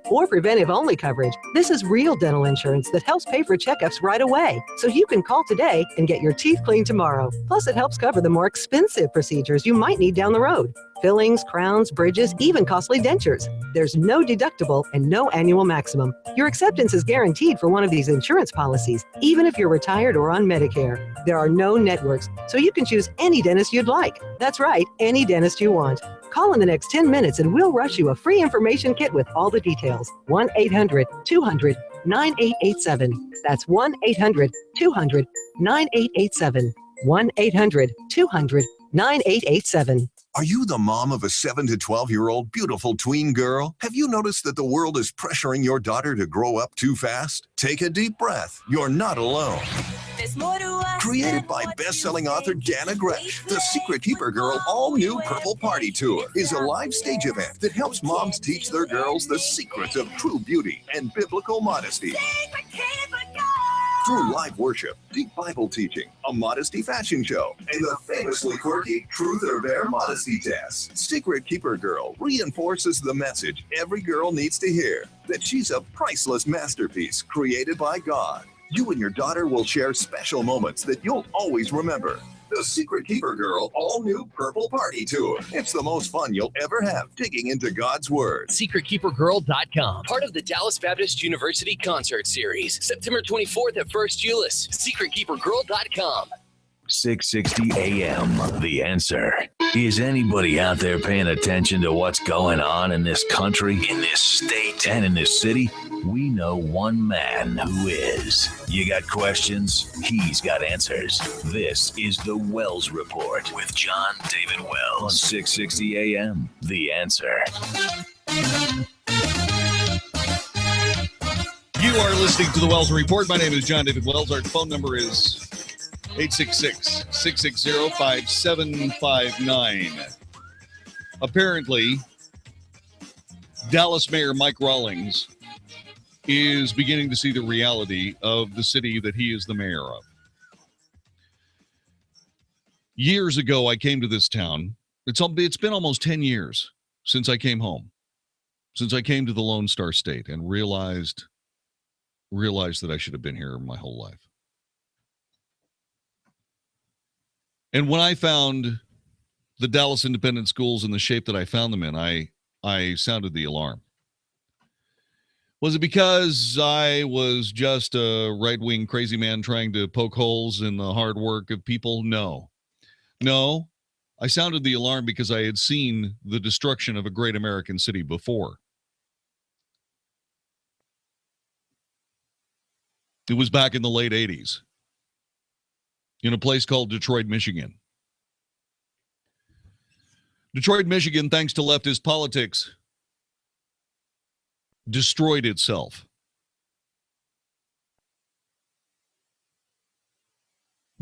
or preventive-only coverage. This is real dental insurance that helps pay for checkups right away, so you can call today and get your teeth cleaned tomorrow. Plus, it helps cover the more expensive procedures you might need down the road. Fillings, crowns, bridges, even costly dentures. There's no deductible and no annual maximum. Your acceptance is guaranteed for one of these insurance policies, even if you're retired or on Medicare. There are no networks, so you can choose any dentist you'd like. That's right, any dentist you want. Call in the next 10 minutes and we'll rush you a free information kit with all the details. 1-800-200-9887. That's 1-800-200-9887. 1-800-200-9887. Are you the mom of a 7 to 12-year-old beautiful tween girl? Have you noticed that the world is pressuring your daughter to grow up too fast? Take a deep breath. You're not alone. Created by best-selling author Dana Gresh, the Secret Keeper Girl All-New Purple Party Tour is a live stage event that helps moms teach their girls the secrets of true beauty and biblical modesty. Through live worship, deep Bible teaching, a modesty fashion show, and the famously quirky Truth or Dare modesty test, Secret Keeper Girl reinforces the message every girl needs to hear, that she's a priceless masterpiece created by God. You and your daughter will share special moments that you'll always remember. The Secret Keeper Girl All-New Purple Party Tour. It's the most fun you'll ever have digging into God's Word. SecretKeeperGirl.com. Part of the Dallas Baptist University Concert Series. September 24th at First Euless. SecretKeeperGirl.com. 660 AM, The Answer. Is anybody out there paying attention to what's going on in this country, in this state, and in this city? We know one man who is. You got questions? He's got answers. This is The Wells Report with Jon-David Wells on 660 AM, The Answer. You are listening to The Wells Report. My name is Jon-David Wells. Our phone number is 866-660-5759. Apparently, Dallas Mayor Mike Rawlings is beginning to see the reality of the city that he is the mayor of. Years ago, I came to this town. It's been almost 10 years since I came home, since I came to the Lone Star State and realized that I should have been here my whole life. And when I found the Dallas Independent Schools in the shape that I found them in, I sounded the alarm. Was it because I was just a right-wing crazy man trying to poke holes in the hard work of people? No. I sounded the alarm because I had seen the destruction of a great American city before. It was back in the late 80s. In a place called Detroit, Michigan. Detroit, Michigan, thanks to leftist politics, destroyed itself.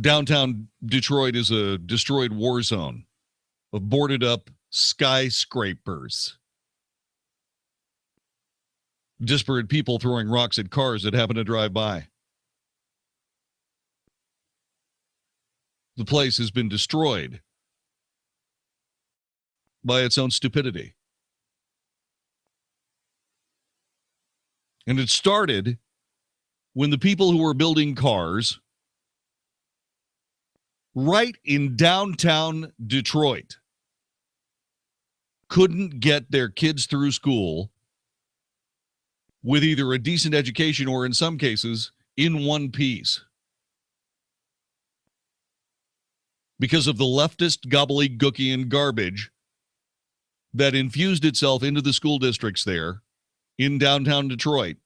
Downtown Detroit is a destroyed war zone of boarded up skyscrapers. Disparate people throwing rocks at cars that happen to drive by. The place has been destroyed by its own stupidity. And it started when the people who were building cars right in downtown Detroit couldn't get their kids through school with either a decent education or, in some cases, in one piece. Because of the leftist gobbledygookian garbage that infused itself into the school districts there in downtown Detroit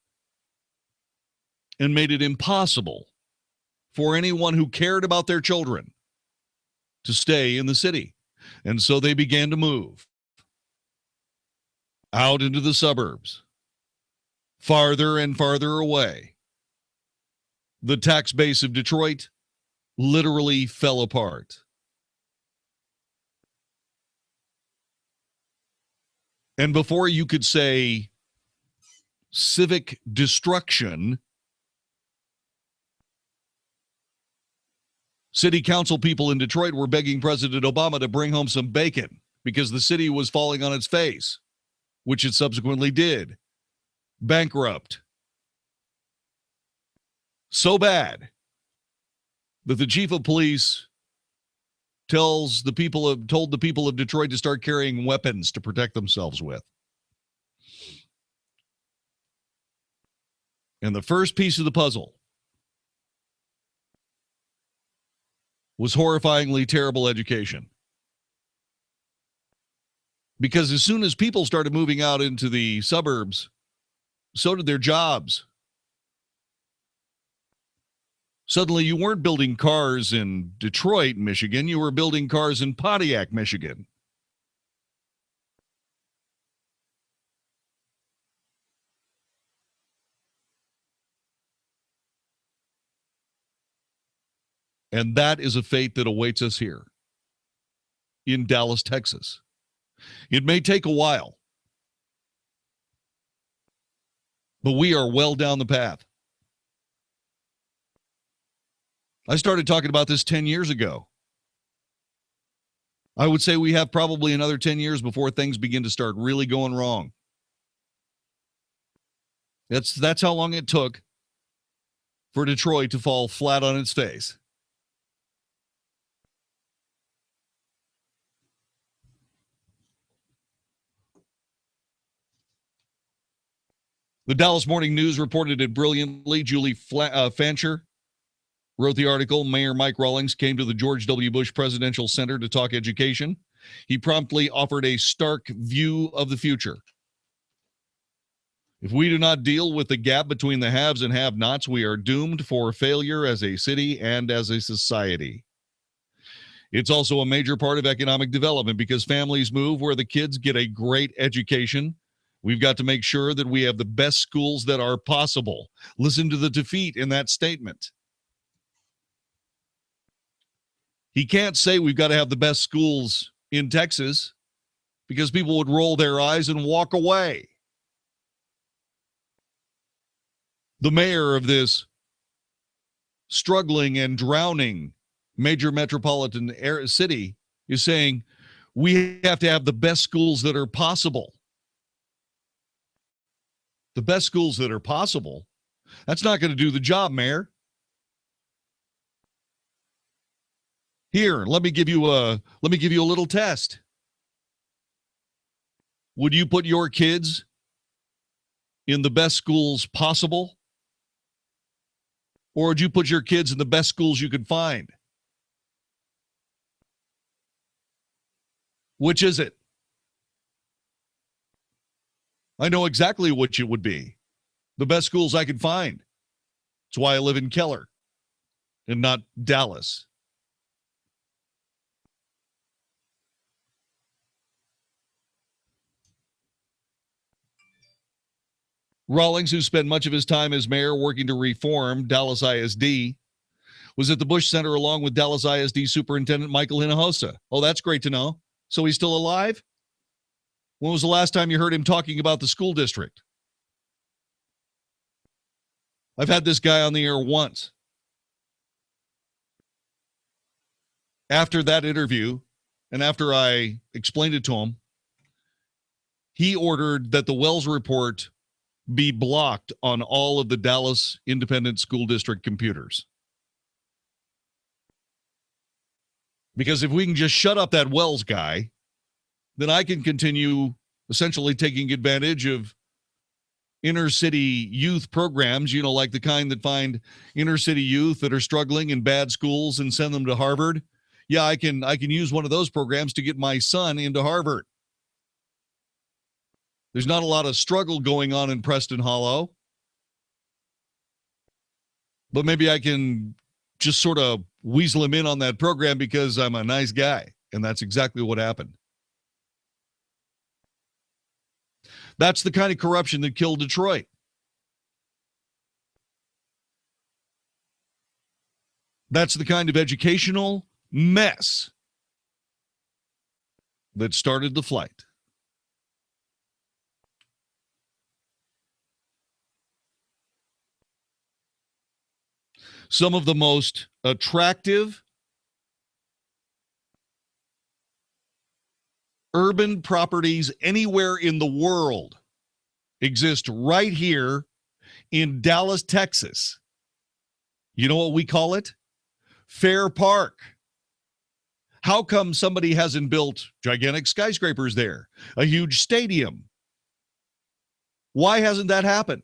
and made it impossible for anyone who cared about their children to stay in the city. And so they began to move out into the suburbs, farther and farther away. The tax base of Detroit literally fell apart. And before you could say civic destruction, city council people in Detroit were begging President Obama to bring home some bacon because the city was falling on its face, which it subsequently did. bankrupt. So bad that the chief of police told the people of Detroit to start carrying weapons to protect themselves with. And the first piece of the puzzle was horrifyingly terrible education. Because as soon as people started moving out into the suburbs, so did their jobs. Suddenly, you weren't building cars in Detroit, Michigan. You were building cars in Pontiac, Michigan. And that is a fate that awaits us here in Dallas, Texas. It may take a while, but we are well down the path. I started talking about this 10 years ago. I would say we have probably another 10 years before things begin to start really going wrong. That's how long it took for Detroit to fall flat on its face. The Dallas Morning News reported it brilliantly. Julie Fancher wrote the article. Mayor Mike Rawlings came to the George W. Bush Presidential Center to talk education. He promptly offered a stark view of the future. If we do not deal with the gap between the haves and have-nots, we are doomed for failure as a city and as a society. It's also a major part of economic development because families move where the kids get a great education. We've got to make sure that we have the best schools that are possible. Listen to the defeat in that statement. He can't say we've got to have the best schools in Texas because people would roll their eyes and walk away. The mayor of this struggling and drowning major metropolitan city is saying we have to have the best schools that are possible. The best schools that are possible? That's not going to do the job, Mayor. Here, let me give you a little test. Would you put your kids in the best schools possible? Or would you put your kids in the best schools you could find? Which is it? I know exactly which it would be. The best schools I could find. That's why I live in Keller and not Dallas. Rawlings, who spent much of his time as mayor working to reform Dallas ISD, was at the Bush Center along with Dallas ISD Superintendent Michael Hinojosa. Oh, that's great to know. So he's still alive? When was the last time you heard him talking about the school district? I've had this guy on the air once. After that interview, and after I explained it to him, he ordered that the Wells report be blocked on all of the Dallas Independent School District computers. Because if we can just shut up that Wells guy, then I can continue essentially taking advantage of inner city youth programs, you know, like the kind that find inner city youth that are struggling in bad schools and send them to Harvard. Yeah, I can use one of those programs to get my son into Harvard. There's not a lot of struggle going on in Preston Hollow. But maybe I can just sort of weasel him in on that program because I'm a nice guy. And that's exactly what happened. That's the kind of corruption that killed Detroit. That's the kind of educational mess that started the flight. Some of the most attractive urban properties anywhere in the world exist right here in Dallas, Texas. You know what we call it? Fair Park. How come somebody hasn't built gigantic skyscrapers there? A huge stadium? Why hasn't that happened?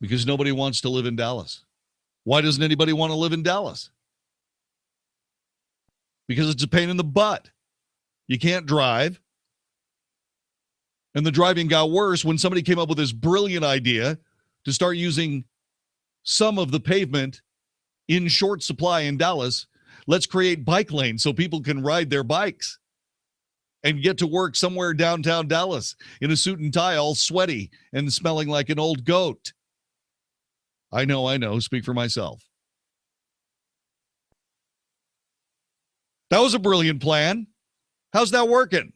Because nobody wants to live in Dallas. Why doesn't anybody want to live in Dallas? Because it's a pain in the butt. You can't drive. And the driving got worse when somebody came up with this brilliant idea to start using some of the pavement in short supply in Dallas. Let's create bike lanes so people can ride their bikes and get to work somewhere downtown Dallas in a suit and tie, all sweaty and smelling like an old goat. I know. Speak for myself. That was a brilliant plan. How's that working?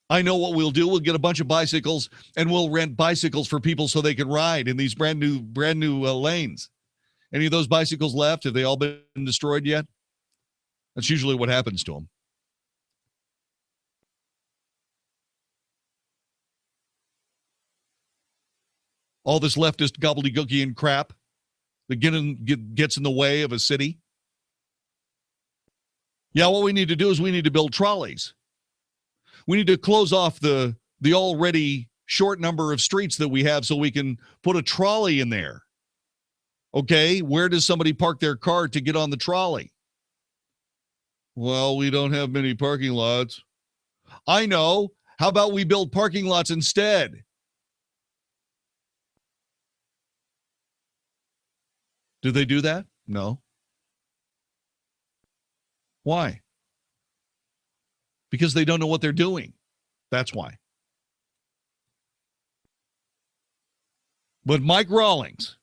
I know what we'll do. We'll get a bunch of bicycles and we'll rent bicycles for people so they can ride in these brand new lanes. Any of those bicycles left? Have they all been destroyed yet? That's usually what happens to them. All this leftist gobbledygooky and crap that gets in the way of a city. Yeah, what we need to do is we need to build trolleys. We need to close off the already short number of streets that we have so we can put a trolley in there. Okay, where does somebody park their car to get on the trolley? Well, we don't have many parking lots. I know. How about we build parking lots instead? Do they do that? No. Why? Because they don't know what they're doing. That's why. But Mike Rawlings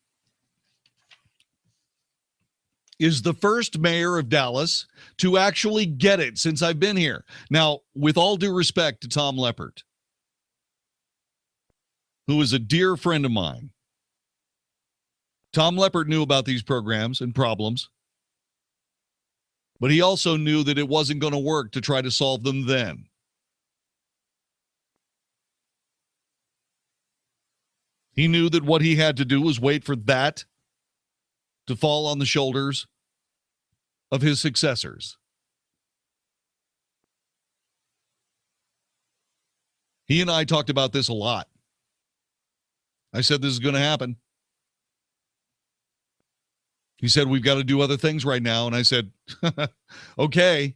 is the first mayor of Dallas to actually get it since I've been here. Now, with all due respect to Tom Leppert, who is a dear friend of mine, Tom Leppert knew about these programs and problems, but he also knew that it wasn't going to work to try to solve them then. He knew that what he had to do was wait for that to fall on the shoulders of his successors. He and I talked about this a lot. I said this is going to happen. He said, we've got to do other things right now. And I said, okay.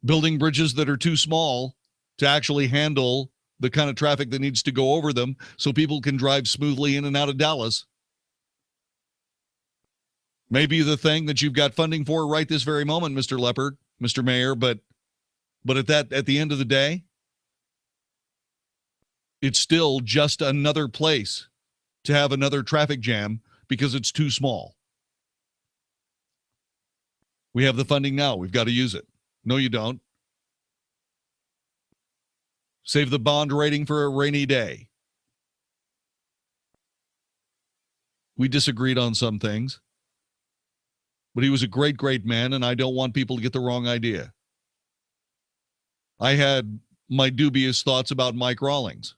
Building bridges that are too small to actually handle the kind of traffic that needs to go over them so people can drive smoothly in and out of Dallas. Maybe the thing that you've got funding for right this very moment, Mr. Leppert, Mr. Mayor, but at the end of the day, it's still just another place to have another traffic jam because it's too small. We have the funding now. We've got to use it. No, you don't. Save the bond rating for a rainy day. We disagreed on some things, but he was a great, great man, and I don't want people to get the wrong idea. I had my dubious thoughts about Mike Rawlings.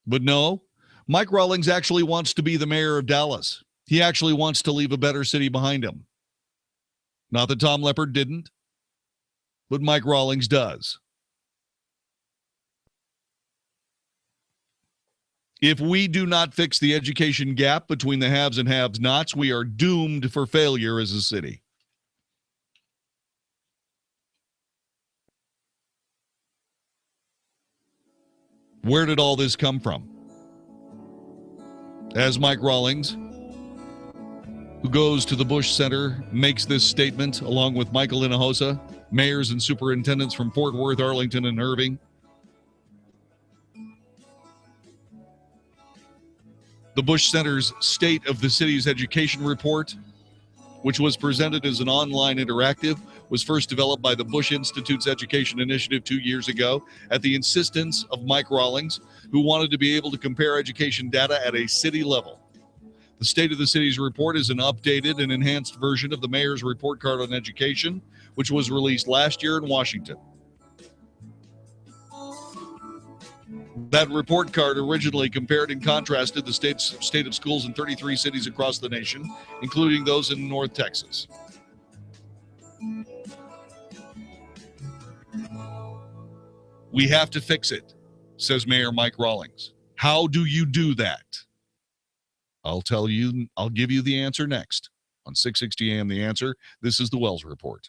But no, Mike Rawlings actually wants to be the mayor of Dallas. He actually wants to leave a better city behind him. Not that Tom Leppert didn't, but Mike Rawlings does. If we do not fix the education gap between the haves and have-nots, we are doomed for failure as a city. Where did all this come from? As Mike Rawlings, who goes to the Bush Center, makes this statement along with Michael Hinojosa, mayors and superintendents from Fort Worth, Arlington, and Irving. The Bush Center's State of the City's Education Report, which was presented as an online interactive, was first developed by the Bush Institute's Education Initiative 2 years ago at the insistence of Mike Rawlings, who wanted to be able to compare education data at a city level. The State of the City's report is an updated and enhanced version of the mayor's report card on education, which was released last year in Washington. That report card originally compared and contrasted the state of schools in 33 cities across the nation, including those in North Texas. We have to fix it, says Mayor Mike Rawlings. How do you do that? I'll give you the answer next. On 660 AM The Answer, this is the Wells Report.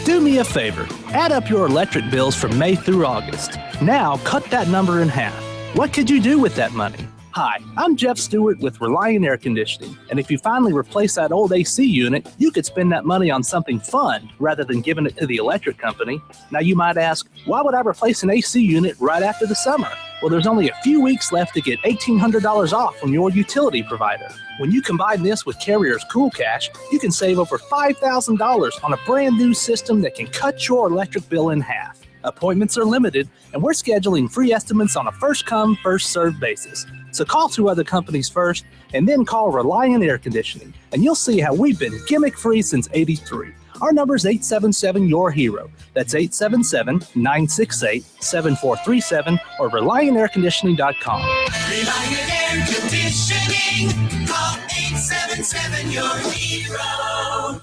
Do me a favor. Add up your electric bills from May through August. Now, cut that number in half. What could you do with that money? Hi, I'm Jeff Stewart with Reliant Air Conditioning, and if you finally replace that old AC unit, you could spend that money on something fun rather than giving it to the electric company. Now you might ask, why would I replace an AC unit right after the summer? Well, there's only a few weeks left to get $1,800 off from your utility provider. When you combine this with Carrier's Cool Cash, you can save over $5,000 on a brand new system that can cut your electric bill in half. Appointments are limited, and we're scheduling free estimates on a first-come, first-served basis. So call 2 other companies first, and then call Reliant Air Conditioning, and you'll see how we've been gimmick-free since '83. Our number is 877-YOUR-HERO. That's 877-968-7437 or ReliantAirConditioning.com. Reliant Air Conditioning. Call 877-YOUR-HERO.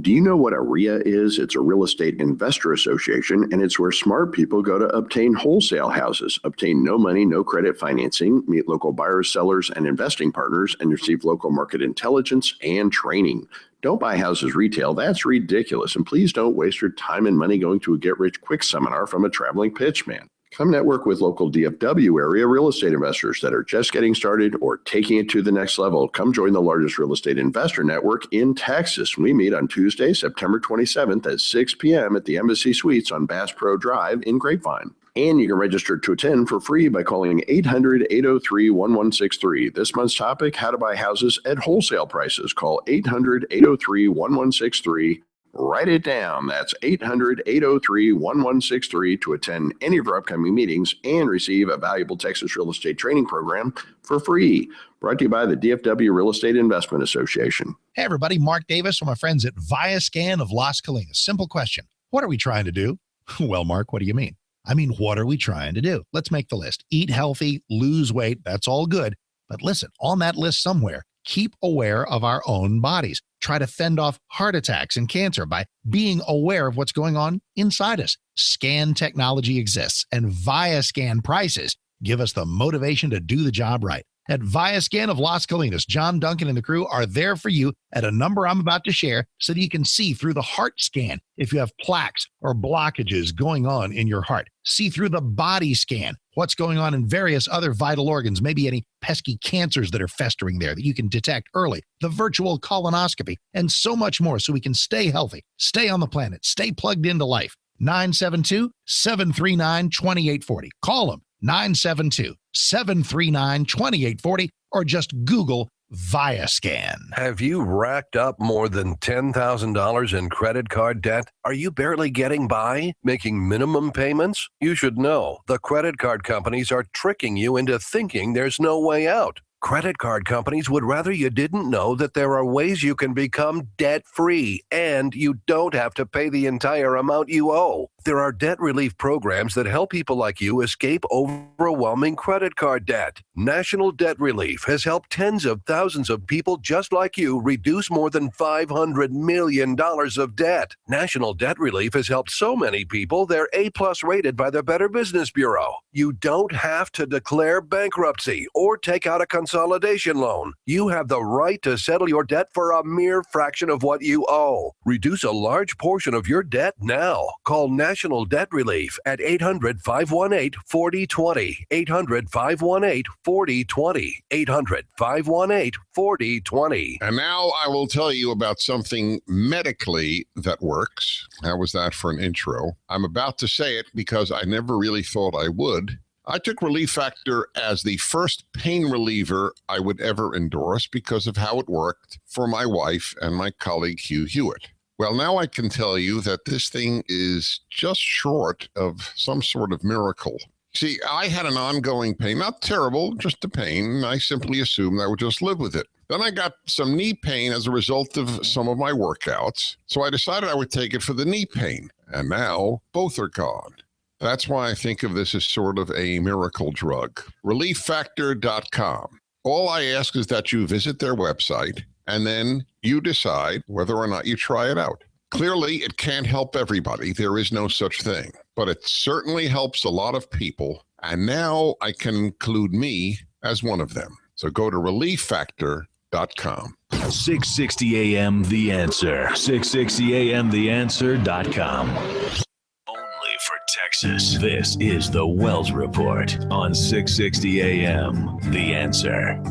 Do you know what a RIA is? It's a real estate investor association, and it's where smart people go to obtain wholesale houses, obtain no money, no credit financing, meet local buyers, sellers, and investing partners, and receive local market intelligence and training. Don't buy houses retail. That's ridiculous. And please don't waste your time and money going to a get-rich-quick seminar from a traveling pitchman. Come network with local DFW area real estate investors that are just getting started or taking it to the next level. Come join the largest real estate investor network in Texas. We meet on Tuesday, September 27th at 6 p.m. at the Embassy Suites on Bass Pro Drive in Grapevine. And you can register to attend for free by calling 800-803-1163. This month's topic, how to buy houses at wholesale prices. Call 800-803-1163. Write it down. That's 800-803-1163 to attend any of our upcoming meetings and receive a valuable Texas real estate training program for free. Brought to you by the DFW Real Estate Investment Association. Hey, everybody. Mark Davis from my friends at ViaScan of Las Colinas. Simple question. What are we trying to do? Well, Mark, what do you mean? I mean, what are we trying to do? Let's make the list. Eat healthy, lose weight. That's all good. But listen, on that list somewhere, keep aware of our own bodies. Try to fend off heart attacks and cancer by being aware of what's going on inside us. Scan technology exists, and ViaScan prices give us the motivation to do the job right. At ViaScan of Las Colinas, John Duncan and the crew are there for you at a number I'm about to share so that you can see through the heart scan if you have plaques or blockages going on in your heart. See through the body scan what's going on in various other vital organs, maybe any pesky cancers that are festering there that you can detect early, the virtual colonoscopy, and so much more so we can stay healthy, stay on the planet, stay plugged into life. 972-739-2840. Call them. 972-739-2840 or just Google ViaScan. Have you racked up more than $10,000 in credit card debt? Are you barely getting by, making minimum payments? You should know the credit card companies are tricking you into thinking there's no way out. Credit card companies would rather you didn't know that there are ways you can become debt-free and you don't have to pay the entire amount you owe. There are debt relief programs that help people like you escape overwhelming credit card debt. National Debt Relief has helped tens of thousands of people just like you reduce more than $500 million of debt. National Debt Relief has helped so many people they're A-plus rated by the Better Business Bureau. You don't have to declare bankruptcy or take out a consolidation loan. You have the right to settle your debt for a mere fraction of what you owe. Reduce a large portion of your debt now. Call National Debt Relief at 800-518-4020. 800-518-4020. 800-518-4020. And now I will tell you about something medically that works. How was that for an intro? I'm about to say it because I never really thought I would. I took Relief Factor as the first pain reliever I would ever endorse because of how it worked for my wife and my colleague Hugh Hewitt. Well, now I can tell you that this thing is just short of some sort of miracle. See, I had an ongoing pain, not terrible, just a pain. I simply assumed I would just live with it. Then I got some knee pain as a result of some of my workouts. So I decided I would take it for the knee pain. And now both are gone. That's why I think of this as sort of a miracle drug. ReliefFactor.com. All I ask is that you visit their website and then you decide whether or not you try it out. Clearly, it can't help everybody. There is no such thing. But it certainly helps a lot of people. And now I can include me as one of them. So go to ReliefFactor.com. 660 AM The Answer. 660 AM TheAnswer.com. Only for Texas. This is the Wells Report on 660 AM The Answer.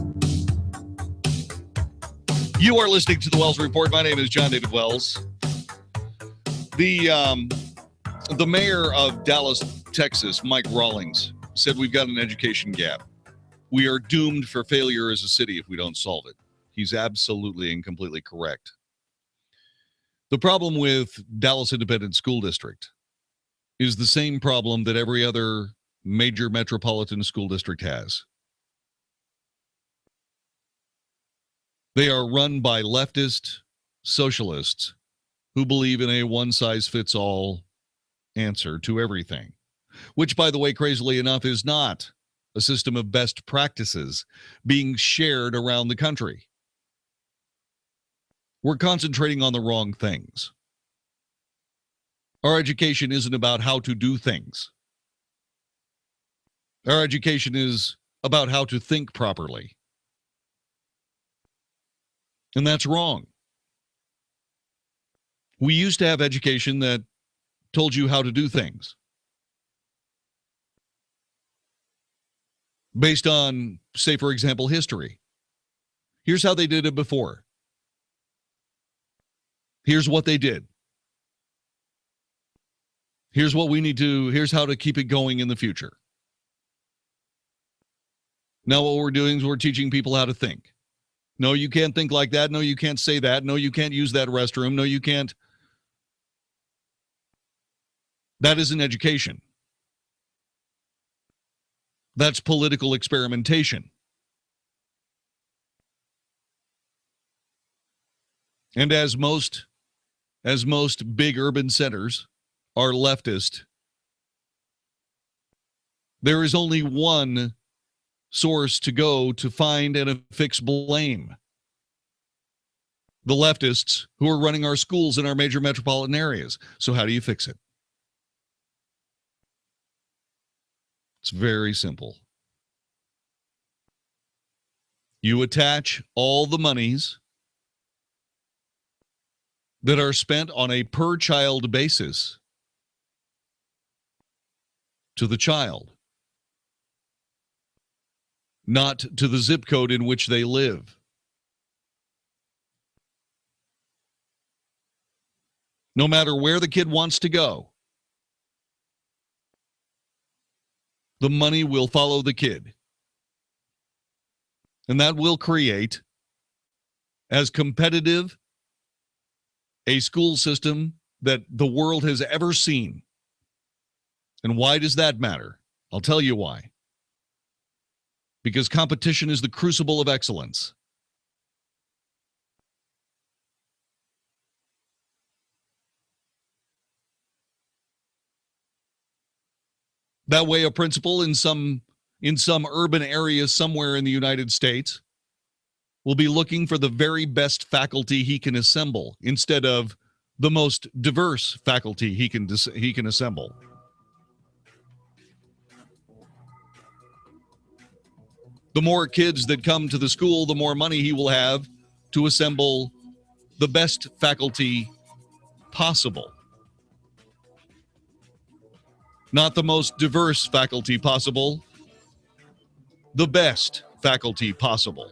You are listening to the Wells Report. My name is Jon-David Wells. The mayor of Dallas, Texas, Mike Rawlings, said we've got an education gap. We are doomed for failure as a city if we don't solve it. He's absolutely and completely correct. The problem with Dallas Independent School District is the same problem that every other major metropolitan school district has. They are run by leftist socialists who believe in a one-size-fits-all answer to everything, which, by the way, crazily enough, is not a system of best practices being shared around the country. We're concentrating on the wrong things. Our education isn't about how to do things. Our education is about how to think properly. And that's wrong. We used to have education that told you how to do things based on, say, for example, history. Here's how they did it before. Here's what they did. Here's what we need to, here's how to keep it going in the future. Now what we're doing is we're teaching people how to think. No, you can't think like that. No, you can't say that. No, you can't use that restroom. No, you can't. That isn't education. That's political experimentation. And as most big urban centers are leftist, there is only one source to go to find and affix blame. The leftists who are running our schools in our major metropolitan areas. So how do you fix it? It's very simple. You attach all the monies that are spent on a per child basis to the child, not to the zip code in which they live. No matter where the kid wants to go, the money will follow the kid. And that will create as competitive a school system that the world has ever seen. And why does that matter? I'll tell you why. Because competition is the crucible of excellence. That way, a principal in some urban area somewhere in the United States will be looking for the very best faculty he can assemble instead of the most diverse faculty he can assemble. The more kids that come to the school, the more money he will have to assemble the best faculty possible. Not the most diverse faculty possible, the best faculty possible.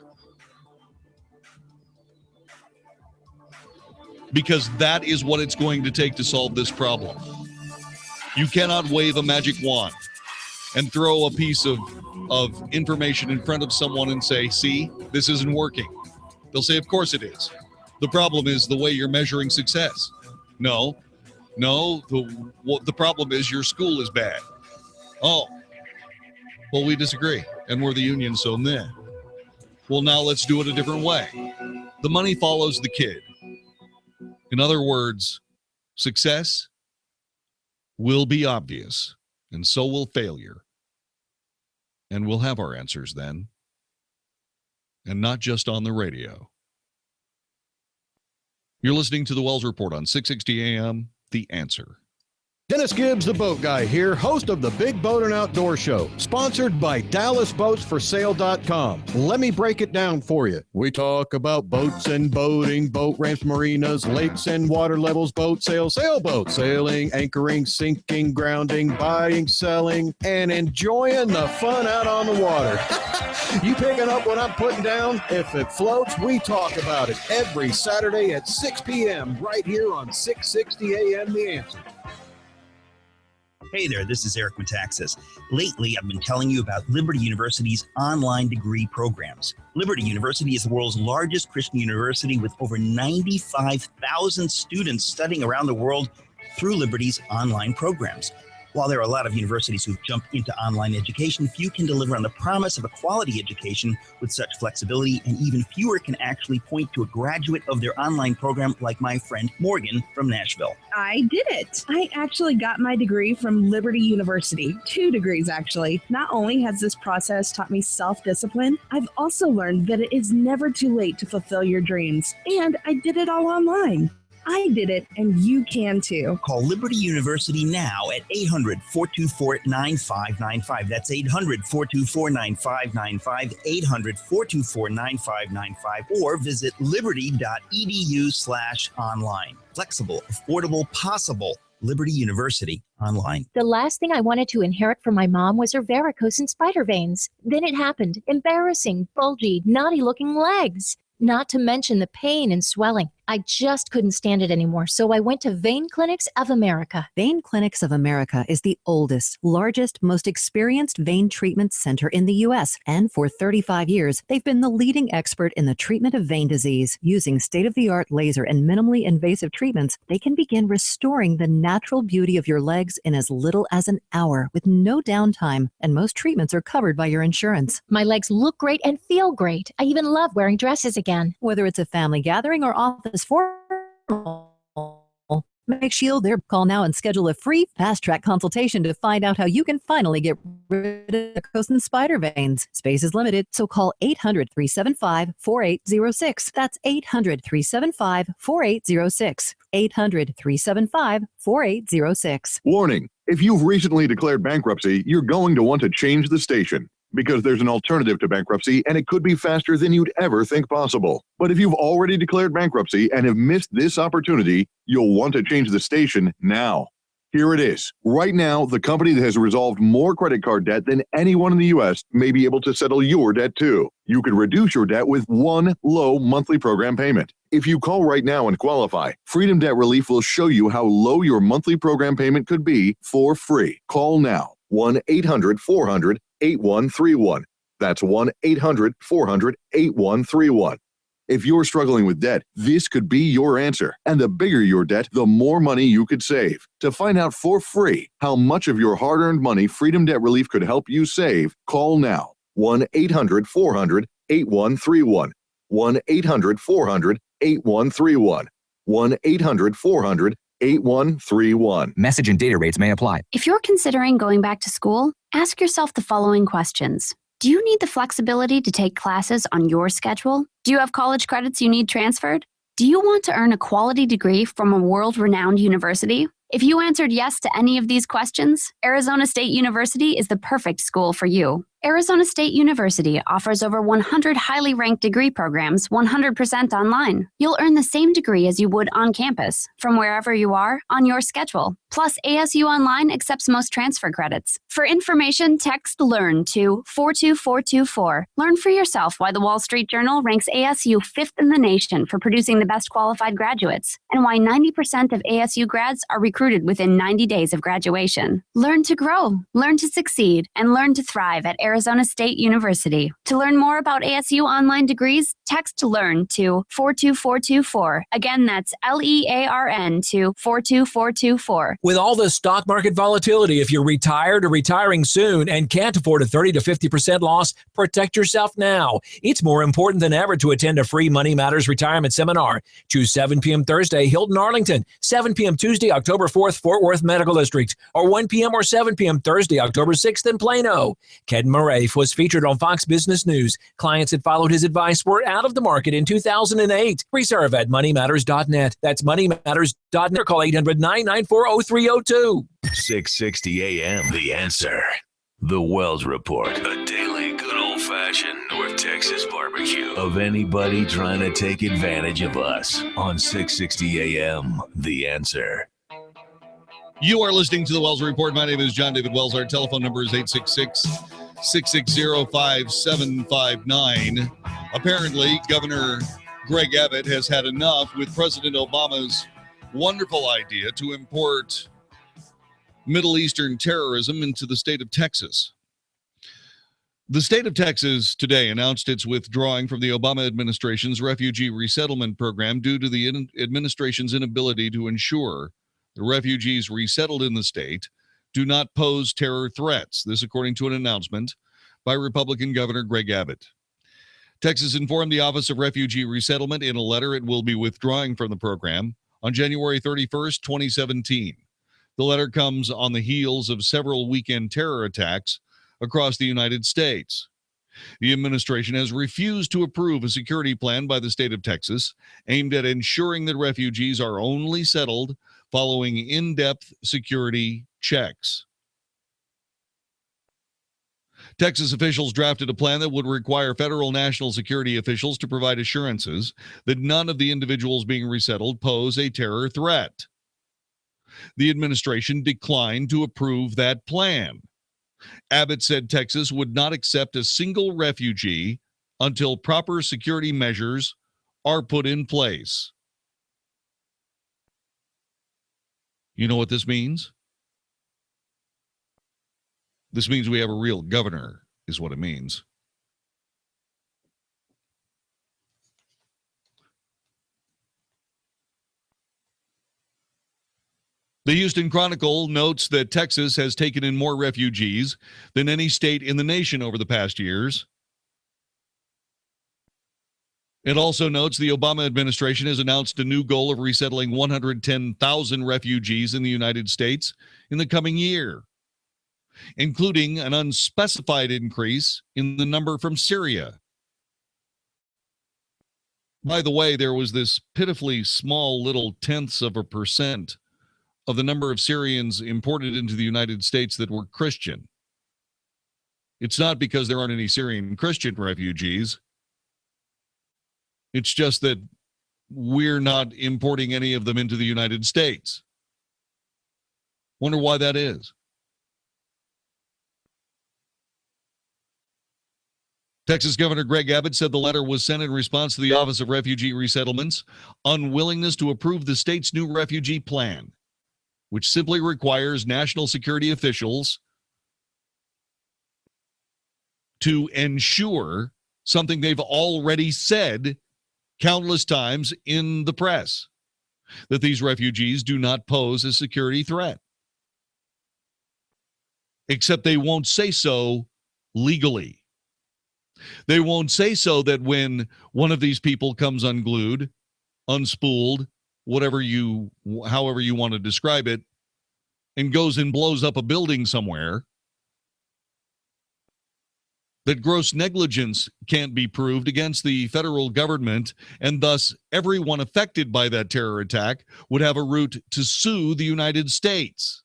Because that is what it's going to take to solve this problem. You cannot wave a magic wand and throw a piece of information in front of someone and say, see, this isn't working. They'll say, of course it is. The problem is the way you're measuring success. No, the problem is your school is bad. Oh, Well, we disagree, and we're the union, so meh. Well, now let's do it a different way. The money follows the kid. In other words, success will be obvious, and so will failure. And we'll have our answers then, and not just on the radio. You're listening to the Wells Report on 660 AM, The Answer. Dennis Gibbs, the boat guy here, host of the Big Boat and Outdoor Show, sponsored by DallasBoatsForSale.com. Let me break it down for you. We talk about boats and boating, boat ramps, marinas, lakes and water levels, boat sales, sailboats, sailing, anchoring, sinking, grounding, buying, selling, and enjoying the fun out on the water. You picking up what I'm putting down? If it floats, we talk about it every Saturday at 6 p.m. right here on 660 AM The Answer. Hey there, this is Eric Metaxas. Lately, I've been telling you about Liberty University's online degree programs. Liberty University is the world's largest Christian university with over 95,000 students studying around the world through Liberty's online programs. While there are a lot of universities who've jumped into online education, few can deliver on the promise of a quality education with such flexibility, and even fewer can actually point to a graduate of their online program like my friend Morgan from Nashville. I did it. I actually got my degree from Liberty University. 2 degrees, actually. Not only has this process taught me self-discipline, I've also learned that it is never too late to fulfill your dreams. And I did it all online. I did it, and you can too. Call Liberty University now at 800-424-9595. That's 800-424-9595, 800-424-9595, or visit liberty.edu/online. Flexible, affordable, possible. Liberty University online. The last thing I wanted to inherit from my mom was her varicose and spider veins. Then it happened. Embarrassing, bulgy, naughty-looking legs. Not to mention the pain and swelling. I just couldn't stand it anymore, so I went to Vein Clinics of America. Vein Clinics of America is the oldest, largest, most experienced vein treatment center in the U.S. And for 35 years, they've been the leading expert in the treatment of vein disease. Using state-of-the-art laser and minimally invasive treatments, they can begin restoring the natural beauty of your legs in as little as an hour with no downtime. And most treatments are covered by your insurance. My legs look great and feel great. I even love wearing dresses again. Whether it's a family gathering or office formal, make Shield their call now and schedule a free fast-track consultation to find out how you can finally get rid of varicose and spider veins. Space is limited, so call 800-375-4806. That's 800-375-4806. 800-375-4806. Warning, if you've recently declared bankruptcy, you're going to want to change the station, because there's an alternative to bankruptcy and it could be faster than you'd ever think possible. But if you've already declared bankruptcy and have missed this opportunity, you'll want to change the station now. Here it is. Right now, the company that has resolved more credit card debt than anyone in the U.S. may be able to settle your debt too. You could reduce your debt with one low monthly program payment. If you call right now and qualify, Freedom Debt Relief will show you how low your monthly program payment could be for free. Call now. 1-800-400-8131. That's 1-800-400-8131. If you're struggling with debt, this could be your answer. And the bigger your debt, the more money you could save. To find out for free how much of your hard-earned money Freedom Debt Relief could help you save, call now. 1-800-400-8131. 1-800-400-8131. 1-800-400-8131. Message and data rates may apply. If you're considering going back to school, ask yourself the following questions. Do you need the flexibility to take classes on your schedule? Do you have college credits you need transferred? Do you want to earn a quality degree from a world-renowned university? If you answered yes to any of these questions, Arizona State University is the perfect school for you. Arizona State University offers over 100 highly ranked degree programs 100% online. You'll earn the same degree as you would on campus, from wherever you are, on your schedule. Plus, ASU Online accepts most transfer credits. For information, text LEARN to 42424. Learn for yourself why the Wall Street Journal ranks ASU 5th in the nation for producing the best qualified graduates, and why 90% of ASU grads are recruited within 90 days of graduation. Learn to grow, learn to succeed, and learn to thrive at Arizona State University. To learn more about ASU online degrees, text LEARN to 42424. Again, that's LEARN to 42424. With all the stock market volatility, if you're retired or retiring soon and can't afford a 30 to 50% loss, protect yourself now. It's more important than ever to attend a free Money Matters retirement seminar. Choose 7 p.m. Thursday, Hilton, Arlington, 7 p.m. Tuesday, October 4th, Fort Worth Medical District, or 1 p.m. or 7 p.m. Thursday, October 6th in Plano. Ken Murray was featured on Fox Business News. Clients that followed his advice were out of the market in 2008. Reserve at moneymatters.net. That's moneymatters.net. Or call 800-994-0302. 660 AM, The Answer. The Wells Report, a daily good old-fashioned North Texas barbecue of anybody trying to take advantage of us on 660 AM, The Answer. You are listening to the Wells Report. My name is Jon-David Wells. Our telephone number is 866-660-5759. Apparently, Governor Greg Abbott has had enough with President Obama's wonderful idea to import Middle Eastern terrorism into the state of Texas. The state of Texas today announced it's withdrawing from the Obama administration's refugee resettlement program due to the administration's inability to ensure the refugees resettled in the state do not pose terror threats. This according to an announcement by Republican Governor Greg Abbott. Texas informed the Office of Refugee Resettlement in a letter it will be withdrawing from the program on January 31st, 2017. The letter comes on the heels of several weekend terror attacks across the United States. The administration has refused to approve a security plan by the state of Texas aimed at ensuring that refugees are only settled following in-depth security checks. Texas officials drafted a plan that would require federal national security officials to provide assurances that none of the individuals being resettled pose a terror threat. The administration declined to approve that plan. Abbott said Texas would not accept a single refugee until proper security measures are put in place. You know what this means? This means we have a real governor, is what it means. The Houston Chronicle notes that Texas has taken in more refugees than any state in the nation over the past years. It also notes the Obama administration has announced a new goal of resettling 110,000 refugees in the United States in the coming year, including an unspecified increase in the number from Syria. By the way, there was this pitifully small little 0.1% of the number of Syrians imported into the United States that were Christian. It's not because there aren't any Syrian Christian refugees. It's just that we're not importing any of them into the United States. Wonder why that is. Texas Governor Greg Abbott said the letter was sent in response to the Office of Refugee Resettlement's unwillingness to approve the state's new refugee plan, which simply requires national security officials to ensure something they've already said countless times in the press, that these refugees do not pose a security threat. Except they won't say so legally. They won't say so that when one of these people comes unglued, unspooled, however you want to describe it, and goes and blows up a building somewhere, that gross negligence can't be proved against the federal government, and thus everyone affected by that terror attack would have a route to sue the United States.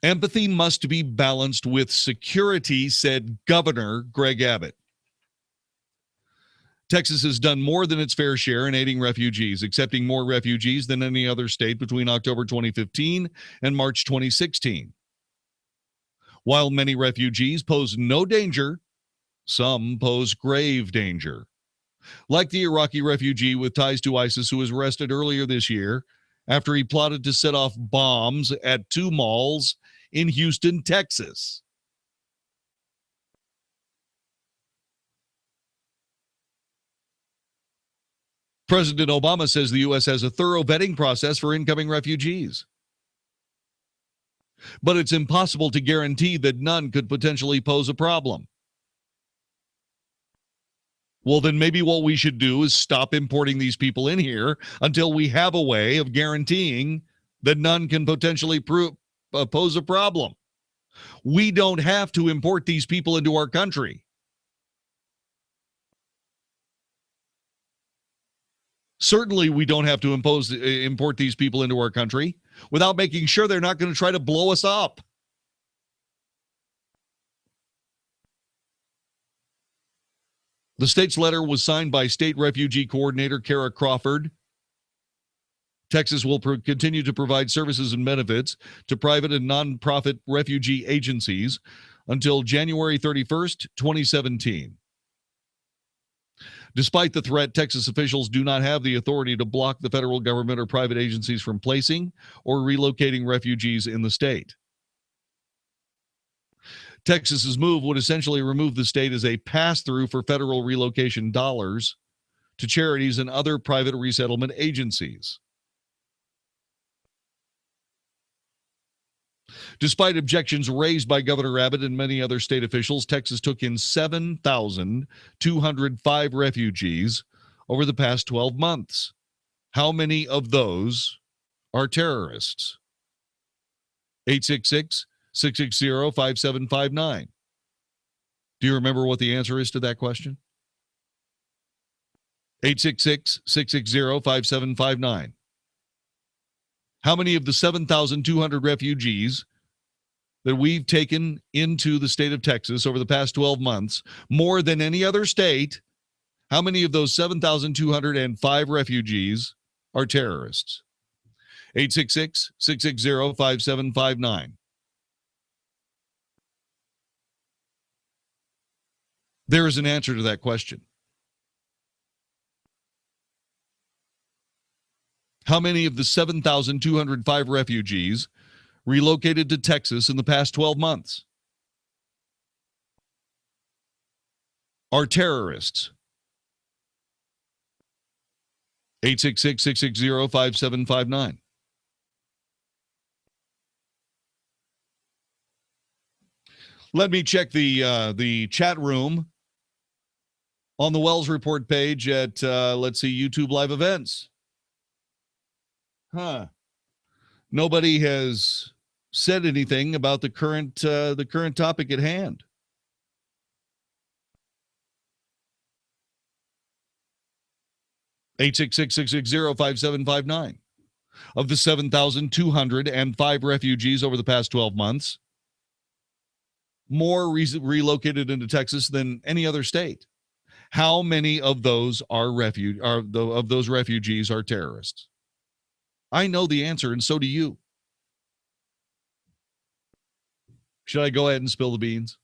Empathy must be balanced with security, said Governor Greg Abbott. Texas has done more than its fair share in aiding refugees, accepting more refugees than any other state between October 2015 and March 2016. While many refugees pose no danger, some pose grave danger. Like the Iraqi refugee with ties to ISIS who was arrested earlier this year after he plotted to set off bombs at 2 malls in Houston, Texas. President Obama says the U.S. has a thorough vetting process for incoming refugees. But it's impossible to guarantee that none could potentially pose a problem. Well, then maybe what we should do is stop importing these people in here until we have a way of guaranteeing that none can potentially pose a problem. We don't have to import these people into our country. Certainly, we don't have to import these people into our country without making sure they're not going to try to blow us up. The state's letter was signed by State Refugee Coordinator Kara Crawford. Texas will continue to provide services and benefits to private and nonprofit refugee agencies until January 31st, 2017. Despite the threat, Texas officials do not have the authority to block the federal government or private agencies from placing or relocating refugees in the state. Texas's move would essentially remove the state as a pass-through for federal relocation dollars to charities and other private resettlement agencies. Despite objections raised by Governor Abbott and many other state officials, Texas took in 7,205 refugees over the past 12 months. How many of those are terrorists? 866-660-5759. Do you remember what the answer is to that question? 866-660-5759. How many of the 7,200 refugees that we've taken into the state of Texas over the past 12 months, more than any other state, how many of those 7,205 refugees are terrorists? 866-660-5759. There is an answer to that question. How many of the 7,205 refugees relocated to Texas in the past 12 months are terrorists? 866-660-5759. Let me check the chat room on the Wells Report page at, let's see, YouTube Live Events. Nobody has said anything about the current topic at hand. Eight 866-660-5759. Of the 7,205 refugees over the past 12 months, more relocated into Texas than any other state. How many of those of those refugees are terrorists? I know the answer, and so do you. Should I go ahead and spill the beans?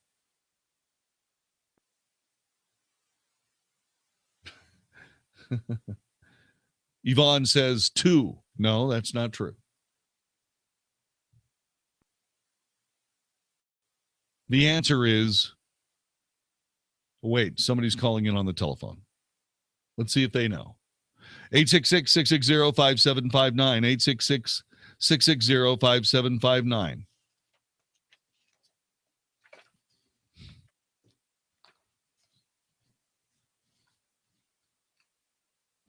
Yvonne says 2. No, that's not true. The answer is, wait, somebody's calling in on the telephone. Let's see if they know. 866-660-5759. 866-660-5759.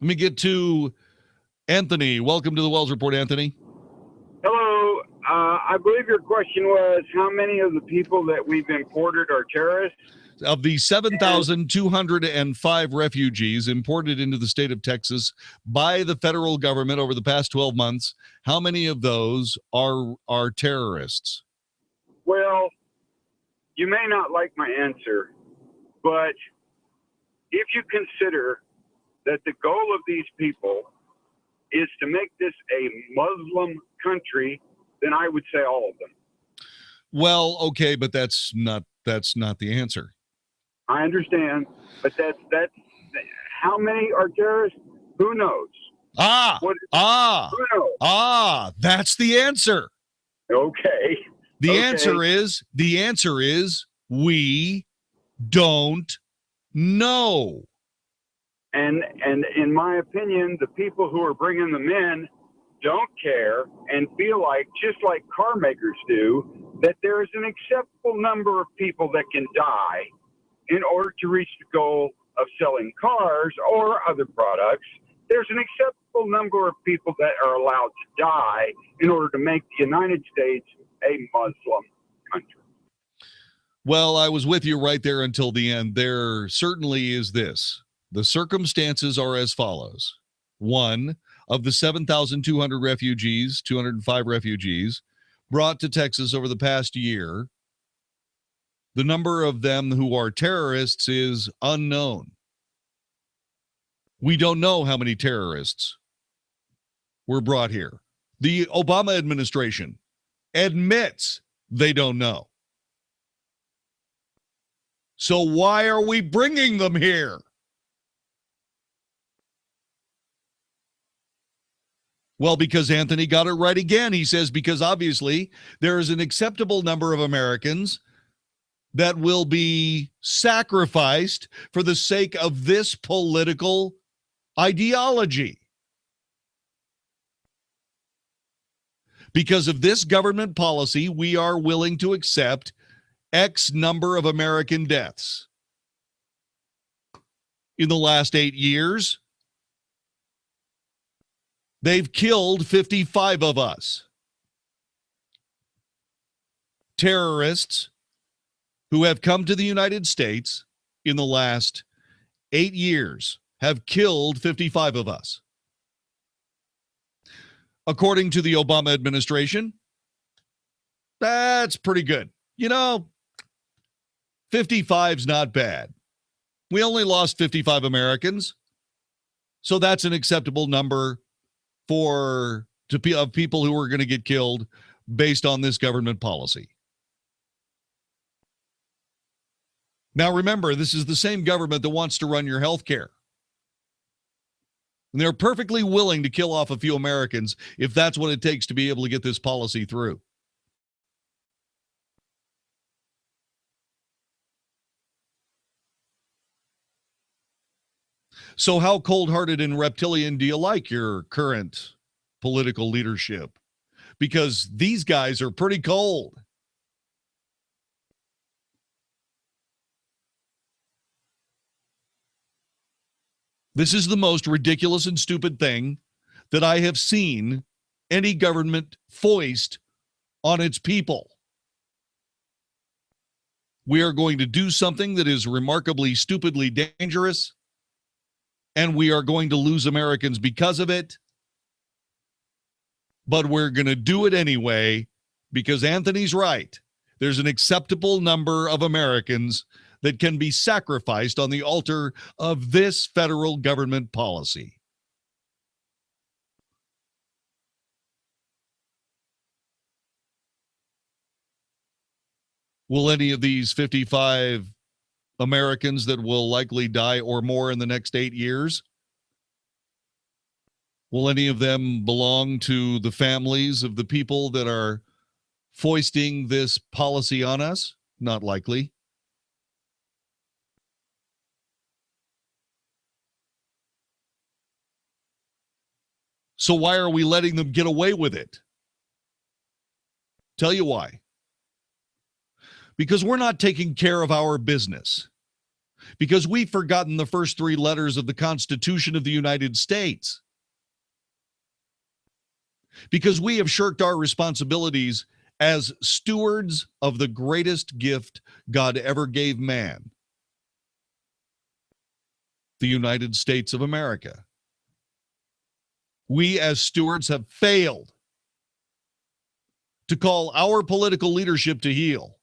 Let me get to Anthony. Welcome to the Wells Report, Anthony. Hello. I believe your question was how many of the people that we've imported are terrorists? Of the 7,205 refugees imported into the state of Texas by the federal government over the past 12 months, how many of those are terrorists? Well, you may not like my answer, but if you consider that the goal of these people is to make this a Muslim country, then I would say all of them. Well, okay, but that's not the answer. I understand, but that's how many are terrorists? Who knows? Who knows? That's the answer. Okay. The answer is we don't know. And in my opinion, the people who are bringing them in don't care and feel like, just like car makers do, that there is an acceptable number of people that can die in order to reach the goal of selling cars or other products. There's an acceptable number of people that are allowed to die in order to make the United States a Muslim country. Well, I was with you right there until the end. There certainly is this. The circumstances are as follows. One, of the 7,200 refugees, 205 refugees, brought to Texas over the past year, the number of them who are terrorists is unknown. We don't know how many terrorists were brought here. The Obama administration admits they don't know. So why are we bringing them here? Well, because Anthony got it right again. He says, because obviously there is an acceptable number of Americans that will be sacrificed for the sake of this political ideology. Because of this government policy, we are willing to accept X number of American deaths. In the last 8 years, they've killed 55 of us. Terrorists who have come to the United States in the last 8 years have killed 55 of us. According to the Obama administration, that's pretty good. You know, 55's not bad. We only lost 55 Americans, so that's an acceptable number of people who are going to get killed based on this government policy. Now, remember, this is the same government that wants to run your health care. And they're perfectly willing to kill off a few Americans if that's what it takes to be able to get this policy through. So how cold-hearted and reptilian do you like your current political leadership? Because these guys are pretty cold. This is the most ridiculous and stupid thing that I have seen any government foist on its people. We are going to do something that is remarkably stupidly dangerous, and we are going to lose Americans because of it. But we're going to do it anyway because Anthony's right. There's an acceptable number of Americans that can be sacrificed on the altar of this federal government policy. Will any of these 55 Americans that will likely die or more in the next 8 years, will any of them belong to the families of the people that are foisting this policy on us? Not likely. So why are we letting them get away with it? Tell you why. Because we're not taking care of our business. Because we've forgotten the first 3 letters of the Constitution of the United States. Because we have shirked our responsibilities as stewards of the greatest gift God ever gave man, the United States of America. We as stewards have failed to call our political leadership to heel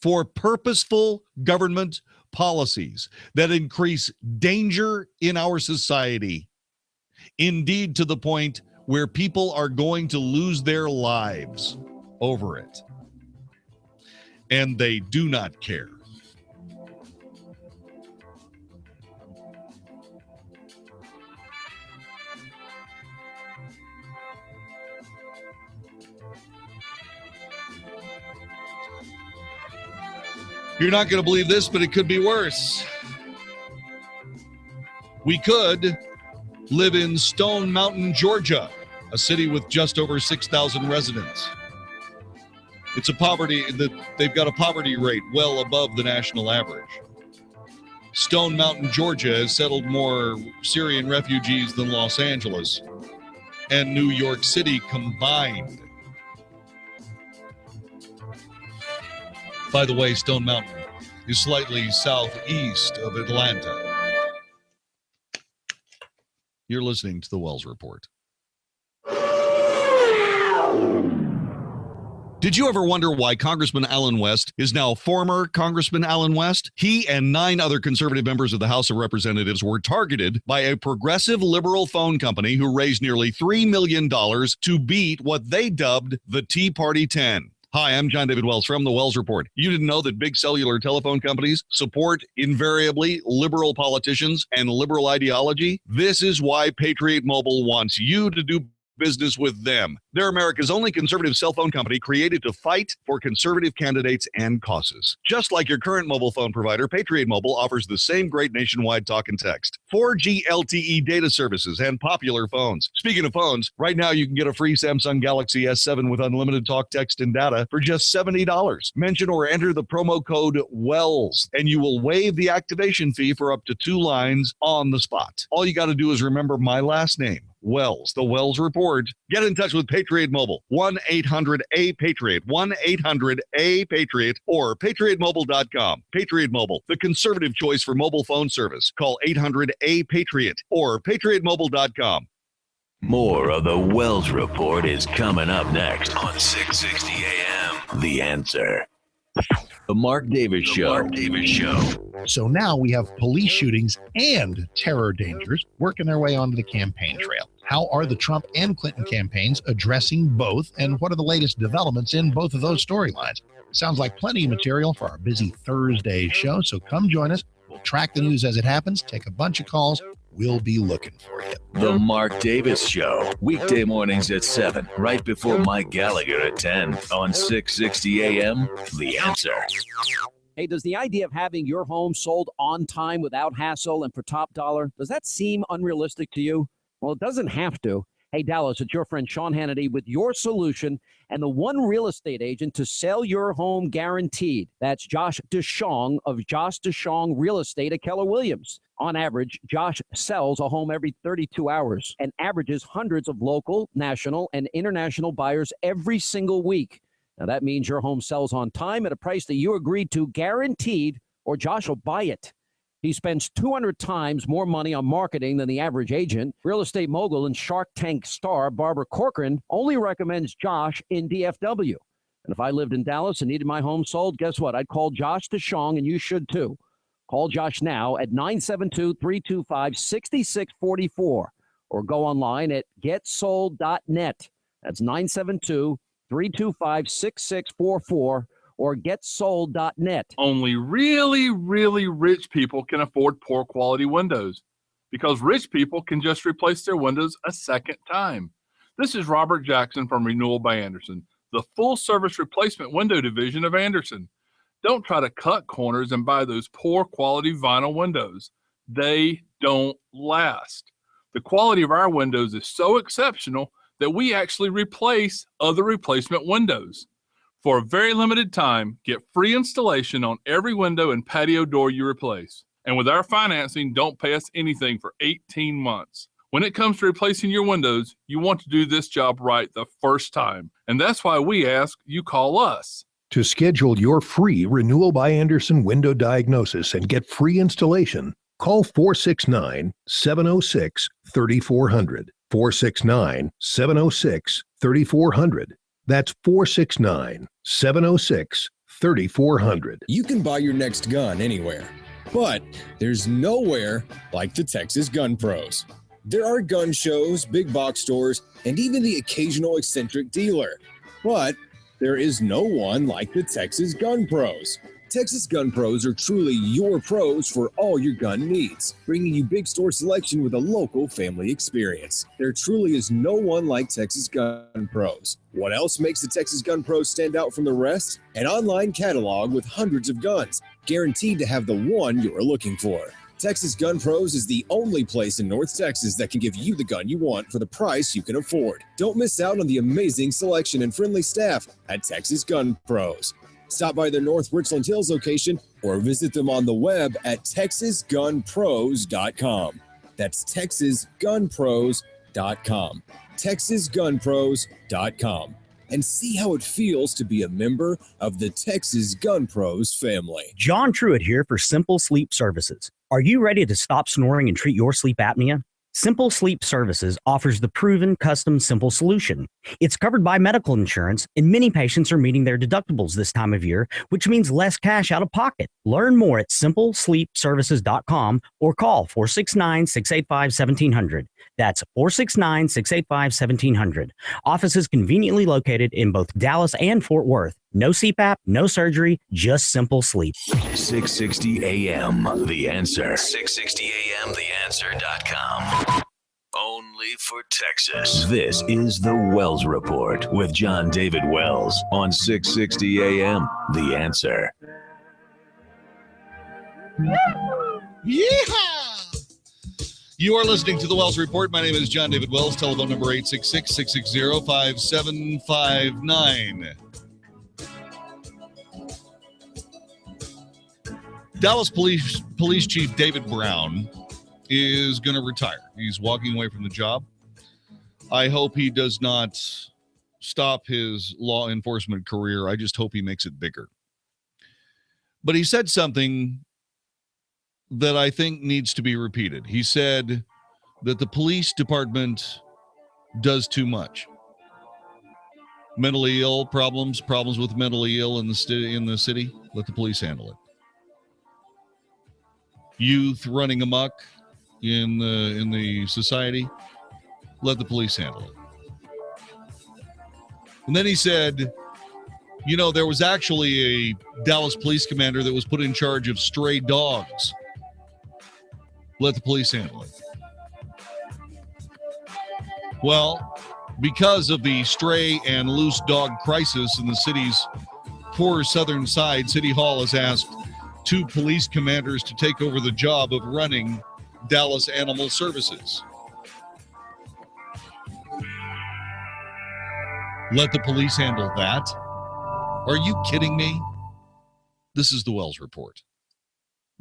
for purposeful government policies that increase danger in our society, indeed to the point where people are going to lose their lives over it. And they do not care. You're not going to believe this, but it could be worse. We could live in Stone Mountain, Georgia, a city with just over 6,000 residents. It's they've got a poverty rate well above the national average. Stone Mountain, Georgia has settled more Syrian refugees than Los Angeles and New York City combined. By the way, Stone Mountain is slightly southeast of Atlanta. You're listening to the Wells Report. Did you ever wonder why Congressman Allen West is now former Congressman Allen West? He and 9 other conservative members of the House of Representatives were targeted by a progressive liberal phone company who raised nearly $3 million to beat what they dubbed the Tea Party 10. Hi, I'm Jon-David Wells from the Wells Report. You didn't know that big cellular telephone companies support invariably liberal politicians and liberal ideology? This is why Patriot Mobile wants you to do business with them. They're America's only conservative cell phone company created to fight for conservative candidates and causes. Just like your current mobile phone provider, Patriot Mobile offers the same great nationwide talk and text, 4G LTE data services, and popular phones. Speaking of phones, right now you can get a free Samsung Galaxy S7 with unlimited talk, text, and data for just $70. Mention or enter the promo code WELLS, and you will waive the activation fee for up to 2 lines on the spot. All you got to do is remember my last name, Wells, the Wells Report. Get in touch with Patriot Mobile, 1-800-A-PATRIOT, 1-800-A-PATRIOT, or patriotmobile.com. Patriot Mobile, the conservative choice for mobile phone service. Call 800-A-PATRIOT or patriotmobile.com. More of the Wells Report is coming up next on 660 AM. The Answer. The Mark Davis Show. So now we have police shootings and terror dangers working their way onto the campaign trail. How are the Trump and Clinton campaigns addressing both, and what are the latest developments in both of those storylines? Sounds like plenty of material for our busy Thursday show, so come join us. We'll track the news as it happens, take a bunch of calls. We'll be looking for you. The Mark Davis Show, weekday mornings at 7, right before Mike Gallagher at 10 on 660 AM. The Answer. Hey, does the idea of having your home sold on time without hassle and for top dollar, does that seem unrealistic to you? Well, it doesn't have to. Hey, Dallas, it's your friend Sean Hannity with your solution and the one real estate agent to sell your home guaranteed. That's Josh DeShong of Josh DeShong Real Estate at Keller Williams. On average, Josh sells a home every 32 hours and averages hundreds of local, national, and international buyers every single week. Now, that means your home sells on time at a price that you agreed to, guaranteed, or Josh will buy it. He spends 200 times more money on marketing than the average agent. Real estate mogul and Shark Tank star Barbara Corcoran only recommends Josh in DFW. And if I lived in Dallas and needed my home sold, guess what? I'd call Josh DeShong, and you should too. Call Josh now at 972-325-6644 or go online at getsold.net. That's 972-325-6644 or getsold.net. Only really, really rich people can afford poor quality windows because rich people can just replace their windows a second time. This is Robert Jackson from Renewal by Andersen, the full service replacement window division of Andersen. Don't try to cut corners and buy those poor quality vinyl windows. They don't last. The quality of our windows is so exceptional that we actually replace other replacement windows. For a very limited time, get free installation on every window and patio door you replace. And with our financing, don't pay us anything for 18 months. When it comes to replacing your windows, you want to do this job right the first time. And that's why we ask you call us. To schedule your free Renewal by Andersen window diagnosis and get free installation, call 469-706-3400. 469-706-3400. That's 469-706-3400. You can buy your next gun anywhere, but there's nowhere like the Texas Gun Pros. There are gun shows, big box stores, and even the occasional eccentric dealer. But there is no one like the Texas Gun Pros. Texas Gun Pros are truly your pros for all your gun needs, bringing you big store selection with a local family experience. There truly is no one like Texas Gun Pros. What else makes the Texas Gun Pros stand out from the rest? An online catalog with hundreds of guns, guaranteed to have the one you're looking for. Texas Gun Pros is the only place in North Texas that can give you the gun you want for the price you can afford. Don't miss out on the amazing selection and friendly staff at Texas Gun Pros. Stop by their North Richland Hills location or visit them on the web at texasgunpros.com. That's texasgunpros.com. texasgunpros.com. And see how it feels to be a member of the Texas Gun Pros family. John Truitt here for Simple Sleep Services. Are you ready to stop snoring and treat your sleep apnea? Simple Sleep Services offers the proven custom simple solution. It's covered by medical insurance, and many patients are meeting their deductibles this time of year, which means less cash out of pocket. Learn more at simplesleepservices.com or call 469-685-1700. That's 469-685-1700. Office is conveniently located in both Dallas and Fort Worth. No CPAP, no surgery, just simple sleep. 660 AM, The Answer. 660 AM, TheAnswer.com. Only for Texas. This is The Wells Report with Jon-David Wells on 660 AM, The Answer. Yeehaw! You are listening to The Wells Report. My name is Jon-David Wells. Telephone number 866-660-5759. Dallas Police Chief David Brown is going to retire. He's walking away from the job. I hope he does not stop his law enforcement career. I just hope he makes it bigger. But he said something that I think needs to be repeated. He said that the police department does too much. Mentally ill problems with mentally ill in the city, let the police handle it. Youth running amok in the society, let the police handle it. And then he said, you know, there was actually a Dallas police commander that was put in charge of stray dogs. Let the police handle it. Well, because of the stray and loose dog crisis in the city's poor southern side, City Hall has asked 2 police commanders to take over the job of running Dallas Animal Services. Let the police handle that. Are you kidding me? This is the Wells Report.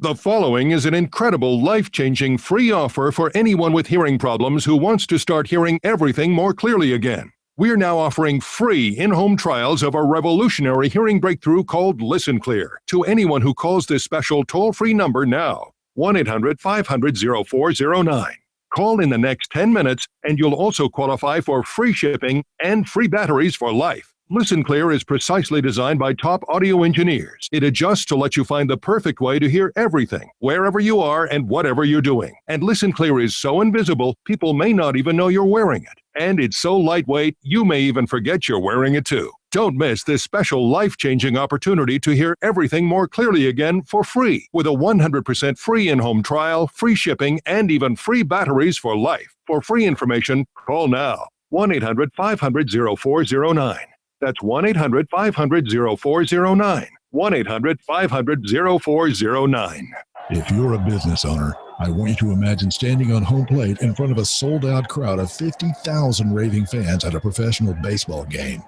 The following is an incredible, life-changing free offer for anyone with hearing problems who wants to start hearing everything more clearly again. We're now offering free in-home trials of a revolutionary hearing breakthrough called Listen Clear to anyone who calls this special toll-free number now, 1-800-500-0409. Call in the next 10 minutes and you'll also qualify for free shipping and free batteries for life. Listen Clear is precisely designed by top audio engineers. It adjusts to let you find the perfect way to hear everything, wherever you are and whatever you're doing. And Listen Clear is so invisible, people may not even know you're wearing it. And it's so lightweight, you may even forget you're wearing it too. Don't miss this special life-changing opportunity to hear everything more clearly again for free with a 100% free in-home trial, free shipping, and even free batteries for life. For free information, call now. 1-800-500-0409. That's 1-800-500-0409. 1-800-500-0409. If you're a business owner, I want you to imagine standing on home plate in front of a sold-out crowd of 50,000 raving fans at a professional baseball game.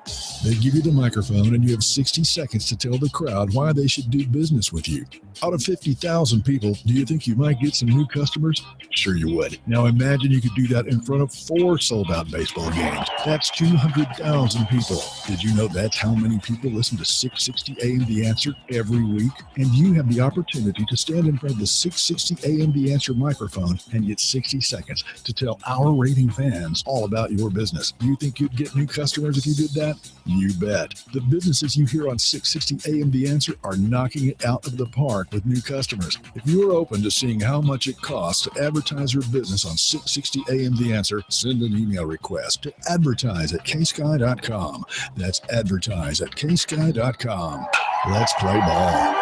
They give you the microphone and you have 60 seconds to tell the crowd why they should do business with you. Out of 50,000 people, do you think you might get some new customers? Sure you would. Now imagine you could do that in front of 4 sold-out baseball games. That's 200,000 people. Did you know that's how many people listen to 660 AM The Answer every week? And you have the opportunity to stand in front of the 660 AM The Answer microphone and get 60 seconds to tell our raving fans all about your business. Do you think you'd get new customers if you did that? You bet. The businesses you hear on 660 AM The Answer are knocking it out of the park with new customers. If you're open to seeing how much it costs to advertise your business on 660 AM The Answer, send an email request to advertise@ksky.com. That's advertise@ksky.com. Let's play ball.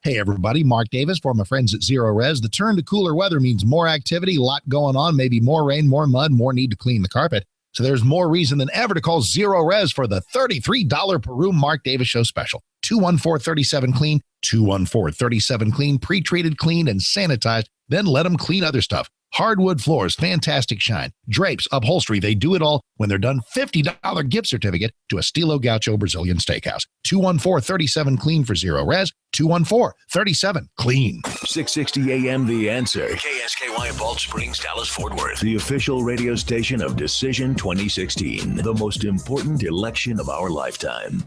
Hey everybody, Mark Davis for my friends at Zero Res. The turn to cooler weather means more activity, a lot going on, maybe more rain, more mud, more need to clean the carpet. So there's more reason than ever to call Zero Res for the $33 per room Mark Davis Show special. 214-37-CLEAN. 214-37-CLEAN, pre-treated, cleaned, and sanitized. Then let them clean other stuff. Hardwood floors, fantastic shine. Drapes, upholstery, they do it all. When they're done, $50 gift certificate to a Estilo Gaucho Brazilian Steakhouse. 214-37-CLEAN for zero res. 214-37-CLEAN. 660 AM The Answer. KSKY Balch Springs, Dallas, Fort Worth. The official radio station of Decision 2016. The most important election of our lifetime.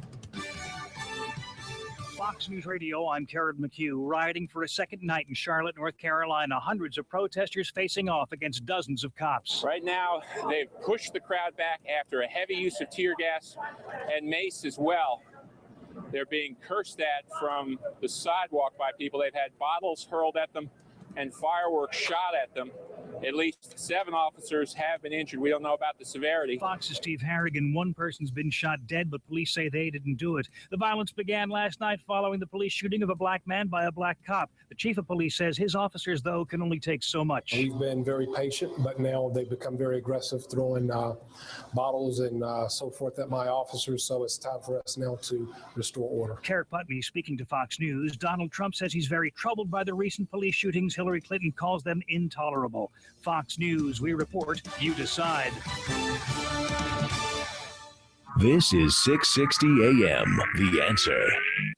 Fox News Radio, I'm Karen McHugh. Rioting for a second night in Charlotte, North Carolina. Hundreds of protesters facing off against dozens of cops. Right now, they've pushed the crowd back after a heavy use of tear gas and mace as well. They're being cursed at from the sidewalk by people. They've had bottles hurled at them and fireworks shot at them. At least 7 officers have been injured. We don't know about the severity. Fox's Steve Harrigan, one person's been shot dead, but police say they didn't do it. The violence began last night following the police shooting of a black man by a black cop. The chief of police says his officers, though, can only take so much. We've been very patient, but now they've become very aggressive, throwing bottles and so forth at my officers. So it's time for us now to restore order. Kerr Putney speaking to Fox News. Donald Trump says he's very troubled by the recent police shootings. Hillary Clinton calls them intolerable. Fox News, we report, you decide. This is 660 AM The Answer.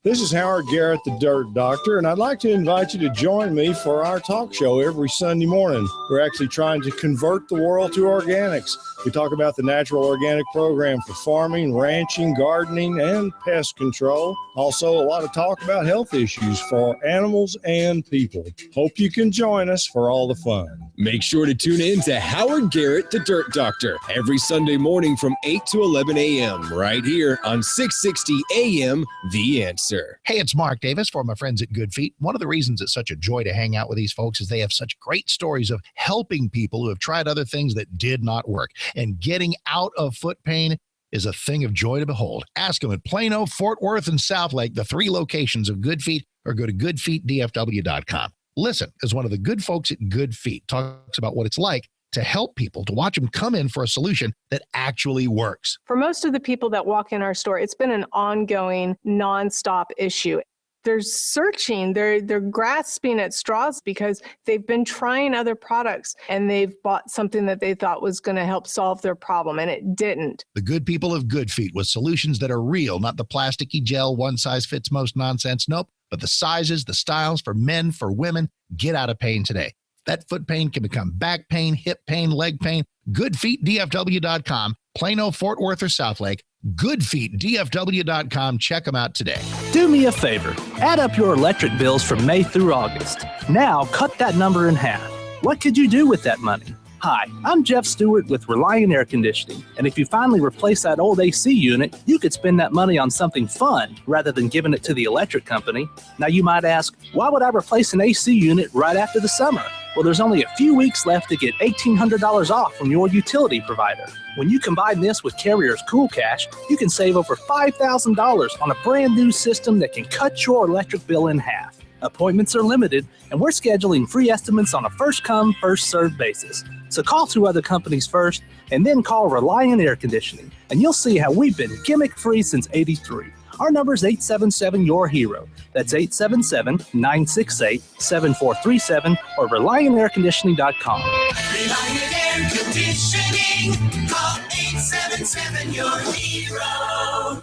This is Howard Garrett, the Dirt Doctor, and I'd like to invite you to join me for our talk show every Sunday morning. We're actually trying to convert the world to organics. We talk about the natural organic program for farming, ranching, gardening, and pest control. Also, a lot of talk about health issues for animals and people. Hope you can join us for all the fun. Make sure to tune in to Howard Garrett, the Dirt Doctor, every Sunday morning from 8 to 11 a.m. right here on 660 AM The Answer. Hey, it's Mark Davis for my friends at Good Feet. One of the reasons it's such a joy to hang out with these folks is they have such great stories of helping people who have tried other things that did not work. And getting out of foot pain is a thing of joy to behold. Ask them at Plano, Fort Worth, and Southlake, the 3 locations of Good Feet, or go to goodfeetdfw.com. Listen, as one of the good folks at Good Feet talks about what it's like to help people, to watch them come in for a solution that actually works. For most of the people that walk in our store, it's been an ongoing, nonstop issue. They're searching, they're grasping at straws because they've been trying other products and they've bought something that they thought was going to help solve their problem, and it didn't. The good people of Good Feet with solutions that are real, not the plasticky gel, one size fits most nonsense. Nope, but the sizes, the styles for men, for women. Get out of pain today. That foot pain can become back pain, hip pain, leg pain. GoodFeetDFW.com, Plano, Fort Worth, or Southlake. GoodFeetDFW.com. Check them out today. Do me a favor. Add up your electric bills from May through August. Now cut that number in half. What could you do with that money? Hi, I'm Jeff Stewart with Reliant Air Conditioning, and if you finally replace that old AC unit, you could spend that money on something fun rather than giving it to the electric company. Now you might ask, why would I replace an AC unit right after the summer? Well, there's only a few weeks left to get $1,800 off from your utility provider. When you combine this with Carrier's Cool Cash, you can save over $5,000 on a brand new system that can cut your electric bill in half. Appointments are limited, and we're scheduling free estimates on a first-come, first-served basis. So call 2 other companies first, and then call Reliant Air Conditioning, and you'll see how we've been gimmick-free since '83. Our number is 877-YOUR-HERO. That's 877-968-7437 or ReliantAirConditioning.com. Reliant Air Conditioning. Call 877-YOUR-HERO.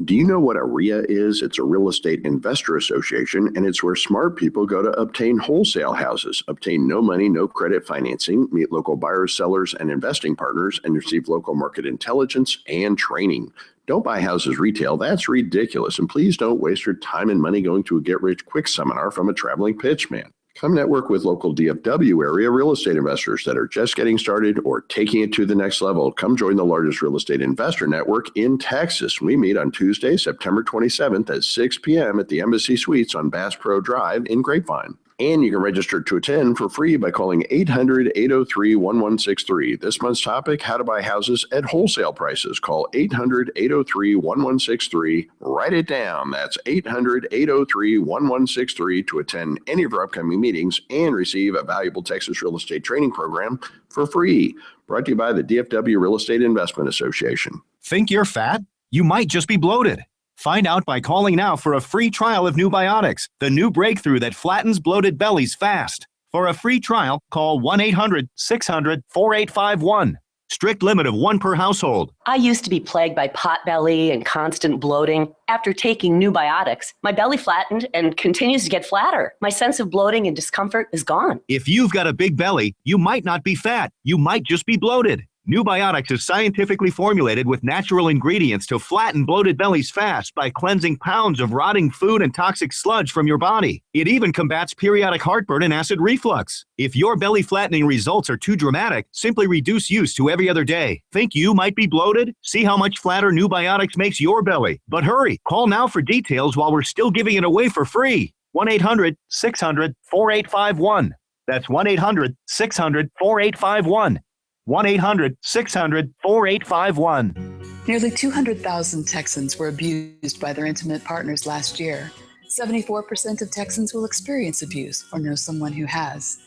Do you know what a RIA is? It's a real estate investor association, and it's where smart people go to obtain wholesale houses, obtain no money, no credit financing, meet local buyers, sellers, and investing partners, and receive local market intelligence and training. Don't buy houses retail. That's ridiculous. And please don't waste your time and money going to a get-rich-quick seminar from a traveling pitchman. Come network with local DFW area real estate investors that are just getting started or taking it to the next level. Come join the largest real estate investor network in Texas. We meet on Tuesday, September 27th at 6 p.m. at the Embassy Suites on Bass Pro Drive in Grapevine. And you can register to attend for free by calling 800-803-1163. This month's topic, how to buy houses at wholesale prices. Call 800-803-1163. Write it down. That's 800-803-1163 to attend any of our upcoming meetings and receive a valuable Texas real estate training program for free. Brought to you by the DFW Real Estate Investment Association. Think you're fat? You might just be bloated. Find out by calling now for a free trial of Nubiotics, the new breakthrough that flattens bloated bellies fast. For a free trial, call 1-800-600-4851. Strict limit of 1 per household. I used to be plagued by pot belly and constant bloating. After taking Nubiotics, my belly flattened and continues to get flatter. My sense of bloating and discomfort is gone. If you've got a big belly, you might not be fat. You might just be bloated. Nubiotics is scientifically formulated with natural ingredients to flatten bloated bellies fast by cleansing pounds of rotting food and toxic sludge from your body. It even combats periodic heartburn and acid reflux. If your belly flattening results are too dramatic, simply reduce use to every other day. Think you might be bloated? See how much flatter Nubiotics makes your belly. But hurry, call now for details while we're still giving it away for free. 1-800-600-4851. That's 1-800-600-4851. 1-800-600-4851. Nearly 200,000 Texans were abused by their intimate partners last year. 74% of Texans will experience abuse or know someone who has.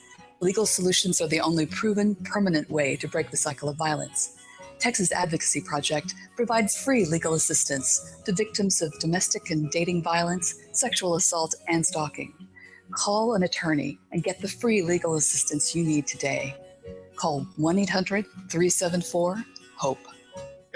Legal solutions are the only proven, permanent way to break the cycle of violence. Texas Advocacy Project provides free legal assistance to victims of domestic and dating violence, sexual assault, and stalking. Call an attorney and get the free legal assistance you need today. Call 1-800-374-HOPE.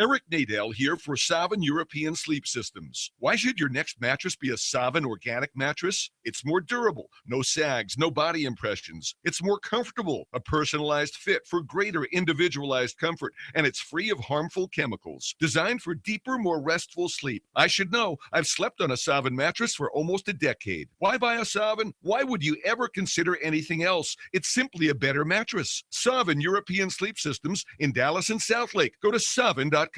Eric Nadell here for Savin European Sleep Systems. Why should your next mattress be a Savin organic mattress? It's more durable, no sags, no body impressions. It's more comfortable, a personalized fit for greater individualized comfort, and it's free of harmful chemicals. Designed for deeper, more restful sleep. I should know. I've slept on a Savin mattress for almost a decade. Why buy a Savin? Why would you ever consider anything else? It's simply a better mattress. Savin European Sleep Systems in Dallas and Southlake. Go to savin.com.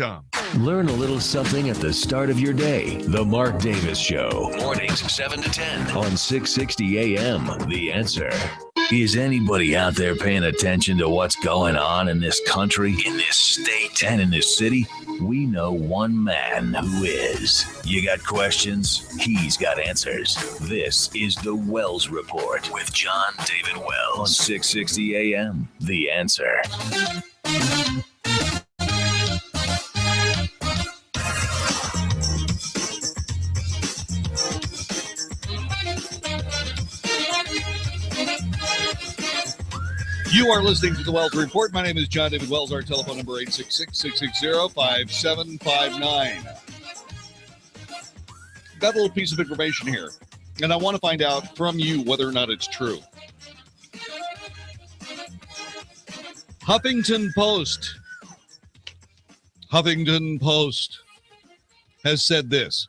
Learn a little something at the start of your day. The Mark Davis Show. Mornings 7 to 10 on 660 AM. The Answer. Is anybody out there paying attention to what's going on in this country, in this state, and in this city? We know one man who is. You got questions? He's got answers. This is the Wells Report with Jon-David Wells on 660 AM. The Answer. You are listening to the Wells Report. My name is Jon-David Wells. Our telephone number 866-660-5759. Got a little piece of information here, and I want to find out from you whether or not it's true. Huffington Post has said this.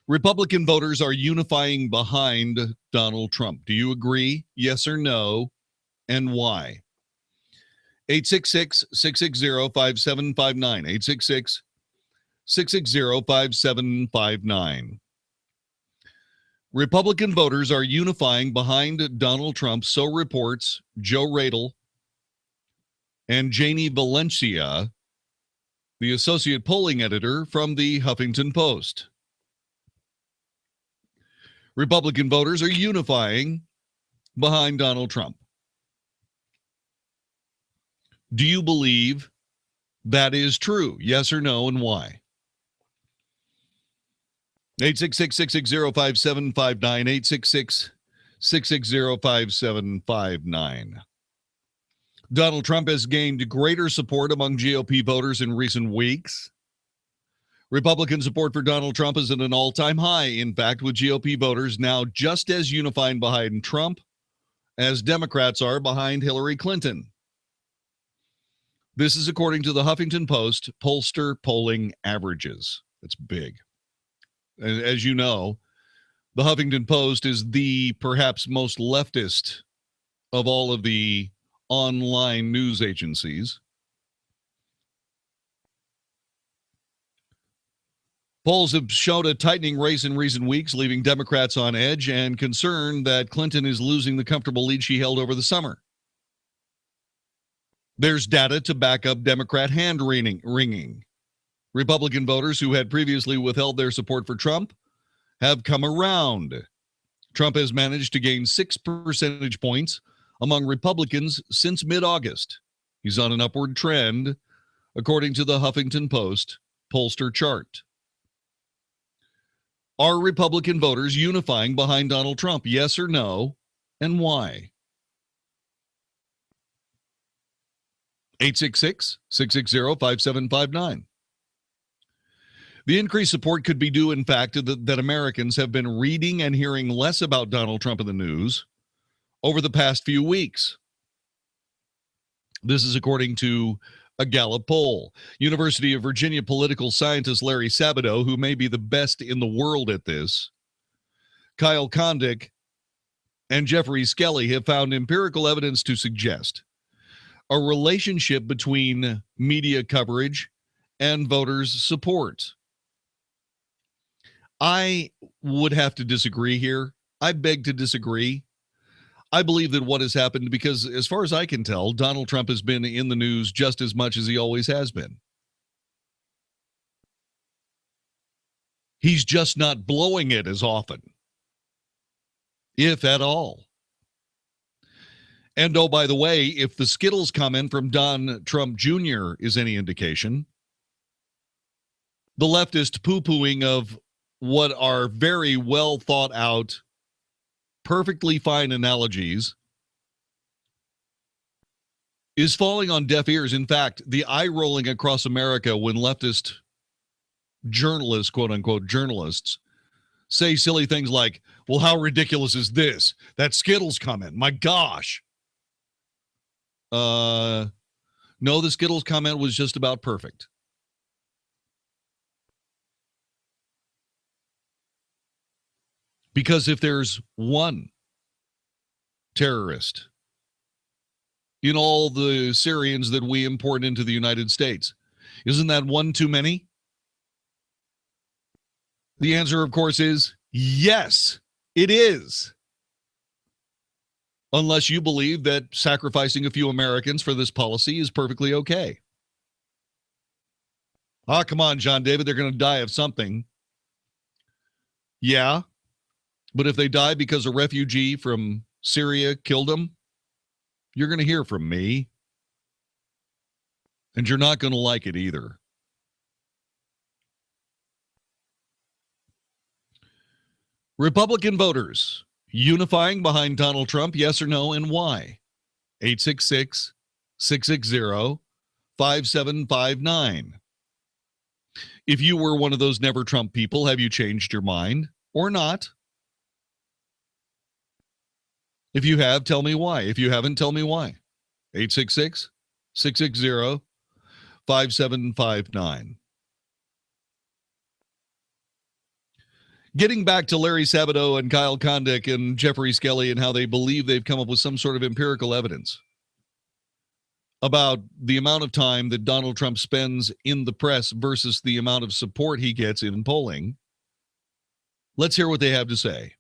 Republican voters are unifying behind Donald Trump. Do you agree? Yes or no? And why? 866-660-5759. 866-660-5759. Republican voters are unifying behind Donald Trump, so reports Joe Radel and Janie Valencia, the associate polling editor from the Huffington Post. Republican voters are unifying behind Donald Trump. Do you believe that is true? Yes or no, and why? 866-660-5759. 866-660-5759. Donald Trump has gained greater support among GOP voters in recent weeks. Republican support for Donald Trump is at an all-time high, in fact, with GOP voters now just as unified behind Trump as Democrats are behind Hillary Clinton. This is according to the Huffington Post pollster polling averages. That's big. As you know, the Huffington Post is the perhaps most leftist of all of the online news agencies. Polls have showed a tightening race in recent weeks, leaving Democrats on edge and concerned that Clinton is losing the comfortable lead she held over the summer. There's data to back up Democrat hand-wringing. Republican voters who had previously withheld their support for Trump have come around. Trump has managed to gain 6 percentage points among Republicans since mid-August. He's on an upward trend, according to the Huffington Post pollster chart. Are Republican voters unifying behind Donald Trump? Yes or no? And why? 866-660-5759. The increased support could be due, in fact, to that Americans have been reading and hearing less about Donald Trump in the news over the past few weeks. This is according to a Gallup poll. University of Virginia political scientist Larry Sabato, who may be the best in the world at this, Kyle Kondik, and Jeffrey Skelly have found empirical evidence to suggest a relationship between media coverage and voters' support. I would have to disagree here. I beg to disagree. I believe that what has happened, because as far as I can tell, Donald Trump has been in the news just as much as he always has been. He's just not blowing it as often, if at all. And oh, by the way, if the Skittles comment from Don Trump Jr. is any indication, the leftist poo-pooing of what are very well thought out, perfectly fine analogies is falling on deaf ears. In fact, the eye rolling across America when leftist journalists, quote unquote journalists, say silly things like, well, how ridiculous is this? That Skittles comment, my gosh. No, the Skittles comment was just about perfect. Because if there's one terrorist in all the Syrians that we import into the United States, isn't that one too many? The answer, of course, is yes, it is. Unless you believe that sacrificing a few Americans for this policy is perfectly okay. Ah, come on, Jon-David, they're going to die of something. Yeah. But if they die because a refugee from Syria killed them, you're going to hear from me. And you're not going to like it either. Republican voters unifying behind Donald Trump, yes or no, and why? 866-660-5759. If you were one of those never Trump people, have you changed your mind or not? If you have, tell me why. If you haven't, tell me why. 866-660-5759. Getting back to Larry Sabato and Kyle Kondik and Jeffrey Skelly and how they believe they've come up with some sort of empirical evidence about the amount of time that Donald Trump spends in the press versus the amount of support he gets in polling. Let's hear what they have to say.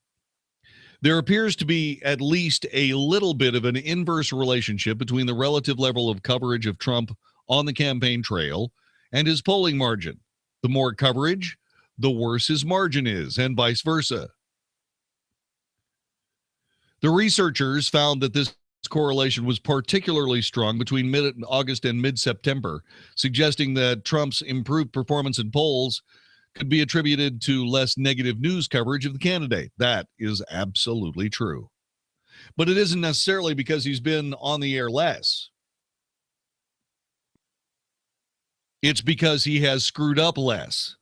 There appears to be at least a little bit of an inverse relationship between the relative level of coverage of Trump on the campaign trail and his polling margin. The more coverage, the worse his margin is, and vice versa. The researchers found that this correlation was particularly strong between mid-August and mid-September, suggesting that Trump's improved performance in polls could be attributed to less negative news coverage of the candidate. That is absolutely true. But it isn't necessarily because he's been on the air less. It's because he has screwed up less.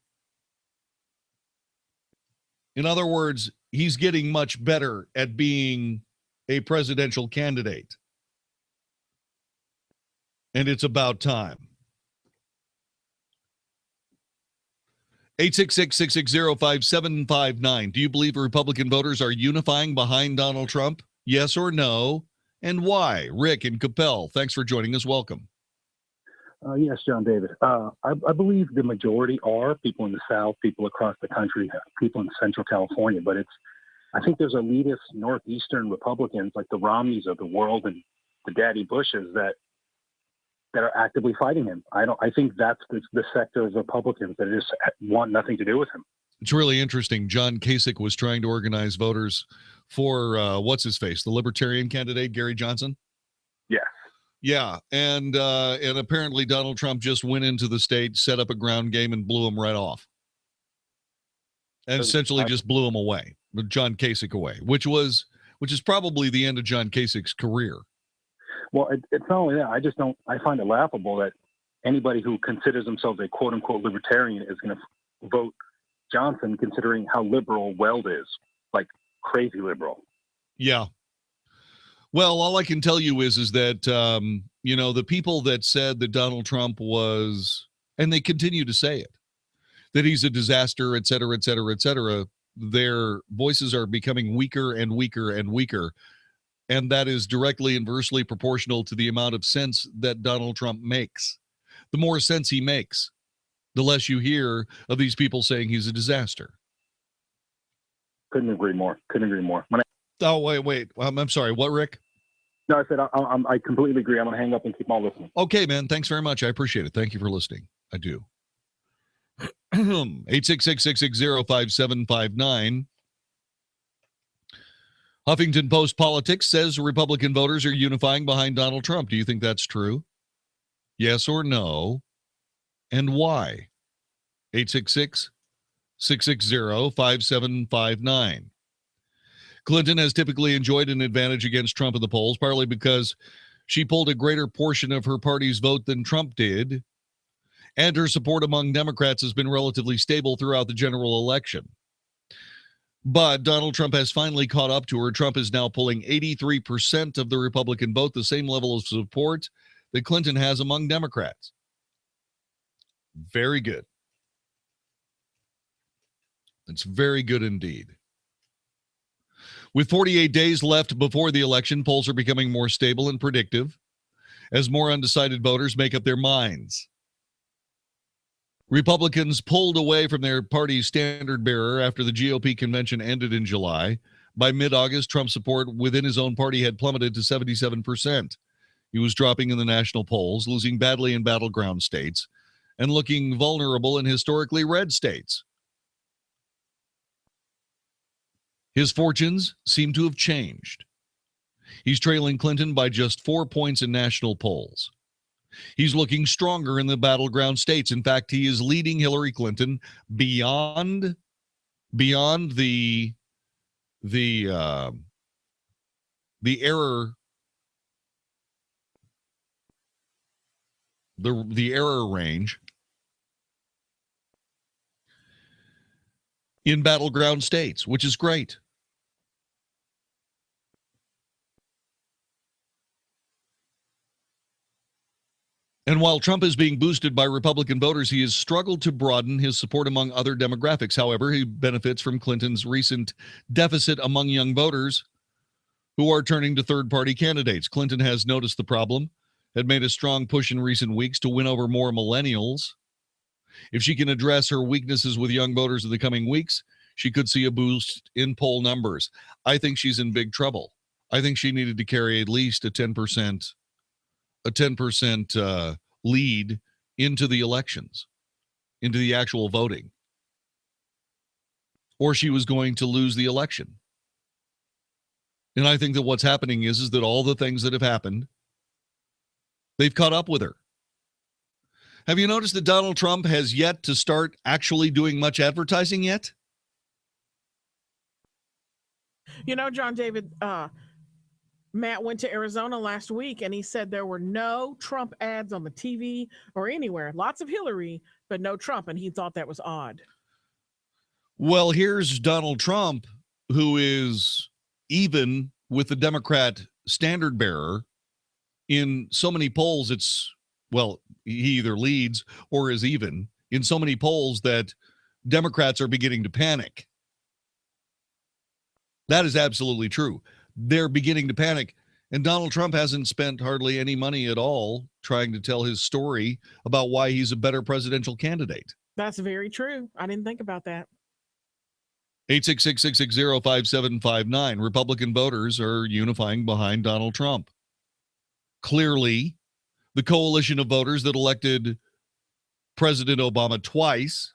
In other words, he's getting much better at being a presidential candidate. And it's about time. 866-660-5759. Do you believe Republican voters are unifying behind Donald Trump? Yes or no? And why? Rick in Capel, thanks for joining us. Welcome. Yes, Jon-David. I believe the majority are people in the South, people across the country, people in Central California. But I think there's elitist Northeastern Republicans like the Romneys of the world and the Daddy Bushes that are actively fighting him. I think that's the sector of Republicans that just want nothing to do with him. It's really interesting. John Kasich was trying to organize voters for what's his face, the Libertarian candidate Gary Johnson. Yeah. Yeah, and apparently Donald Trump just went into the state, set up a ground game, and blew him right off. And essentially just blew him away, John Kasich away, which is probably the end of John Kasich's career. Well, it's not only that. I find it laughable that anybody who considers themselves a quote unquote libertarian is going to vote Johnson, considering how liberal Weld is, like crazy liberal. Yeah. Well, all I can tell you is that, the people that said that Donald Trump was, and they continue to say it, that he's a disaster, et cetera, et cetera, et cetera, their voices are becoming weaker and weaker and weaker. And that is directly inversely proportional to the amount of sense that Donald Trump makes. The more sense he makes, the less you hear of these people saying he's a disaster. Couldn't agree more. Wait. I'm sorry. What, Rick? No, I said I completely agree. I'm going to hang up and keep on listening. Okay, man. Thanks very much. I appreciate it. Thank you for listening. I do. 866-660-5759. Huffington Post Politics says Republican voters are unifying behind Donald Trump. Do you think that's true? Yes or no? And why? 866-660-5759. Clinton has typically enjoyed an advantage against Trump in the polls, partly because she pulled a greater portion of her party's vote than Trump did, and her support among Democrats has been relatively stable throughout the general election. But Donald Trump has finally caught up to her. Trump is now pulling 83% of the Republican vote, the same level of support that Clinton has among Democrats. Very good. It's very good indeed. With 48 days left before the election, polls are becoming more stable and predictive as more undecided voters make up their minds. Republicans pulled away from their party's standard bearer after the GOP convention ended in July. By mid-August, Trump's support within his own party had plummeted to 77%. He was dropping in the national polls, losing badly in battleground states, and looking vulnerable in historically red states. His fortunes seem to have changed. He's trailing Clinton by just 4 points in national polls. He's looking stronger in the battleground states. In fact, he is leading Hillary Clinton beyond the error range in battleground states, which is great. And while Trump is being boosted by Republican voters, he has struggled to broaden his support among other demographics. However, he benefits from Clinton's recent deficit among young voters who are turning to third-party candidates. Clinton has noticed the problem, had made a strong push in recent weeks to win over more millennials. If she can address her weaknesses with young voters in the coming weeks, she could see a boost in poll numbers. I think she's in big trouble. I think she needed to carry at least a 10% lead into the elections, into the actual voting, or she was going to lose the election. And I think that what's happening is that all the things that have happened, they've caught up with her. Have you noticed that Donald Trump has yet to start actually doing much advertising yet? You know, Jon-David, Matt went to Arizona last week and he said there were no Trump ads on the TV or anywhere. Lots of Hillary, but no Trump. And he thought that was odd. Well, here's Donald Trump, who is even with the Democrat standard bearer in so many polls. He either leads or is even in so many polls that Democrats are beginning to panic. That is absolutely true. They're beginning to panic. And Donald Trump hasn't spent hardly any money at all trying to tell his story about why he's a better presidential candidate. That's very true. I didn't think about that. 866-660-5759. Republican voters are unifying behind Donald Trump. Clearly, the coalition of voters that elected President Obama twice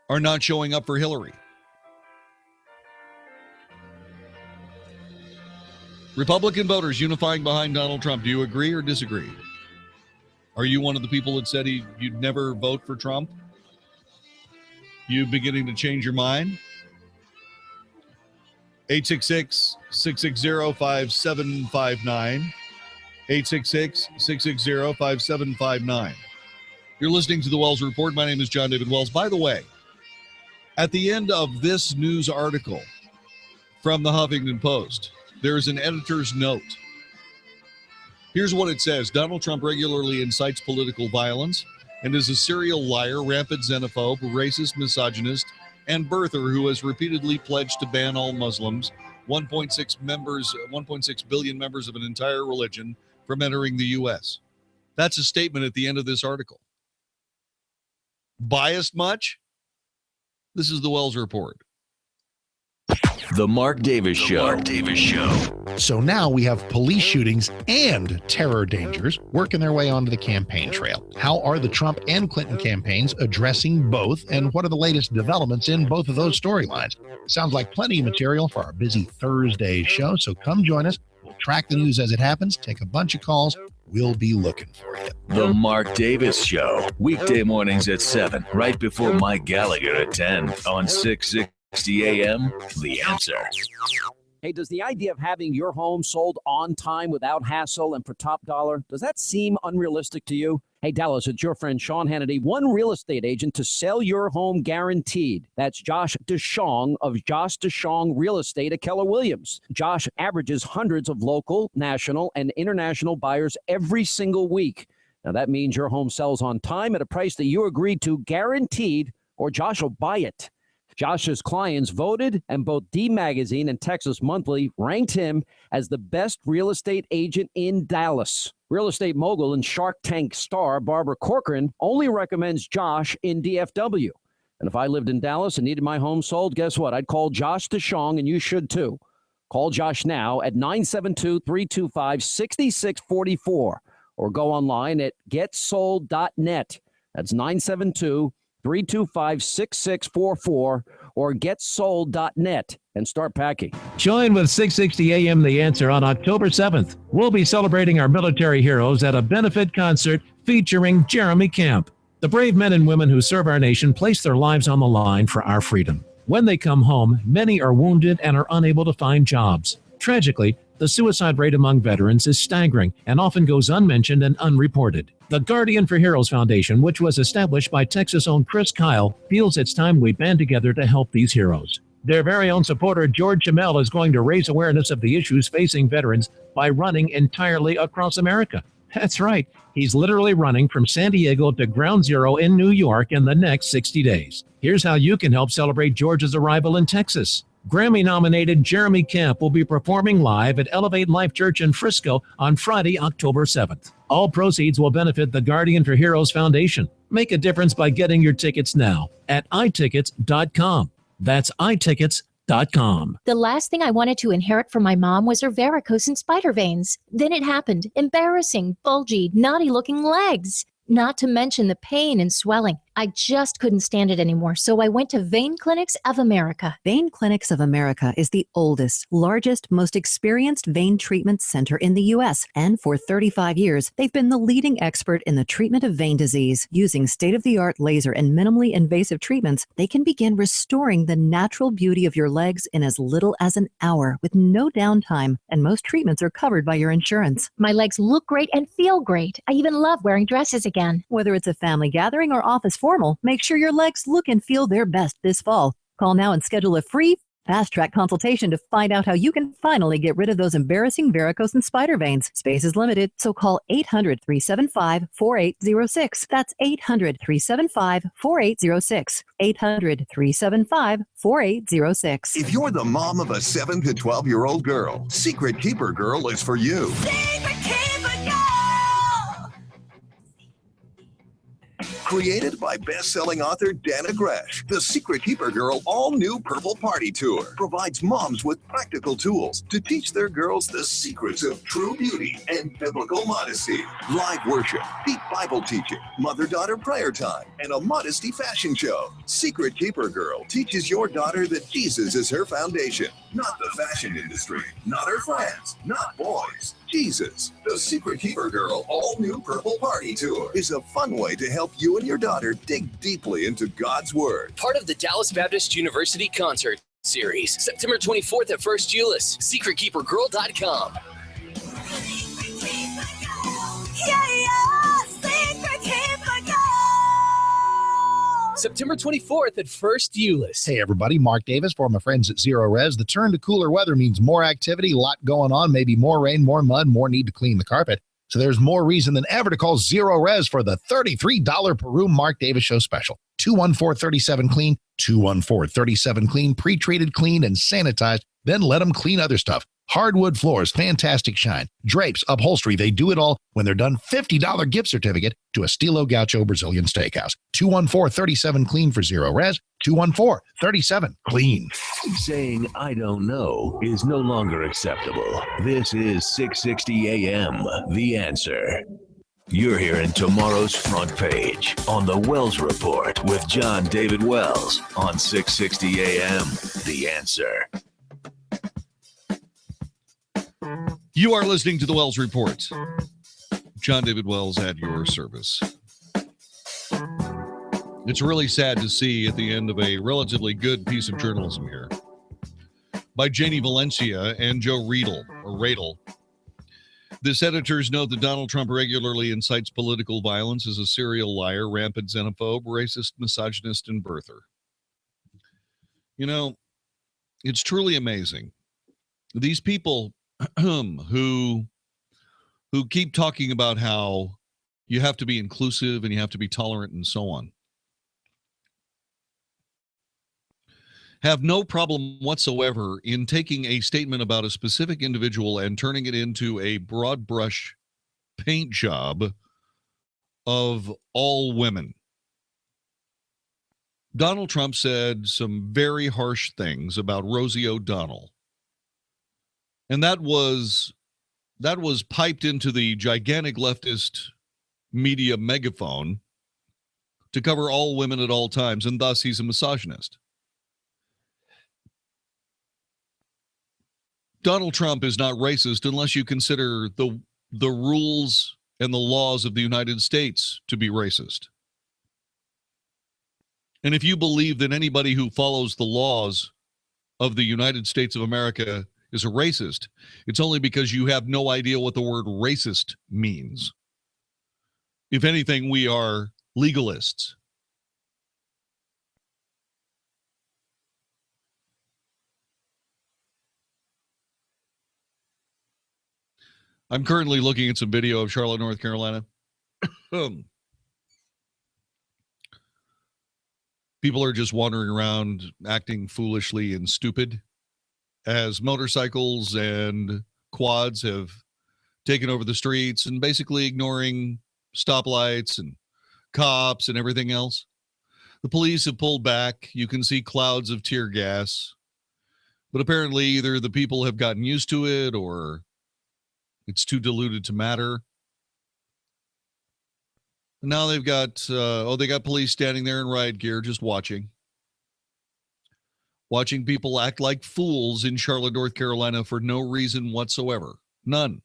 are not showing up for Hillary. Republican voters unifying behind Donald Trump. Do you agree or disagree? Are you one of the people that said you'd never vote for Trump? You beginning to change your mind? 866-660-5759. 866-660-5759. You're listening to the Wells Report. My name is Jon-David Wells. By the way, at the end of this news article from the Huffington Post, there is an editor's note. Here's what it says. Donald Trump regularly incites political violence and is a serial liar, rampant xenophobe, racist, misogynist, and birther who has repeatedly pledged to ban all Muslims, 1.6 billion members of an entire religion, from entering the U.S. That's a statement at the end of this article. Biased much? This is the Wells Report. The Mark Davis Show. Mark Davis Show. So now we have police shootings and terror dangers working their way onto the campaign trail. How are the Trump and Clinton campaigns addressing both, and what are the latest developments in both of those storylines? Sounds like plenty of material for our busy Thursday show, so come join us. We'll track the news as it happens, take a bunch of calls. We'll be looking for you. The Mark Davis Show. Weekday mornings at 7, right before Mike Gallagher at 10 on 660 AM, The Answer. Hey, does the idea of having your home sold on time without hassle and for top dollar, does that seem unrealistic to you? Hey, Dallas, it's your friend Sean Hannity, one real estate agent to sell your home guaranteed. That's Josh DeShong of Josh DeShong Real Estate at Keller Williams. Josh averages hundreds of local, national, and international buyers every single week. Now, that means your home sells on time at a price that you agreed to, guaranteed, or Josh will buy it. Josh's clients voted, and both D Magazine and Texas Monthly ranked him as the best real estate agent in Dallas. Real estate mogul and Shark Tank star Barbara Corcoran only recommends Josh in DFW. And if I lived in Dallas and needed my home sold, guess what? I'd call Josh DeShong, and you should too. Call Josh now at 972-325-6644 or go online at getsold.net. That's 972-325-6644 or getsold.net and start packing. Join with 660 AM The Answer on October 7th. We'll be celebrating our military heroes at a benefit concert featuring Jeremy Camp. The brave men and women who serve our nation place their lives on the line for our freedom. When they come home, many are wounded and are unable to find jobs. Tragically, the suicide rate among veterans is staggering and often goes unmentioned and unreported. The Guardian for Heroes Foundation, which was established by Texas-owned Chris Kyle, feels it's time we band together to help these heroes. Their very own supporter, George Jamel, is going to raise awareness of the issues facing veterans by running entirely across America. That's right. He's literally running from San Diego to Ground Zero in New York in the next 60 days. Here's how you can help celebrate George's arrival in Texas. Grammy-nominated Jeremy Camp will be performing live at Elevate Life Church in Frisco on Friday, October 7th. All proceeds will benefit the Guardian for Heroes Foundation. Make a difference by getting your tickets now at itickets.com. That's itickets.com. The last thing I wanted to inherit from my mom was her varicose and spider veins. Then it happened. Embarrassing, bulgy, naughty-looking legs. Not to mention the pain and swelling. I just couldn't stand it anymore, so I went to Vein Clinics of America. Vein Clinics of America is the oldest, largest, most experienced vein treatment center in the U.S., and for 35 years, they've been the leading expert in the treatment of vein disease. Using state-of-the-art laser and minimally invasive treatments, they can begin restoring the natural beauty of your legs in as little as an hour with no downtime, and most treatments are covered by your insurance. My legs look great and feel great. I even love wearing dresses again. Whether it's a family gathering or office formal, make sure your legs look and feel their best this fall. Call now and schedule a free fast-track consultation to find out how you can finally get rid of those embarrassing varicose and spider veins. Space is limited, so call 800-375-4806. That's 800-375-4806. 800-375-4806. If you're the mom of a 7 to 12-year-old girl, Secret Keeper Girl is for you. Created by best-selling author Dana Gresh, the Secret Keeper Girl all-new Purple Party Tour provides moms with practical tools to teach their girls the secrets of true beauty and biblical modesty. Live worship, deep Bible teaching, mother-daughter prayer time, and a modesty fashion show. Secret Keeper Girl teaches your daughter that Jesus is her foundation, not the fashion industry, not her friends, not boys. Jesus, the Secret Keeper Girl all-new Purple Party Tour is a fun way to help you and your daughter dig deeply into God's Word. Part of the Dallas Baptist University Concert Series, September 24th at First Euless, secretkeepergirl.com. Secret Keeper Girl. September 24th at First Euless. Hey everybody, Mark Davis for my friends at Zero Res. The turn to cooler weather means more activity, a lot going on, maybe more rain, more mud, more need to clean the carpet. So there's more reason than ever to call Zero Res for the $33 per room Mark Davis Show special. 214-37-CLEAN, 214-37-CLEAN, pre-treated, cleaned, and sanitized. Then let them clean other stuff. Hardwood floors, fantastic shine. Drapes, upholstery, they do it all. When they're done, $50 gift certificate to Estilo Gaucho Brazilian Steakhouse. 214-37-CLEAN for Zero Res. 214-37-CLEAN. Saying I don't know is no longer acceptable. This is 660 AM, The Answer. You're hearing tomorrow's front page on the Wells Report with Jon-David Wells on 660 AM, The Answer. You are listening to the Wells Report. Jon-David Wells at your service. It's really sad to see at the end of a relatively good piece of journalism here by Janie Valencia and Joe Radel. This editor's note that Donald Trump regularly incites political violence, is a serial liar, rampant xenophobe, racist, misogynist, and birther. You know, it's truly amazing. These people who keep talking about how you have to be inclusive and you have to be tolerant and so on, have no problem whatsoever in taking a statement about a specific individual and turning it into a broad brush paint job of all women. Donald Trump said some very harsh things about Rosie O'Donnell. And that was piped into the gigantic leftist media megaphone to cover all women at all times, and thus he's a misogynist. Donald Trump is not racist unless you consider the rules and the laws of the United States to be racist. And if you believe that anybody who follows the laws of the United States of America is a racist, it's only because you have no idea what the word racist means. If anything, we are legalists. I'm currently looking at some video of Charlotte, North Carolina. People are just wandering around acting foolishly and stupid as motorcycles and quads have taken over the streets and basically ignoring stoplights and cops and everything else. The police have pulled back. You can see clouds of tear gas. But apparently either the people have gotten used to it or it's too diluted to matter. And now they've got, they got police standing there in riot gear just watching people act like fools in Charlotte, North Carolina for no reason whatsoever. None.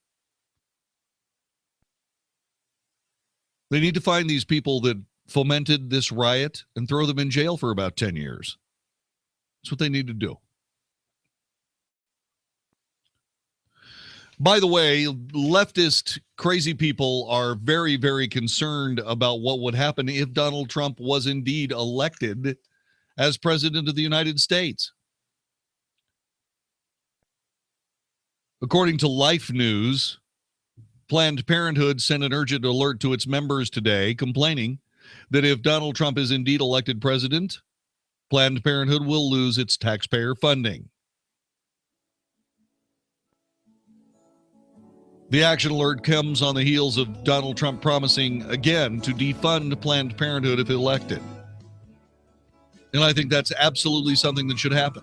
They need to find these people that fomented this riot and throw them in jail for about 10 years. That's what they need to do. By the way, leftist crazy people are very, very concerned about what would happen if Donald Trump was indeed elected as president of the United States. According to Life News, Planned Parenthood sent an urgent alert to its members today, complaining that if Donald Trump is indeed elected president, Planned Parenthood will lose its taxpayer funding. The action alert comes on the heels of Donald Trump promising again to defund Planned Parenthood if elected. And I think that's absolutely something that should happen.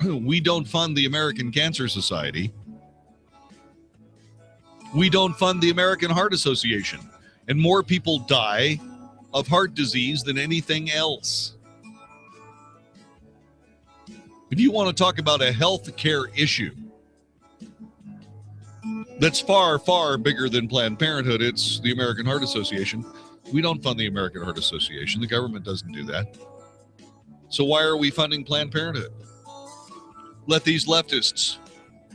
We don't fund the American Cancer Society. We don't fund the American Heart Association. And more people die of heart disease than anything else. If you want to talk about a health care issue, that's far, far bigger than Planned Parenthood. It's the American Heart Association. We don't fund the American Heart Association. The government doesn't do that. So why are we funding Planned Parenthood? Let these leftists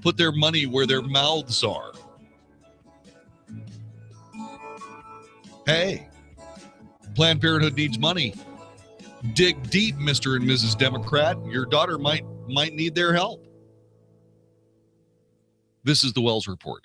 put their money where their mouths are. Hey, Planned Parenthood needs money. Dig deep, Mr. and Mrs. Democrat. Your daughter might need their help. This is the Wells Report.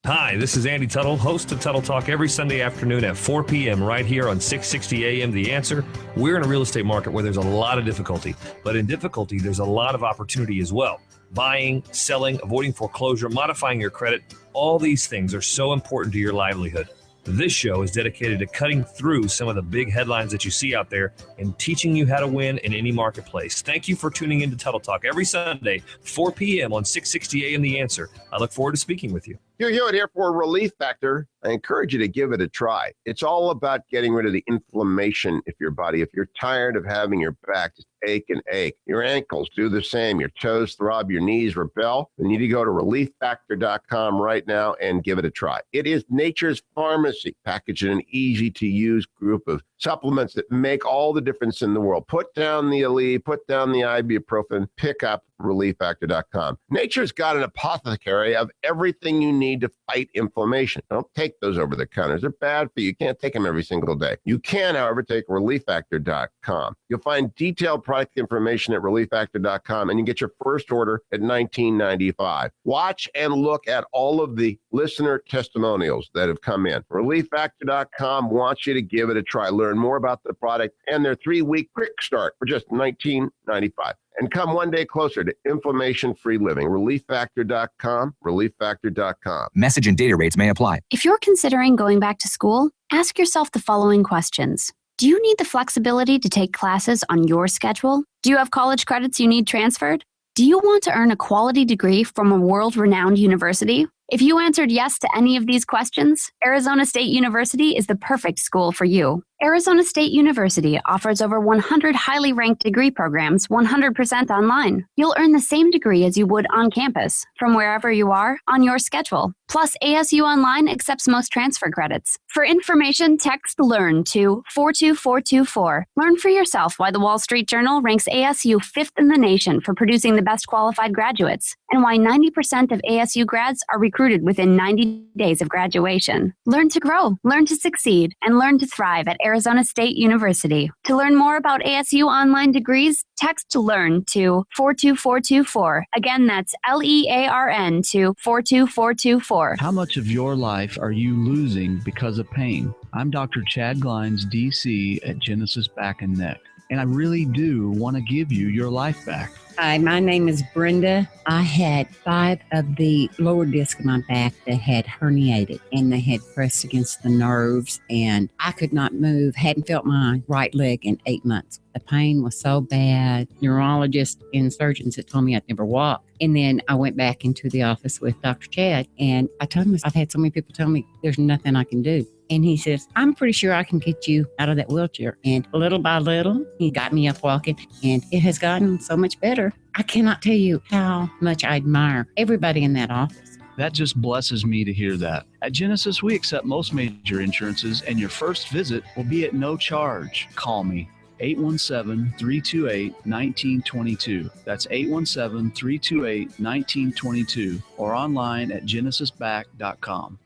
Hi, this is Andy Tuttle, host of Tuttle Talk every Sunday afternoon at 4 p.m. right here on 660 AM The Answer. We're in a real estate market where there's a lot of difficulty, but in difficulty, there's a lot of opportunity as well. Buying, selling, avoiding foreclosure, modifying your credit, all these things are so important to your livelihood. This show is dedicated to cutting through some of the big headlines that you see out there and teaching you how to win in any marketplace. Thank you for tuning in to Tuttle Talk every Sunday, 4 p.m. on 660 AM The Answer. I look forward to speaking with you. Hugh Hewitt here for Relief Factor. I encourage you to give it a try. It's all about getting rid of the inflammation in your body. If you're tired of having your back just ache and ache, your ankles do the same, your toes throb, your knees rebel, then you need to go to relieffactor.com right now and give it a try. It is nature's pharmacy, packaged in an easy-to-use group of supplements that make all the difference in the world. Put down the Aleve, put down the ibuprofen, pick up relieffactor.com. Nature's got an apothecary of everything you need to fight inflammation. Don't take those over the counters. They're bad for you. You can't take them every single day. You can, however, take relieffactor.com. You'll find detailed product information at relieffactor.com, and you get your first order at $19.95. Watch and look at all of the listener testimonials that have come in. Relieffactor.com wants you to give it a try. Learn more about the product and their 3-week quick start for just $19.95. And come one day closer to inflammation-free living. Relieffactor.com, relieffactor.com. Message and data rates may apply. If you're considering going back to school, ask yourself the following questions. Do you need the flexibility to take classes on your schedule? Do you have college credits you need transferred? Do you want to earn a quality degree from a world-renowned university? If you answered yes to any of these questions, Arizona State University is the perfect school for you. Arizona State University offers over 100 highly ranked degree programs 100% online. You'll earn the same degree as you would on campus, from wherever you are, on your schedule. Plus, ASU Online accepts most transfer credits. For information, text LEARN to 42424. Learn for yourself why the Wall Street Journal ranks ASU 5th in the nation for producing the best qualified graduates, and why 90% of ASU grads are recruited within 90 days of graduation. Learn to grow, learn to succeed, and learn to thrive at Arizona State University. To learn more about ASU online degrees, text LEARN to 42424. Again, that's LEARN to 42424. How much of your life are you losing because of pain? I'm Dr. Chad Glines, DC at Genesis Back and Neck, and I really do want to give you your life back. Hi, my name is Brenda. I had 5 of the lower disc of my back that had herniated, and they had pressed against the nerves, and I could not move. Hadn't felt my right leg in 8 months. The pain was so bad. Neurologists and surgeons had told me I'd never walk. And then I went back into the office with Dr. Chad, and I told him, I've had so many people tell me there's nothing I can do. And he says, I'm pretty sure I can get you out of that wheelchair. And little by little, he got me up walking, and it has gotten so much better. I cannot tell you how much I admire everybody in that office. That just blesses me to hear that. At Genesis, we accept most major insurances, and your first visit will be at no charge. Call me. 817-328-1922. That's 817-328-1922, or online at genesisback.com.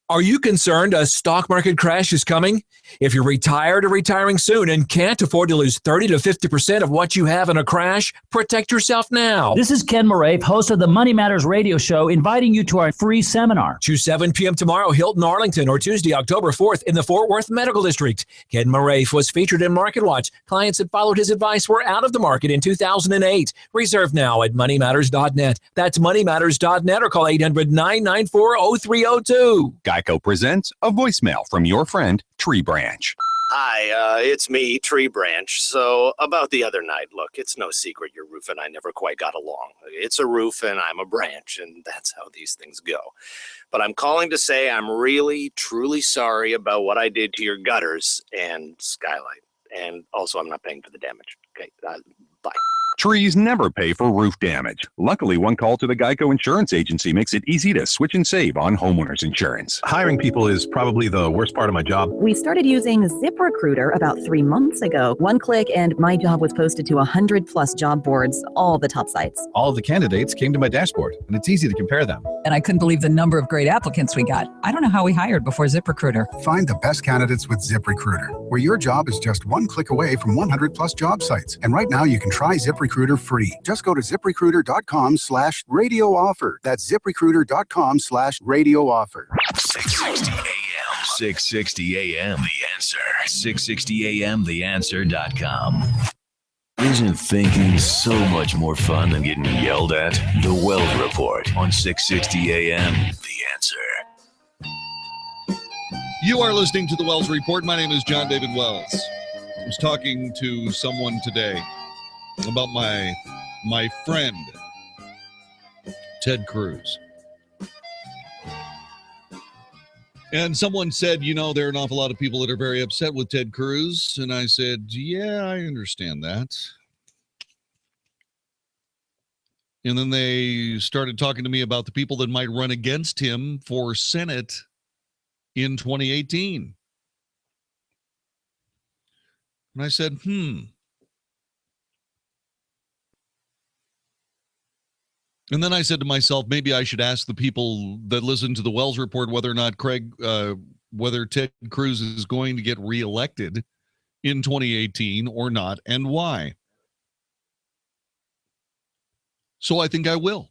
Are you concerned a stock market crash is coming? If you're retired or retiring soon and can't afford to lose 30 to 50% of what you have in a crash, protect yourself now. This is Ken Moraif, host of the Money Matters radio show, inviting you to our free seminar. Choose 7 p.m. tomorrow, Hilton, Arlington, or Tuesday, October 4th in the Fort Worth Medical District. Ken Moraif was featured in MarketWatch. Clients that followed his advice were out of the market in 2008. Reserve now at moneymatters.net. That's moneymatters.net, or call 800-994-0302. Geico presents a voicemail from your friend, Tree Branch. Hi, it's me, Tree Branch. So about the other night, look, it's no secret your roof and I never quite got along. It's a roof and I'm a branch, and that's how these things go. But I'm calling to say I'm really, truly sorry about what I did to your gutters and skylight. And also, I'm not paying for the damage. Okay, bye. Trees never pay for roof damage. Luckily, one call to the Geico Insurance Agency makes it easy to switch and save on homeowners insurance. Hiring people is probably the worst part of my job. We started using ZipRecruiter about 3 months ago. One click and my job was posted to 100 plus job boards, all the top sites. All of the candidates came to my dashboard, and it's easy to compare them. And I couldn't believe the number of great applicants we got. I don't know how we hired before ZipRecruiter. Find the best candidates with ZipRecruiter, where your job is just one click away from 100 plus job sites. And right now you can try ZipRecruiter free. Just go to ZipRecruiter.com/radio offer. That's ZipRecruiter.com/radio offer. 660 AM. 660 AM. The Answer. 660 AM. TheAnswer.com. Isn't thinking so much more fun than getting yelled at? The Wells Report on 660 AM. The Answer. You are listening to the Wells Report. My name is Jon-David Wells. I was talking to someone today about my friend, Ted Cruz. And someone said, there are an awful lot of people that are very upset with Ted Cruz. And I said, yeah, I understand that. And then they started talking to me about the people that might run against him for Senate in 2018. And I said, And then I said to myself, maybe I should ask the people that listen to the Wells Report whether or not whether Ted Cruz is going to get reelected in 2018 or not, and why. So I think I will.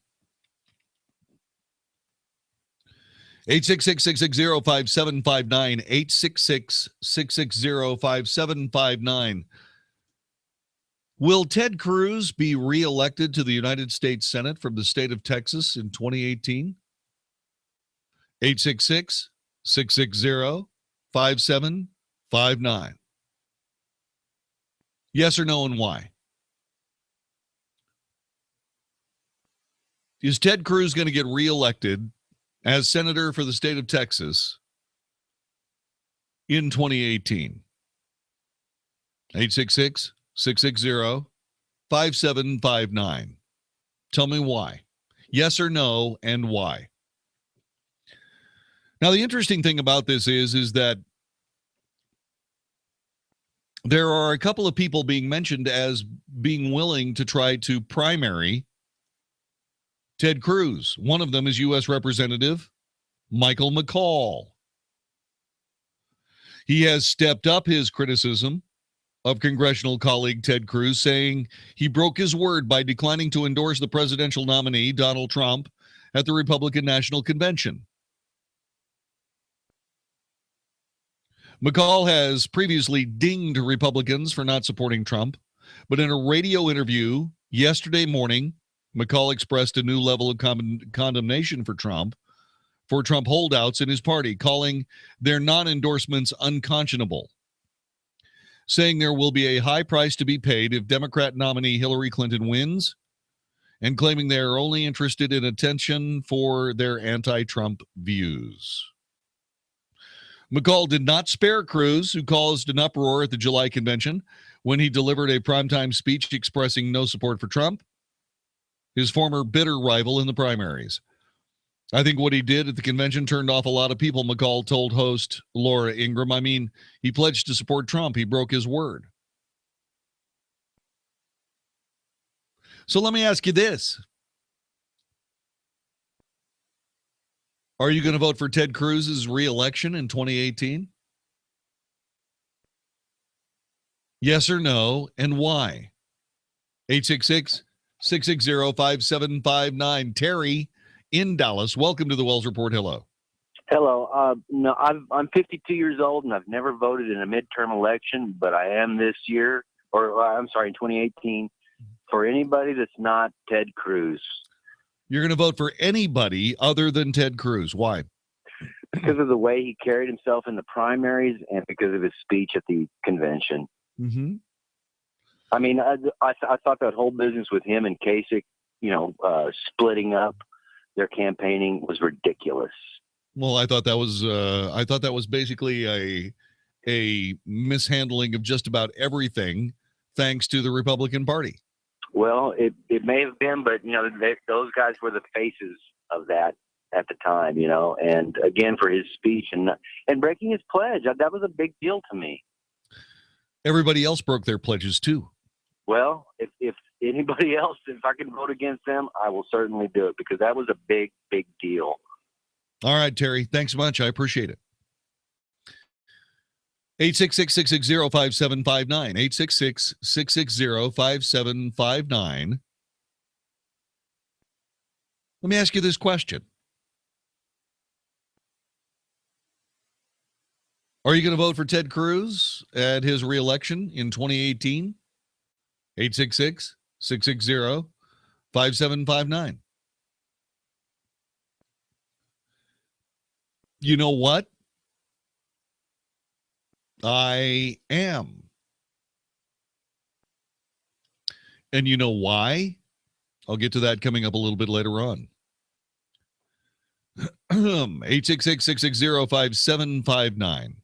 866-660-5759, 866-660-5759. Will Ted Cruz be reelected to the United States Senate from the state of Texas in 2018? 866-660-5759. Yes or no, and why? Is Ted Cruz going to get reelected as senator for the state of Texas in 2018? 866-660-5759. Tell me why. Yes or no, and why. Now, the interesting thing about this is that there are a couple of people being mentioned as being willing to try to primary Ted Cruz. One of them is U.S. Representative Michael McCaul. He has stepped up his criticism of congressional colleague Ted Cruz, saying he broke his word by declining to endorse the presidential nominee, Donald Trump, at the Republican National Convention. McCaul has previously dinged Republicans for not supporting Trump, but in a radio interview yesterday morning, McCaul expressed a new level of condemnation for Trump holdouts in his party, calling their non-endorsements unconscionable, saying there will be a high price to be paid if Democrat nominee Hillary Clinton wins, and claiming they are only interested in attention for their anti-Trump views. McCaul did not spare Cruz, who caused an uproar at the July convention when he delivered a primetime speech expressing no support for Trump, his former bitter rival in the primaries. I think what he did at the convention turned off a lot of people, McCaul told host Laura Ingraham. I mean, he pledged to support Trump. He broke his word. So let me ask you this. Are you going to vote for Ted Cruz's re-election in 2018? Yes or no, and why? 866-660-5759. Terry in Dallas. Welcome to the Wells Report. Hello. Hello. No, I'm 52 years old, and I've never voted in a midterm election, but I am this year, in 2018, for anybody that's not Ted Cruz. You're going to vote for anybody other than Ted Cruz. Why? Because of the way he carried himself in the primaries and because of his speech at the convention. Mm-hmm. I mean, I thought that whole business with him and Kasich, splitting up their campaigning was ridiculous. Well, I thought that was basically a mishandling of just about everything, thanks to the Republican Party. Well, it may have been, but those guys were the faces of that at the time, and again for his speech and breaking his pledge, that was a big deal to me. Everybody else broke their pledges too. Well, if anybody else, if I can vote against them, I will certainly do it because that was a big, big deal. All right, Terry. Thanks much. I appreciate it. 866-660-5759. 866-660-5759. Let me ask you this question. Are you going to vote for Ted Cruz at his reelection in 2018? 866-660-5759. You know what? I am. And you know why? I'll get to that coming up a little bit later on. 866-660-5759.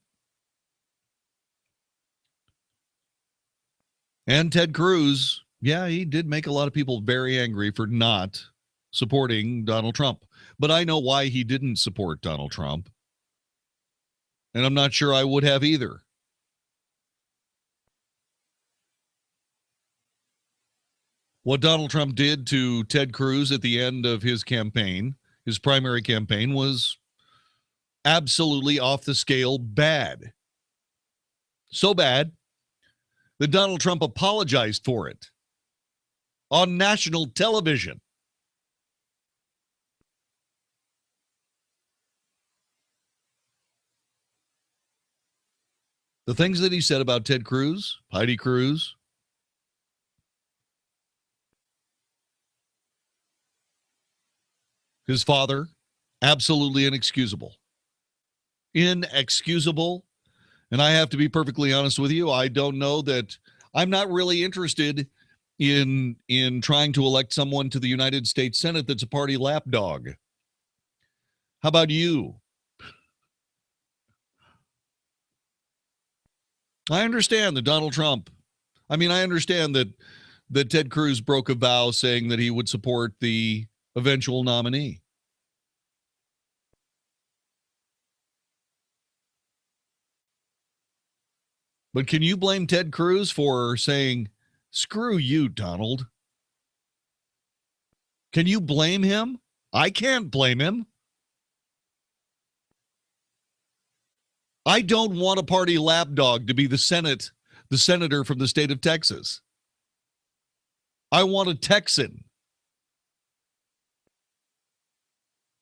And Ted Cruz, yeah, he did make a lot of people very angry for not supporting Donald Trump. But I know why he didn't support Donald Trump. And I'm not sure I would have either. What Donald Trump did to Ted Cruz at the end of his campaign, his primary campaign, was absolutely off the scale bad. So bad that Donald Trump apologized for it on national television. The things that he said about Ted Cruz, Heidi Cruz, his father, absolutely inexcusable. Inexcusable. And I have to be perfectly honest with you. I don't know that I'm not really interested in trying to elect someone to the United States Senate that's a party lapdog. How about you? I understand that Donald Trump, I understand that Ted Cruz broke a vow saying that he would support the eventual nominee. But can you blame Ted Cruz for saying, screw you, Donald? Can you blame him? I can't blame him. I don't want a party lapdog to be the senator from the state of Texas. I want a Texan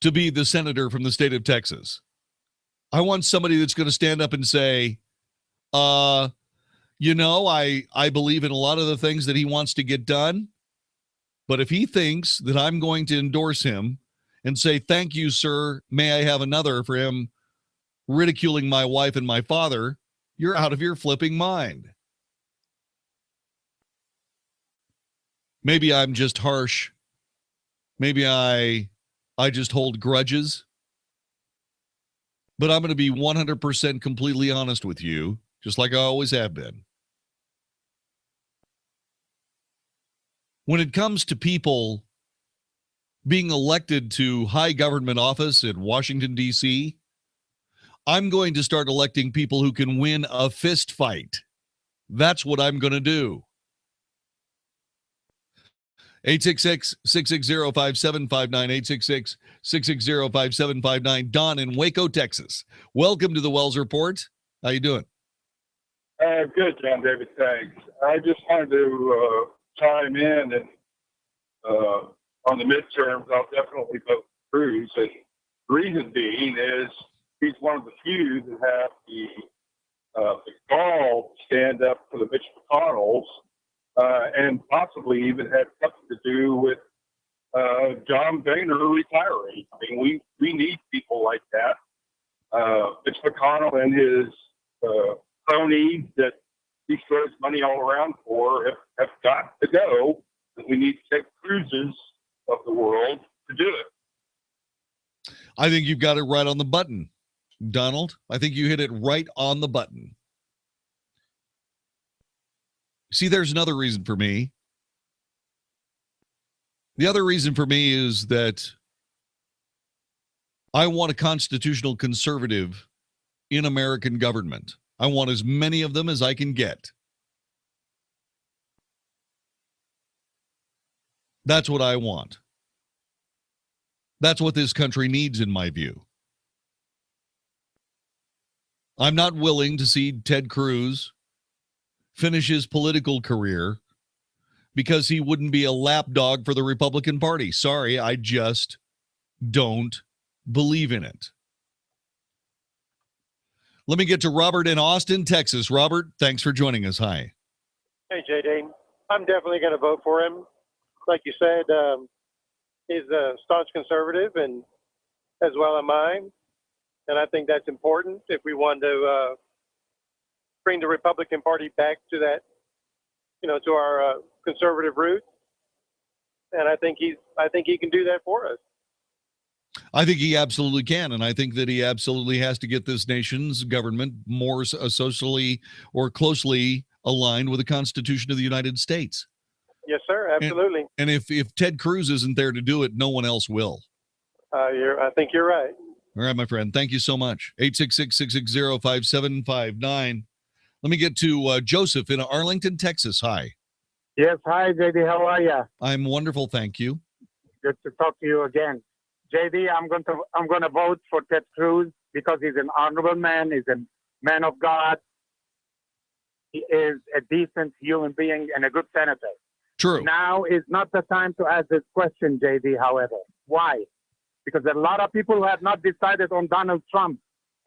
to be the senator from the state of Texas. I want somebody that's going to stand up and say, I believe in a lot of the things that he wants to get done, but if he thinks that I'm going to endorse him and say, thank you, sir, may I have another, for him ridiculing my wife and my father, you're out of your flipping mind. Maybe I'm just harsh. Maybe I just hold grudges. But I'm going to be 100% completely honest with you, just like I always have been. When it comes to people being elected to high government office in Washington, D.C., I'm going to start electing people who can win a fist fight. That's what I'm going to do. 866-660-5759, 866-660-5759. Don in Waco, Texas. Welcome to the Wells Report. How you doing? Good, Jon-David. Thanks. I just wanted to chime in and on the midterms, I'll definitely vote for Cruz. And the reason being is he's one of the few that have the gall to stand up for the Mitch McConnells and possibly even had something to do with John Boehner retiring. We need people like that. Mitch McConnell and his cronies that he throws money all around for have got to go. And we need Ted Cruz's of the world to do it. I think you've got it right on the button, Donald. I think you hit it right on the button. See, there's another reason for me The other reason for me is that I want a constitutional conservative in American government. I want as many of them as I can get. That's what I want. That's what this country needs, in my view. I'm not willing to see Ted Cruz finish his political career because he wouldn't be a lapdog for the Republican Party. Sorry, I just don't believe in it. Let me get to Robert in Austin, Texas. Robert, thanks for joining us. Hi. Hey, JD. I'm definitely going to vote for him. Like you said, he's a staunch conservative, and as well am I. And I think that's important if we want to bring the Republican Party back to that, to our conservative roots. And I think he can do that for us. I think he absolutely can, and I think that he absolutely has to get this nation's government more socially or closely aligned with the Constitution of the United States. Yes, sir, absolutely. And if Ted Cruz isn't there to do it, no one else will. I think you're right. All right, my friend. Thank you so much. 866-660-5759. Let me get to Joseph in Arlington, Texas. Hi. Yes, hi, JD. How are you? I'm wonderful, thank you. Good to talk to you again. JD, I'm going to vote for Ted Cruz because he's an honorable man. He's a man of God. He is a decent human being and a good senator. True. Now is not the time to ask this question, JD, however. Why? Because there are a lot of people who have not decided on Donald Trump.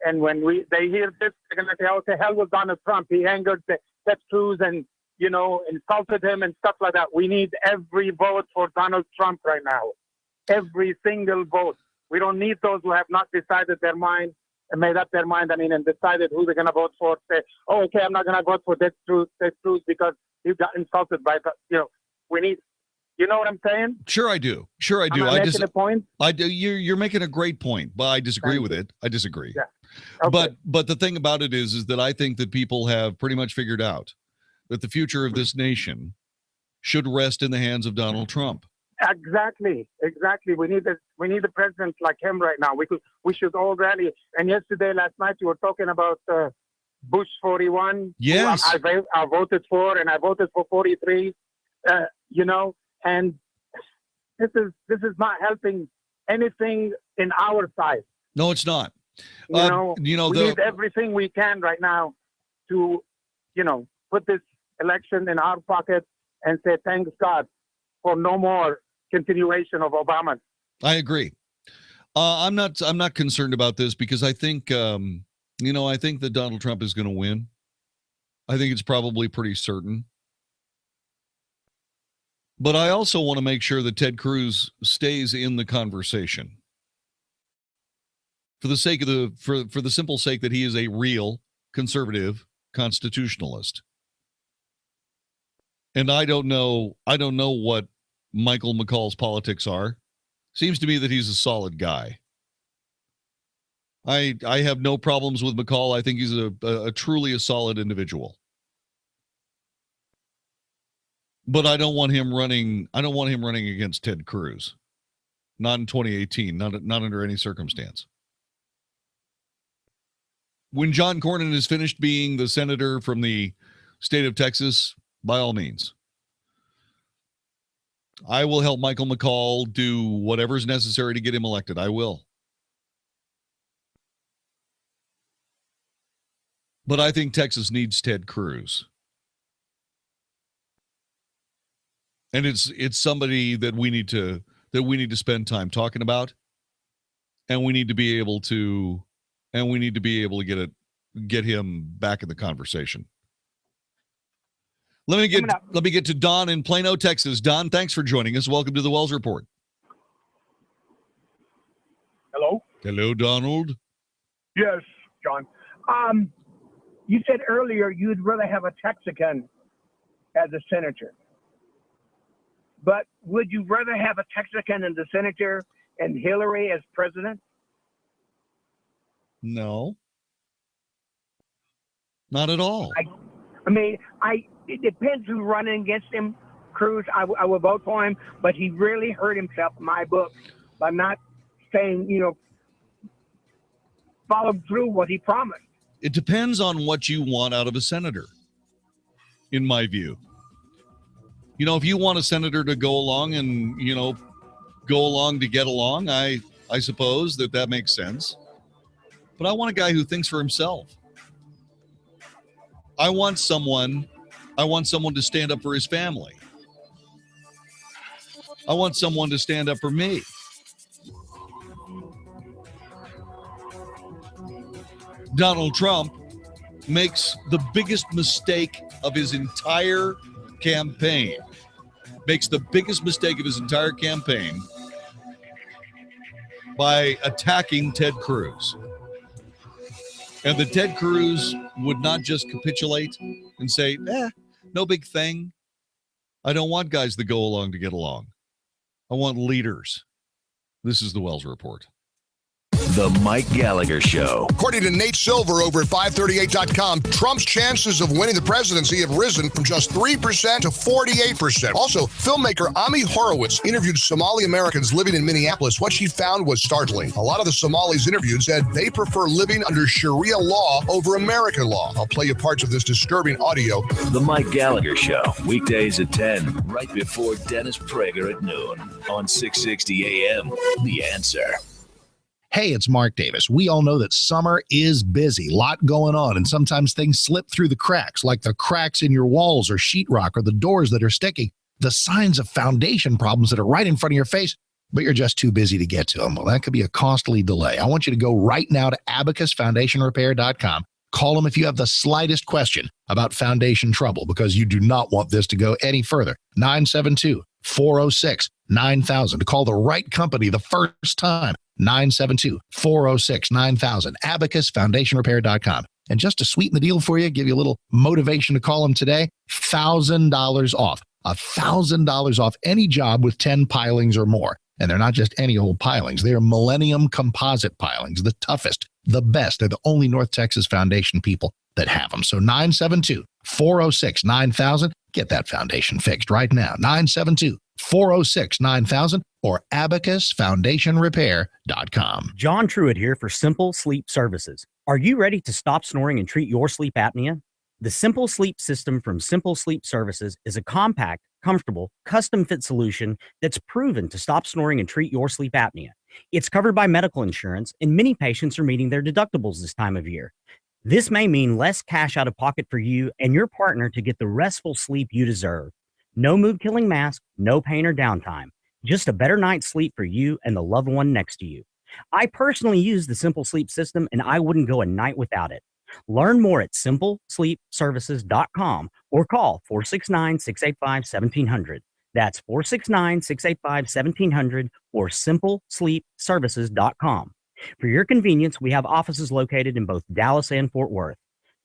And when they hear this, they're going to say, oh, to hell with Donald Trump. He angered Ted Cruz and, insulted him and stuff like that. We need every vote for Donald Trump right now. Every single vote. We don't need those who have not decided their mind and made up their mind, and decided who they're going to vote for. Say, oh, okay, I'm not going to vote for Ted Cruz because he got insulted by, we need, you know what I'm saying? Sure I do. Sure I do. Am I making a point? I do. You're making a great point, but I disagree with it. I disagree. Yeah. Okay. But the thing about it is that I think that people have pretty much figured out that the future of this nation should rest in the hands of Donald Trump. Exactly. We need a president like him right now. We should all rally. And last night, you were talking about Bush 41. Yes. I voted for, and I voted for 43. And this is not helping anything in our side. No, it's not. We need everything we can right now to, put this election in our pocket and say thanks God for no more continuation of Obama. I agree. I'm not concerned about this because I think I think that Donald Trump is going to win. I think it's probably pretty certain. But I also want to make sure that Ted Cruz stays in the conversation. For the sake of for the simple sake that he is a real conservative constitutionalist. And I don't know what Michael McCall's politics are. Seems to me that he's a solid guy. I have no problems with McCall. I think he's a truly a solid individual. But I don't want him running against Ted Cruz. Not in 2018, not under any circumstance. When John Cornyn is finished being the senator from the state of Texas, by all means, I will help Michael McCall do whatever's necessary to get him elected. I will. But I think Texas needs Ted Cruz. And it's somebody that we need to spend time talking about, and we need to be able to get him back in the conversation. Let me get to Don in Plano, Texas. Don, thanks for joining us. Welcome to the Wells Report. Hello. Hello, Donald. Yes, John. You said earlier you'd rather have a Texican as a senator. But would you rather have a Texican as a senator and Hillary as president? No. Not at all. It depends who's running against him. Cruz, I will vote for him, but he really hurt himself in my book by not saying, followed through what he promised. It depends on what you want out of a senator, in my view. If you want a senator to go along and, go along to get along, I suppose that makes sense. But I want a guy who thinks for himself. I want someone to stand up for his family. I want someone to stand up for me. Donald Trump makes the biggest mistake of his entire campaign. By attacking Ted Cruz. And the Ted Cruz would not just capitulate and say, no big thing. I don't want guys that go along to get along. I want leaders. This is the Wells Report. The Mike Gallagher Show. According to Nate Silver over at 538.com, Trump's chances of winning the presidency have risen from just 3% to 48%. Also, filmmaker Ami Horowitz interviewed Somali Americans living in Minneapolis. What she found was startling. A lot of the Somalis interviewed said they prefer living under Sharia law over American law. I'll play you parts of this disturbing audio. The Mike Gallagher Show, weekdays at 10, right before Dennis Prager at noon on 660 AM. The Answer. Hey, it's Mark Davis. We all know that summer is busy, a lot going on, and sometimes things slip through the cracks, like the cracks in your walls or sheetrock or the doors that are sticking, the signs of foundation problems that are right in front of your face, but you're just too busy to get to them. Well, that could be a costly delay. I want you to go right now to abacusfoundationrepair.com. Call them if you have the slightest question about foundation trouble, because you do not want this to go any further. 972-406-9000 to call the right company the first time. 972-406-9000, abacusfoundationrepair.com. And just to sweeten the deal for you, give you a little motivation to call them today, $1,000 off. $1,000 off any job with 10 pilings or more. And they're not just any old pilings. They are Millennium composite pilings, the toughest, the best. They're the only North Texas foundation people that have them. So 972-406-9000. Get that foundation fixed right now. 972-406-9000 or abacusfoundationrepair.com. John Truitt here for Simple Sleep Services. Are you ready to stop snoring and treat your sleep apnea? The Simple Sleep system from Simple Sleep Services is a compact, comfortable, custom-fit solution that's proven to stop snoring and treat your sleep apnea. It's covered by medical insurance, and many patients are meeting their deductibles this time of year. This may mean less cash out of pocket for you and your partner to get the restful sleep you deserve. No mood-killing mask, no pain or downtime. Just a better night's sleep for you and the loved one next to you. I personally use the Simple Sleep system, and I wouldn't go a night without it. Learn more at simplesleepservices.com or call 469-685-1700. That's 469-685-1700 or simplesleepservices.com. For your convenience, we have offices located in both Dallas and Fort Worth.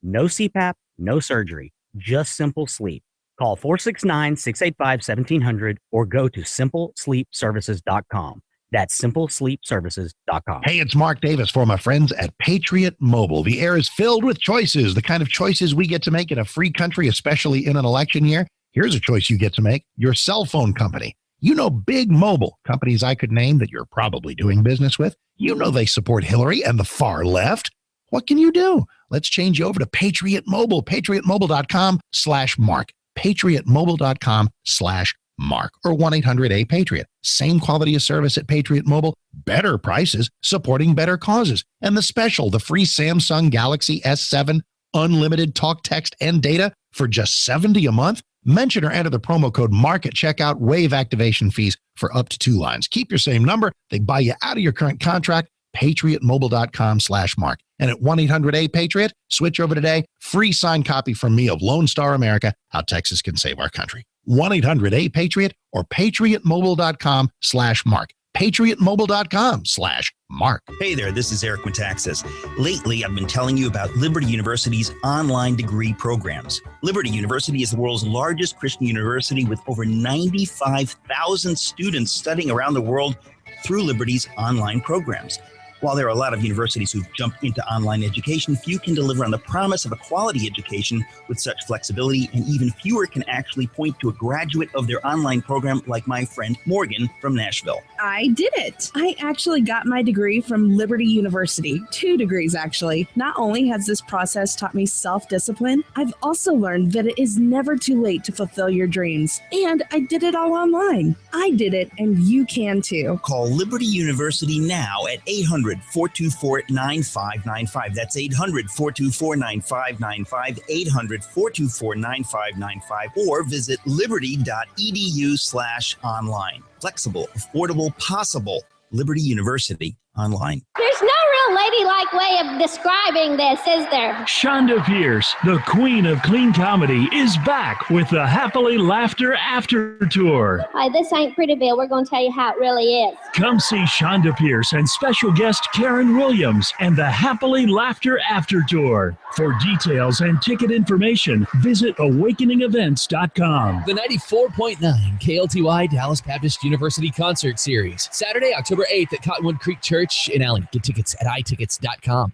No CPAP, no surgery, just simple sleep. Call 469-685-1700 or go to simplesleepservices.com. That's simplesleepservices.com. Hey, it's Mark Davis for my friends at Patriot Mobile. The air is filled with choices, the kind of choices we get to make in a free country, especially in an election year. Here's a choice you get to make: your cell phone company. You know, big mobile companies I could name that you're probably doing business with. You know they support Hillary and the far left. What can you do? Let's change you over to Patriot Mobile, patriotmobile.com/Mark, patriotmobile.com/Mark, or 1-800-A-PATRIOT. Same quality of service at Patriot Mobile, better prices, supporting better causes. And the special, the free Samsung Galaxy S7, unlimited talk, text, and data for just $70 a month. Mention or enter the promo code MARK at checkout, waive activation fees for up to 2 lines. Keep your same number. They buy you out of your current contract. patriotmobile.com/Mark. And at 1-800-A-PATRIOT, switch over today. Free signed copy from me of Lone Star America, How Texas Can Save Our Country. 1-800-A-PATRIOT or patriotmobile.com/Mark. patriotmobile.com/Mark. Hey there, this is Eric Metaxas. Lately, I've been telling you about Liberty University's online degree programs. Liberty University is the world's largest Christian university with over 95,000 students studying around the world through Liberty's online programs. While there are a lot of universities who've jumped into online education, few can deliver on the promise of a quality education with such flexibility, and even fewer can actually point to a graduate of their online program like my friend Morgan from Nashville. I did it. I actually got my degree from Liberty University. 2 degrees, actually. Not only has this process taught me self-discipline, I've also learned that it is never too late to fulfill your dreams. And I did it all online. I did it, and you can too. Call Liberty University now at 800-424-9595. That's 800-424-9595, 800-424-9595, or visit liberty.edu/online. Flexible, affordable, possible. Liberty University online. There's no real ladylike way of describing this, is there? Shonda Pierce, the queen of clean comedy, is back with the Happily Laughter After Tour. Hi, this ain't Prettyville. We're going to tell you how it really is. Come see Shonda Pierce and special guest Karen Williams and the Happily Laughter After Tour. For details and ticket information, visit awakeningevents.com. The 94.9 KLTY Dallas Baptist University Concert Series, Saturday, October 8th at Cottonwood Creek Church in Allen. Get tickets at itickets.com.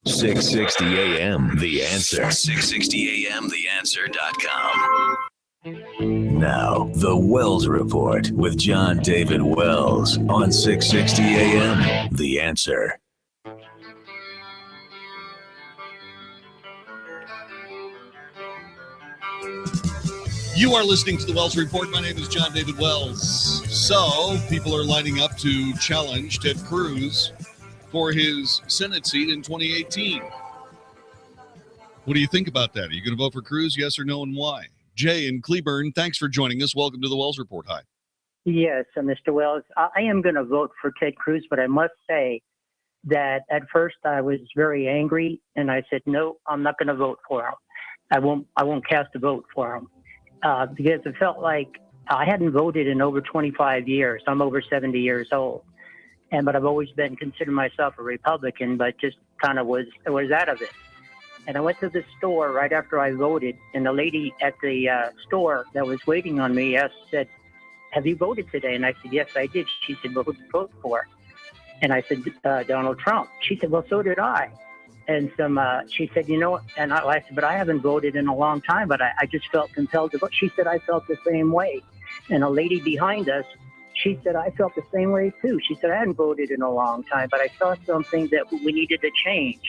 660 AM, The Answer. 660 AM, TheAnswer.com. Now, The Wells Report with Jon-David Wells on 660 AM, The Answer. You are listening to The Wells Report. My name is Jon-David Wells. So, people are lining up to challenge Ted Cruz for his Senate seat in 2018. What do you think about that? Are you going to vote for Cruz, yes or no, and why? Jay in Cleburne, thanks for joining us. Welcome to The Wells Report. Hi. Yes, Mr. Wells. I am going to vote for Ted Cruz, but I must say that at first I was very angry, and I said, no, I'm not going to vote for him. I won't cast a vote for him. Because it felt like I hadn't voted in over 25 years. I'm over 70 years old. But I've always considered myself a Republican, but just kind of was out of it. And I went to the store right after I voted, and the lady at the store that was waiting on me said, have you voted today? And I said, yes, I did. She said, well, who did you vote for? And I said, Donald Trump. She said, well, so did I. And she said, you know, and I said, but I haven't voted in a long time, but I just felt compelled to vote. She said, I felt the same way. And a lady behind us, she said, I felt the same way too. She said, I hadn't voted in a long time, but I saw something that we needed to change.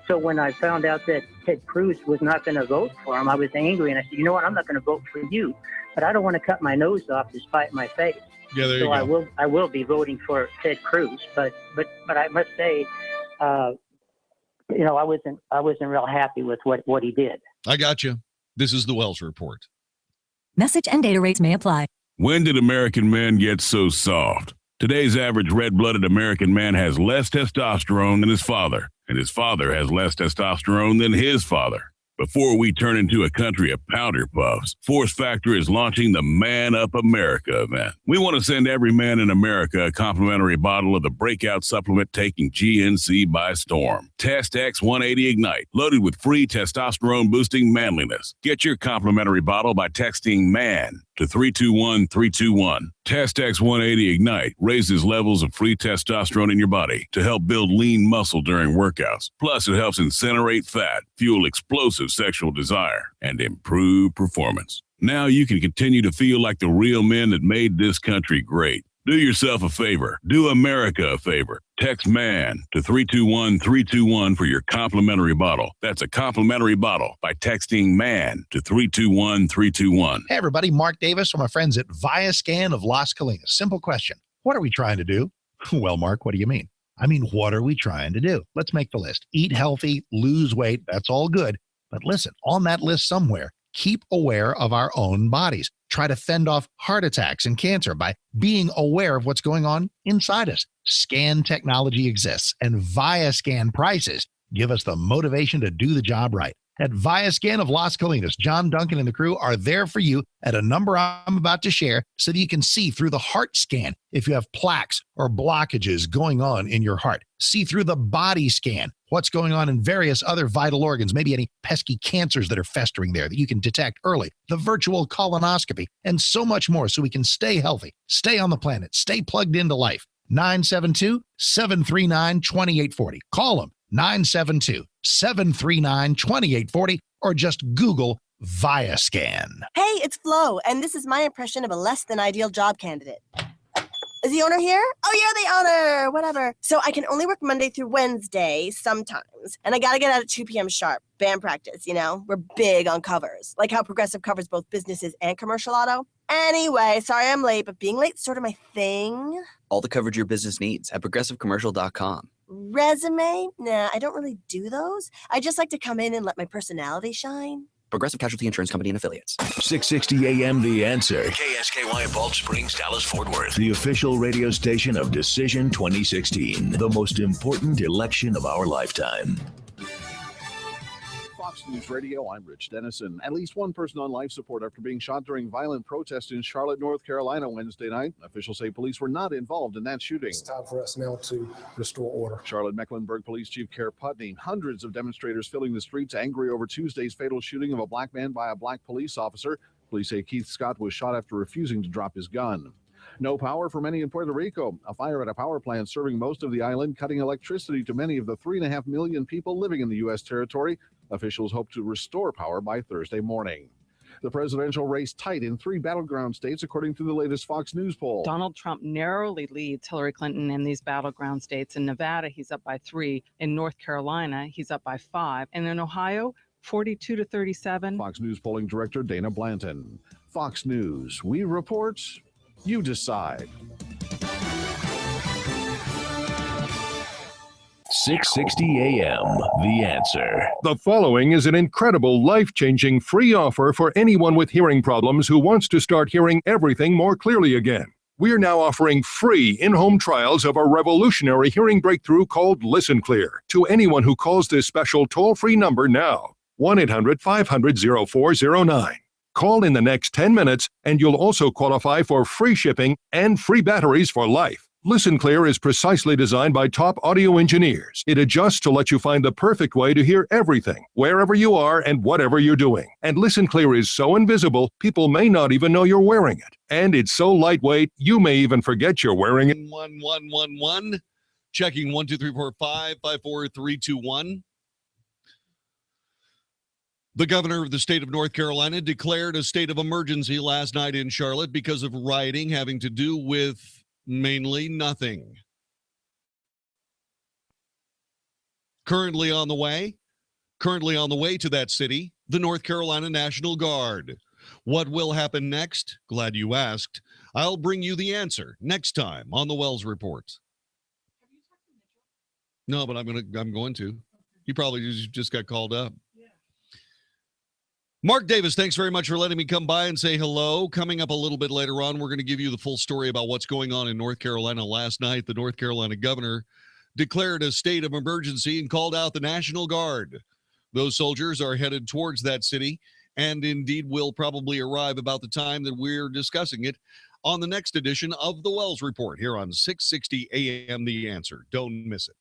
So when I found out that Ted Cruz was not going to vote for him, I was angry. And I said, you know what, I'm not going to vote for you, but I don't want to cut my nose off to spite my face. Yeah, there so you go. I will be voting for Ted Cruz, but I must say, you know, I wasn't real happy with what he did. I got you. This is The Wells Report. Message and data rates may apply. When did American men get so soft? Today's average red-blooded American man has less testosterone than his father, and his father has less testosterone than his father. Before we turn into a country of powder puffs, Force Factor is launching the Man Up America event. We want to send every man in America a complimentary bottle of the breakout supplement taking GNC by storm. Test X180 Ignite, loaded with free testosterone-boosting manliness. Get your complimentary bottle by texting MAN to 321-321. Test X180 Ignite raises levels of free testosterone in your body to help build lean muscle during workouts. Plus, it helps incinerate fat, fuel explosive sexual desire, and improve performance. Now you can continue to feel like the real men that made this country great. Do yourself a favor. Do America a favor. Text MAN to 321-321 for your complimentary bottle. That's a complimentary bottle by texting MAN to 321-321. Hey, everybody. Mark Davis from my friends at Viascan of Las Colinas. Simple question. What are we trying to do? Well, Mark, what do you mean? I mean, what are we trying to do? Let's make the list. Eat healthy, lose weight. That's all good. But listen, on that list somewhere, keep aware of our own bodies. Try to fend off heart attacks and cancer by being aware of what's going on inside us. Scan technology exists, and Viascan prices give us the motivation to do the job right. At Viascan of Las Colinas, John Duncan and the crew are there for you at a number I'm about to share so that you can see through the heart scan if you have plaques or blockages going on in your heart. See through the body scan what's going on in various other vital organs, maybe any pesky cancers that are festering there that you can detect early, the virtual colonoscopy, and so much more so we can stay healthy, stay on the planet, stay plugged into life. 972-739-2840. Call them, 972-739-2840, or just Google Viascan. Hey, it's Flo, and this is my impression of a less than ideal job candidate. Is the owner here? Oh, you're the owner! Whatever. So I can only work Monday through Wednesday sometimes, and I gotta get out at 2 p.m. sharp. Band practice, you know? We're big on covers, like how Progressive covers both businesses and commercial auto. Anyway, sorry I'm late, but being late's sort of my thing. All the coverage your business needs at progressivecommercial.com. Resume? Nah, I don't really do those. I just like to come in and let my personality shine. Progressive Casualty Insurance Company and Affiliates. 660 AM The Answer. KSKY Balch Springs, Dallas, Fort Worth. The official radio station of Decision 2016. The most important election of our lifetime. Fox News Radio, I'm Rich Dennison. At least one person on life support after being shot during violent protests in Charlotte, North Carolina Wednesday night. Officials say police were not involved in that shooting. It's time for us now to restore order. Charlotte-Mecklenburg Police Chief Kerr Putney. Hundreds of demonstrators filling the streets angry over Tuesday's fatal shooting of a black man by a black police officer. Police say Keith Scott was shot after refusing to drop his gun. No power for many in Puerto Rico. A fire at a power plant serving most of the island, cutting electricity to many of the 3.5 million people living in the U.S. territory. Officials hope to restore power by Thursday morning. The presidential race tight in 3 battleground states, according to the latest Fox News poll. Donald Trump narrowly leads Hillary Clinton in these battleground states. In Nevada, he's up by 3. In North Carolina, he's up by 5. And in Ohio, 42-37. Fox News polling director Dana Blanton. Fox News. We report, you decide. 660 AM The Answer. The following is an incredible, life-changing free offer for anyone with hearing problems who wants to start hearing everything more clearly again. We are now offering free in-home trials of a revolutionary hearing breakthrough called Listen Clear to anyone who calls this special toll-free number now, 1-800-500-0409. Call in the next 10 minutes and you'll also qualify for free shipping and free batteries for life. Listen Clear is precisely designed by top audio engineers. It adjusts to let you find the perfect way to hear everything, wherever you are and whatever you're doing. And Listen Clear is so invisible, people may not even know you're wearing it. And it's so lightweight, you may even forget you're wearing it. 1111. Checking 1 2 3 4 5 5 4 3 2 1. The governor of the state of North Carolina declared a state of emergency last night in Charlotte because of rioting having to do with mainly nothing. Currently on the way to that city, the North Carolina National Guard. What will happen next? Glad you asked. I'll bring you the answer next time on the Wells Report. No, but I'm going to. He probably just got called up. Mark Davis, thanks very much for letting me come by and say hello. Coming up a little bit later on, we're going to give you the full story about what's going on in North Carolina. Last night, the North Carolina governor declared a state of emergency and called out the National Guard. Those soldiers are headed towards that city and indeed will probably arrive about the time that we're discussing it on the next edition of the Wells Report here on 660 AM The Answer. Don't miss it.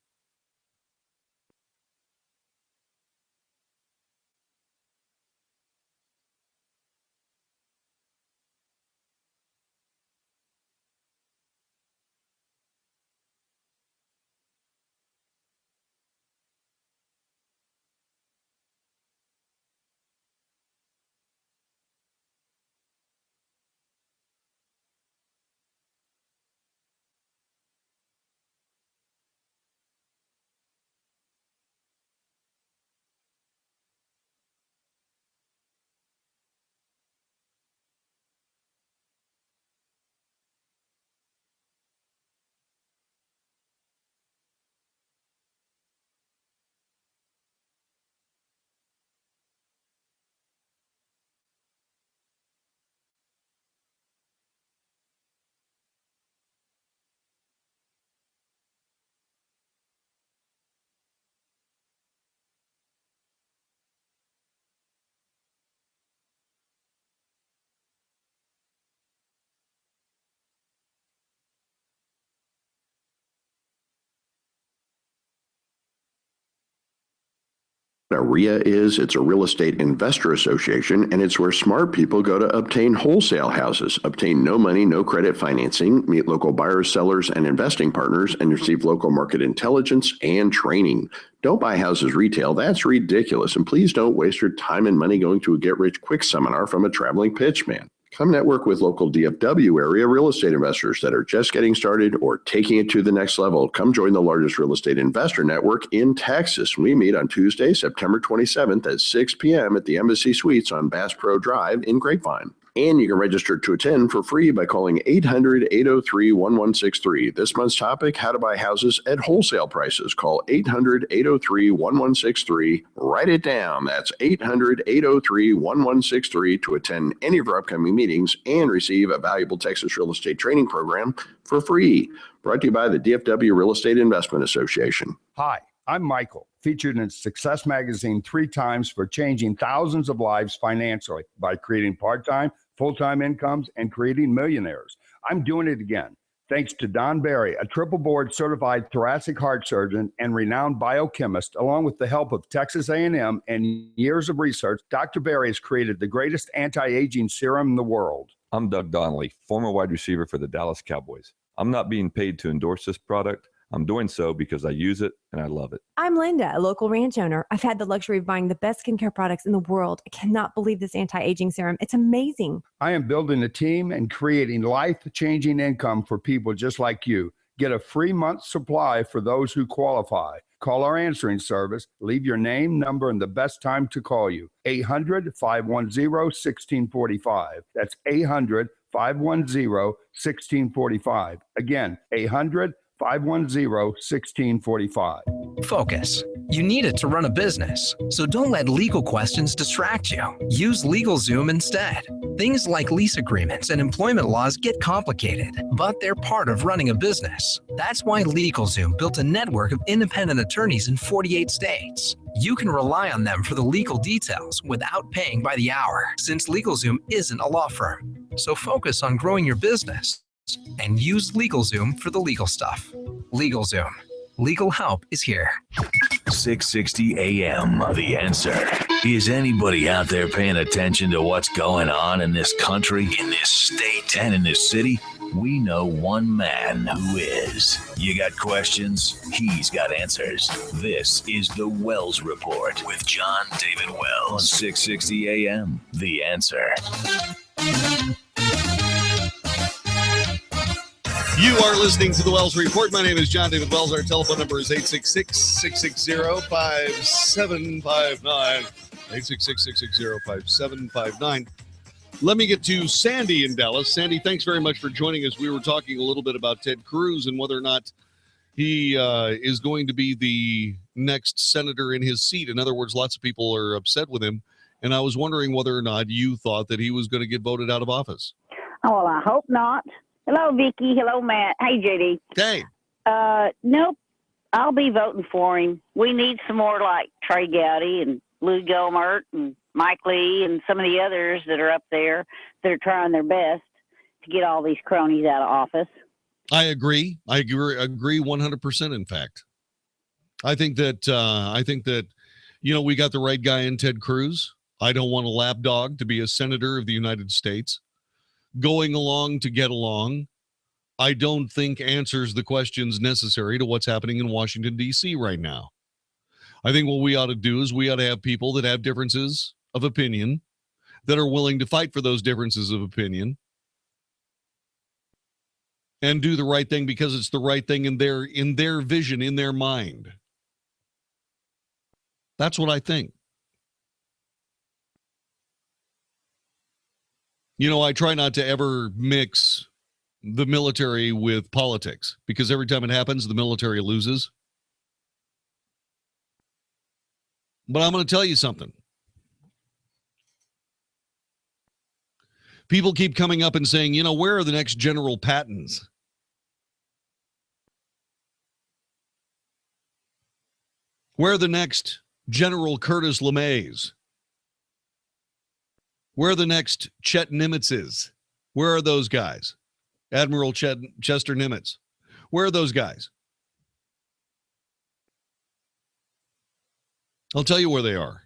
A RIA is, it's a real estate investor association, and it's where smart people go to obtain wholesale houses, obtain no money, no credit financing, meet local buyers, sellers, and investing partners, and receive local market intelligence and training. Don't buy houses retail. That's ridiculous. And please don't waste your time and money going to a get-rich-quick seminar from a traveling pitchman. Come network with local DFW area real estate investors that are just getting started or taking it to the next level. Come join the largest real estate investor network in Texas. We meet on Tuesday, September 27th at 6 p.m. at the Embassy Suites on Bass Pro Drive in Grapevine. And you can register to attend for free by calling 800-803-1163. This month's topic, how to buy houses at wholesale prices. Call 800-803-1163. Write it down. That's 800-803-1163 to attend any of our upcoming meetings and receive a valuable Texas real estate training program for free. Brought to you by the DFW Real Estate Investment Association. Hi, I'm Michael, featured in Success Magazine 3 times for changing thousands of lives financially by creating part-time, full-time incomes and creating millionaires. I'm doing it again. Thanks to Don Berry, a triple board certified thoracic heart surgeon and renowned biochemist, along with the help of Texas A&M and years of research, Dr. Berry has created the greatest anti-aging serum in the world. I'm Doug Donnelly, former wide receiver for the Dallas Cowboys. I'm not being paid to endorse this product. I'm doing so because I use it and I love it. I'm Linda, a local ranch owner. I've had the luxury of buying the best skincare products in the world. I cannot believe this anti-aging serum. It's amazing. I am building a team and creating life-changing income for people just like you. Get a free month supply for those who qualify. Call our answering service. Leave your name, number, and the best time to call you. 800-510-1645. That's 800-510-1645. Again, 800-510-1645. Focus. You need it to run a business, so don't let legal questions distract you. Use LegalZoom instead. Things like lease agreements and employment laws get complicated, but they're part of running a business. That's why LegalZoom built a network of independent attorneys in 48 states. You can rely on them for the legal details without paying by the hour, since LegalZoom isn't a law firm. So focus on growing your business and use LegalZoom for the legal stuff. LegalZoom. Legal help is here. 660 AM. The Answer. Is anybody out there paying attention to what's going on in this country, in this state, and in this city? We know one man who is. You got questions? He's got answers. This is the Wells Report with Jon-David Wells on 660 AM. The Answer. You are listening to the Wells Report. My name is Jon-David Wells. Our telephone number is 866-660-5759. 866-660-5759. Let me get to Sandy in Dallas. Sandy, thanks very much for joining us. We were talking a little bit about Ted Cruz and whether or not he is going to be the next senator in his seat. In other words, lots of people are upset with him. And I was wondering whether or not you thought that he was going to get voted out of office. Oh, well, I hope not. Hello, Vicki. Hello, Matt. Hey, JD. Hey. Nope. I'll be voting for him. We need some more like Trey Gowdy and Lou Gilmert and Mike Lee and some of the others that are up there that are trying their best to get all these cronies out of office. I agree. I agree 100%, in fact. I think that, we got the right guy in Ted Cruz. I don't want a lapdog to be a senator of the United States. Going along to get along, I don't think answers the questions necessary to what's happening in Washington, D.C. right now. I think what we ought to do is we ought to have people that have differences of opinion, that are willing to fight for those differences of opinion, and do the right thing because it's the right thing in their vision, in their mind. That's what I think. I try not to ever mix the military with politics because every time it happens, the military loses. But I'm going to tell you something. People keep coming up and saying, where are the next General Pattons? Where are the next General Curtis LeMays? Where are the next Chet Nimitzes? Where are those guys? Admiral Chester Nimitz. Where are those guys? I'll tell you where they are.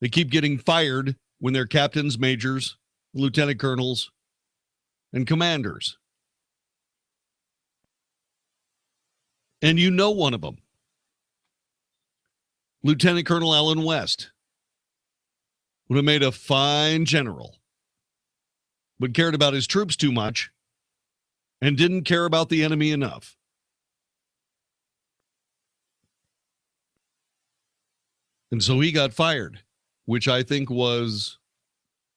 They keep getting fired when they're captains, majors, lieutenant colonels, and commanders. And you know one of them. Lieutenant Colonel Allen West would have made a fine general, but cared about his troops too much and didn't care about the enemy enough. And so he got fired, which I think was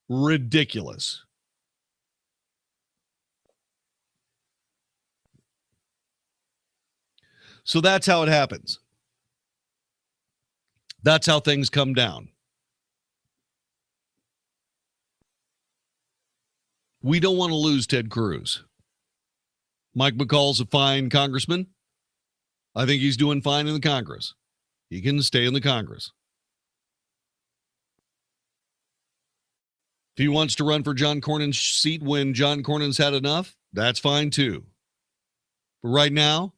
ridiculous. So that's how it happens. That's how things come down. We don't want to lose Ted Cruz. Mike McCall's a fine congressman. I think he's doing fine in the Congress. He can stay in the Congress. If he wants to run for John Cornyn's seat when John Cornyn's had enough, that's fine too. But right now,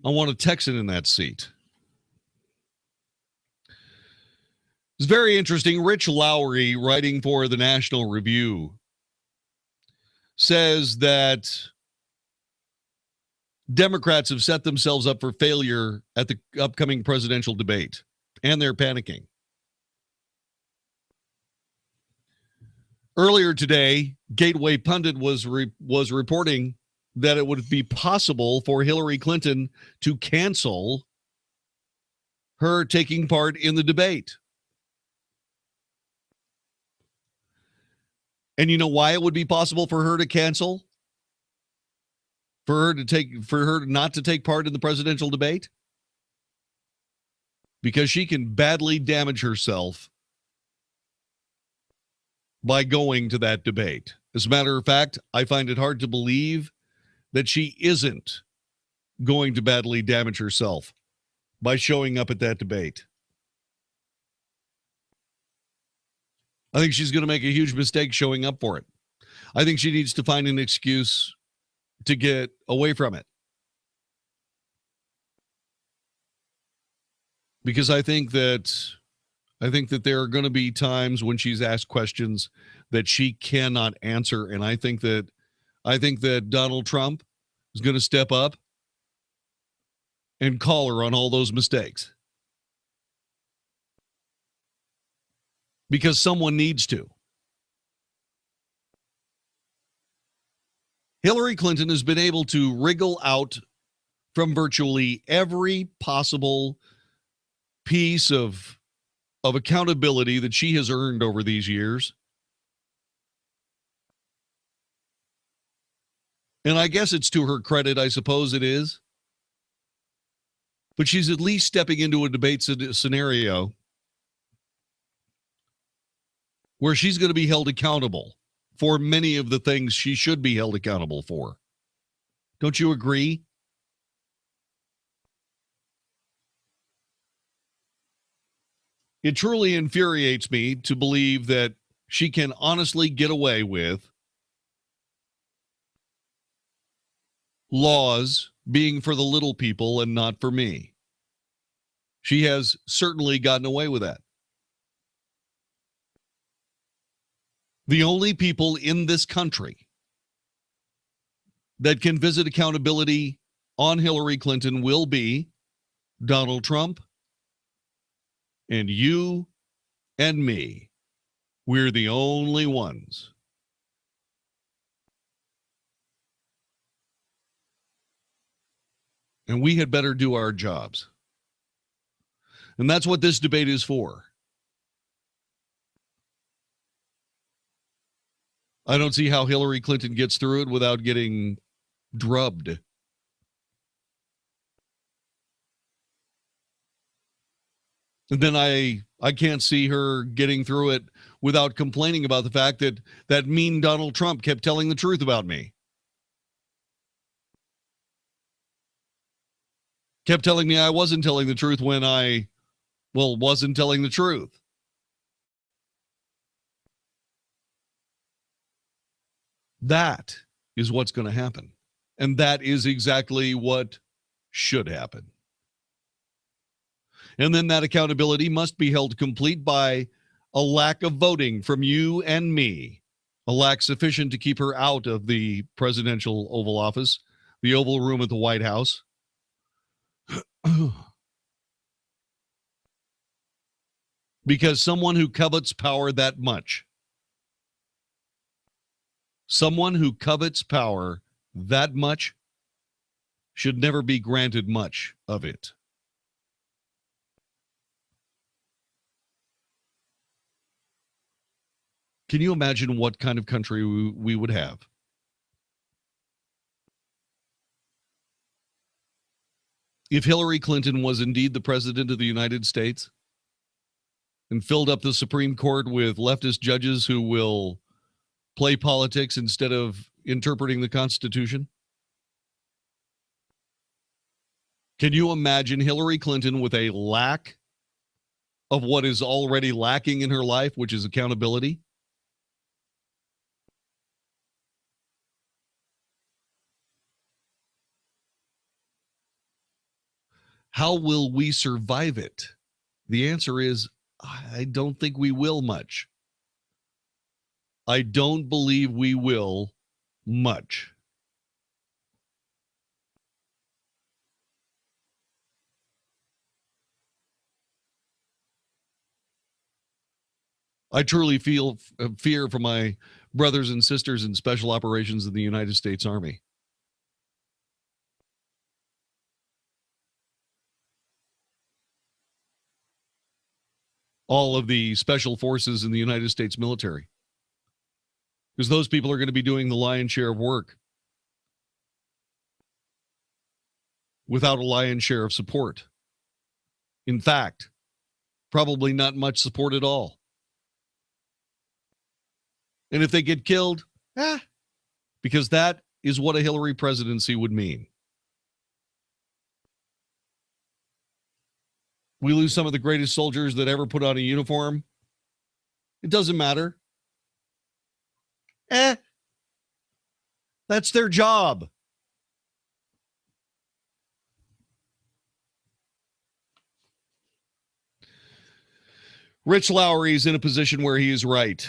I want a Texan in that seat. It's very interesting. Rich Lowry, writing for the National Review, says that Democrats have set themselves up for failure at the upcoming presidential debate, and they're panicking. Earlier today, Gateway Pundit was reporting that it would be possible for Hillary Clinton to cancel her taking part in the debate. And you know why it would be possible for her to cancel? For her not to take part in the presidential debate? Because she can badly damage herself by going to that debate. As a matter of fact, I find it hard to believe that she isn't going to badly damage herself by showing up at that debate. I think she's going to make a huge mistake showing up for it. I think she needs to find an excuse to get away from it. Because I think that there are going to be times when she's asked questions that she cannot answer, and I think that Donald Trump is going to step up and call her on all those mistakes. Because someone needs to. Hillary Clinton has been able to wriggle out from virtually every possible piece of accountability that she has earned over these years. And I guess it's to her credit, I suppose it is. But she's at least stepping into a debate scenario where she's going to be held accountable for many of the things she should be held accountable for. Don't you agree? It truly infuriates me to believe that she can honestly get away with laws being for the little people and not for me. She has certainly gotten away with that. The only people in this country that can visit accountability on Hillary Clinton will be Donald Trump and you and me. We're the only ones. And we had better do our jobs. And that's what this debate is for. I don't see how Hillary Clinton gets through it without getting drubbed. And then I can't see her getting through it without complaining about the fact that that mean Donald Trump kept telling the truth about me. Kept telling me I wasn't telling the truth when I, wasn't telling the truth. That is what's going to happen. And that is exactly what should happen. And then that accountability must be held complete by a lack of voting from you and me, a lack sufficient to keep her out of the presidential Oval Office, the Oval Room at the White House. Because someone who covets power that much, someone who covets power that much should never be granted much of it. Can you imagine what kind of country we would have? If Hillary Clinton was indeed the president of the United States and filled up the Supreme Court with leftist judges who will play politics instead of interpreting the Constitution? Can you imagine Hillary Clinton with a lack of what is already lacking in her life, which is accountability? How will we survive it? The answer is, I don't think we will much. I don't believe we will much. I truly feel fear for my brothers and sisters in special operations in the United States Army. All of the special forces in the United States military. Because those people are going to be doing the lion's share of work without a lion's share of support. In fact, probably not much support at all. And if they get killed, because that is what a Hillary presidency would mean. We lose some of the greatest soldiers that ever put on a uniform. It doesn't matter. That's their job. Rich Lowry is in a position where he is right.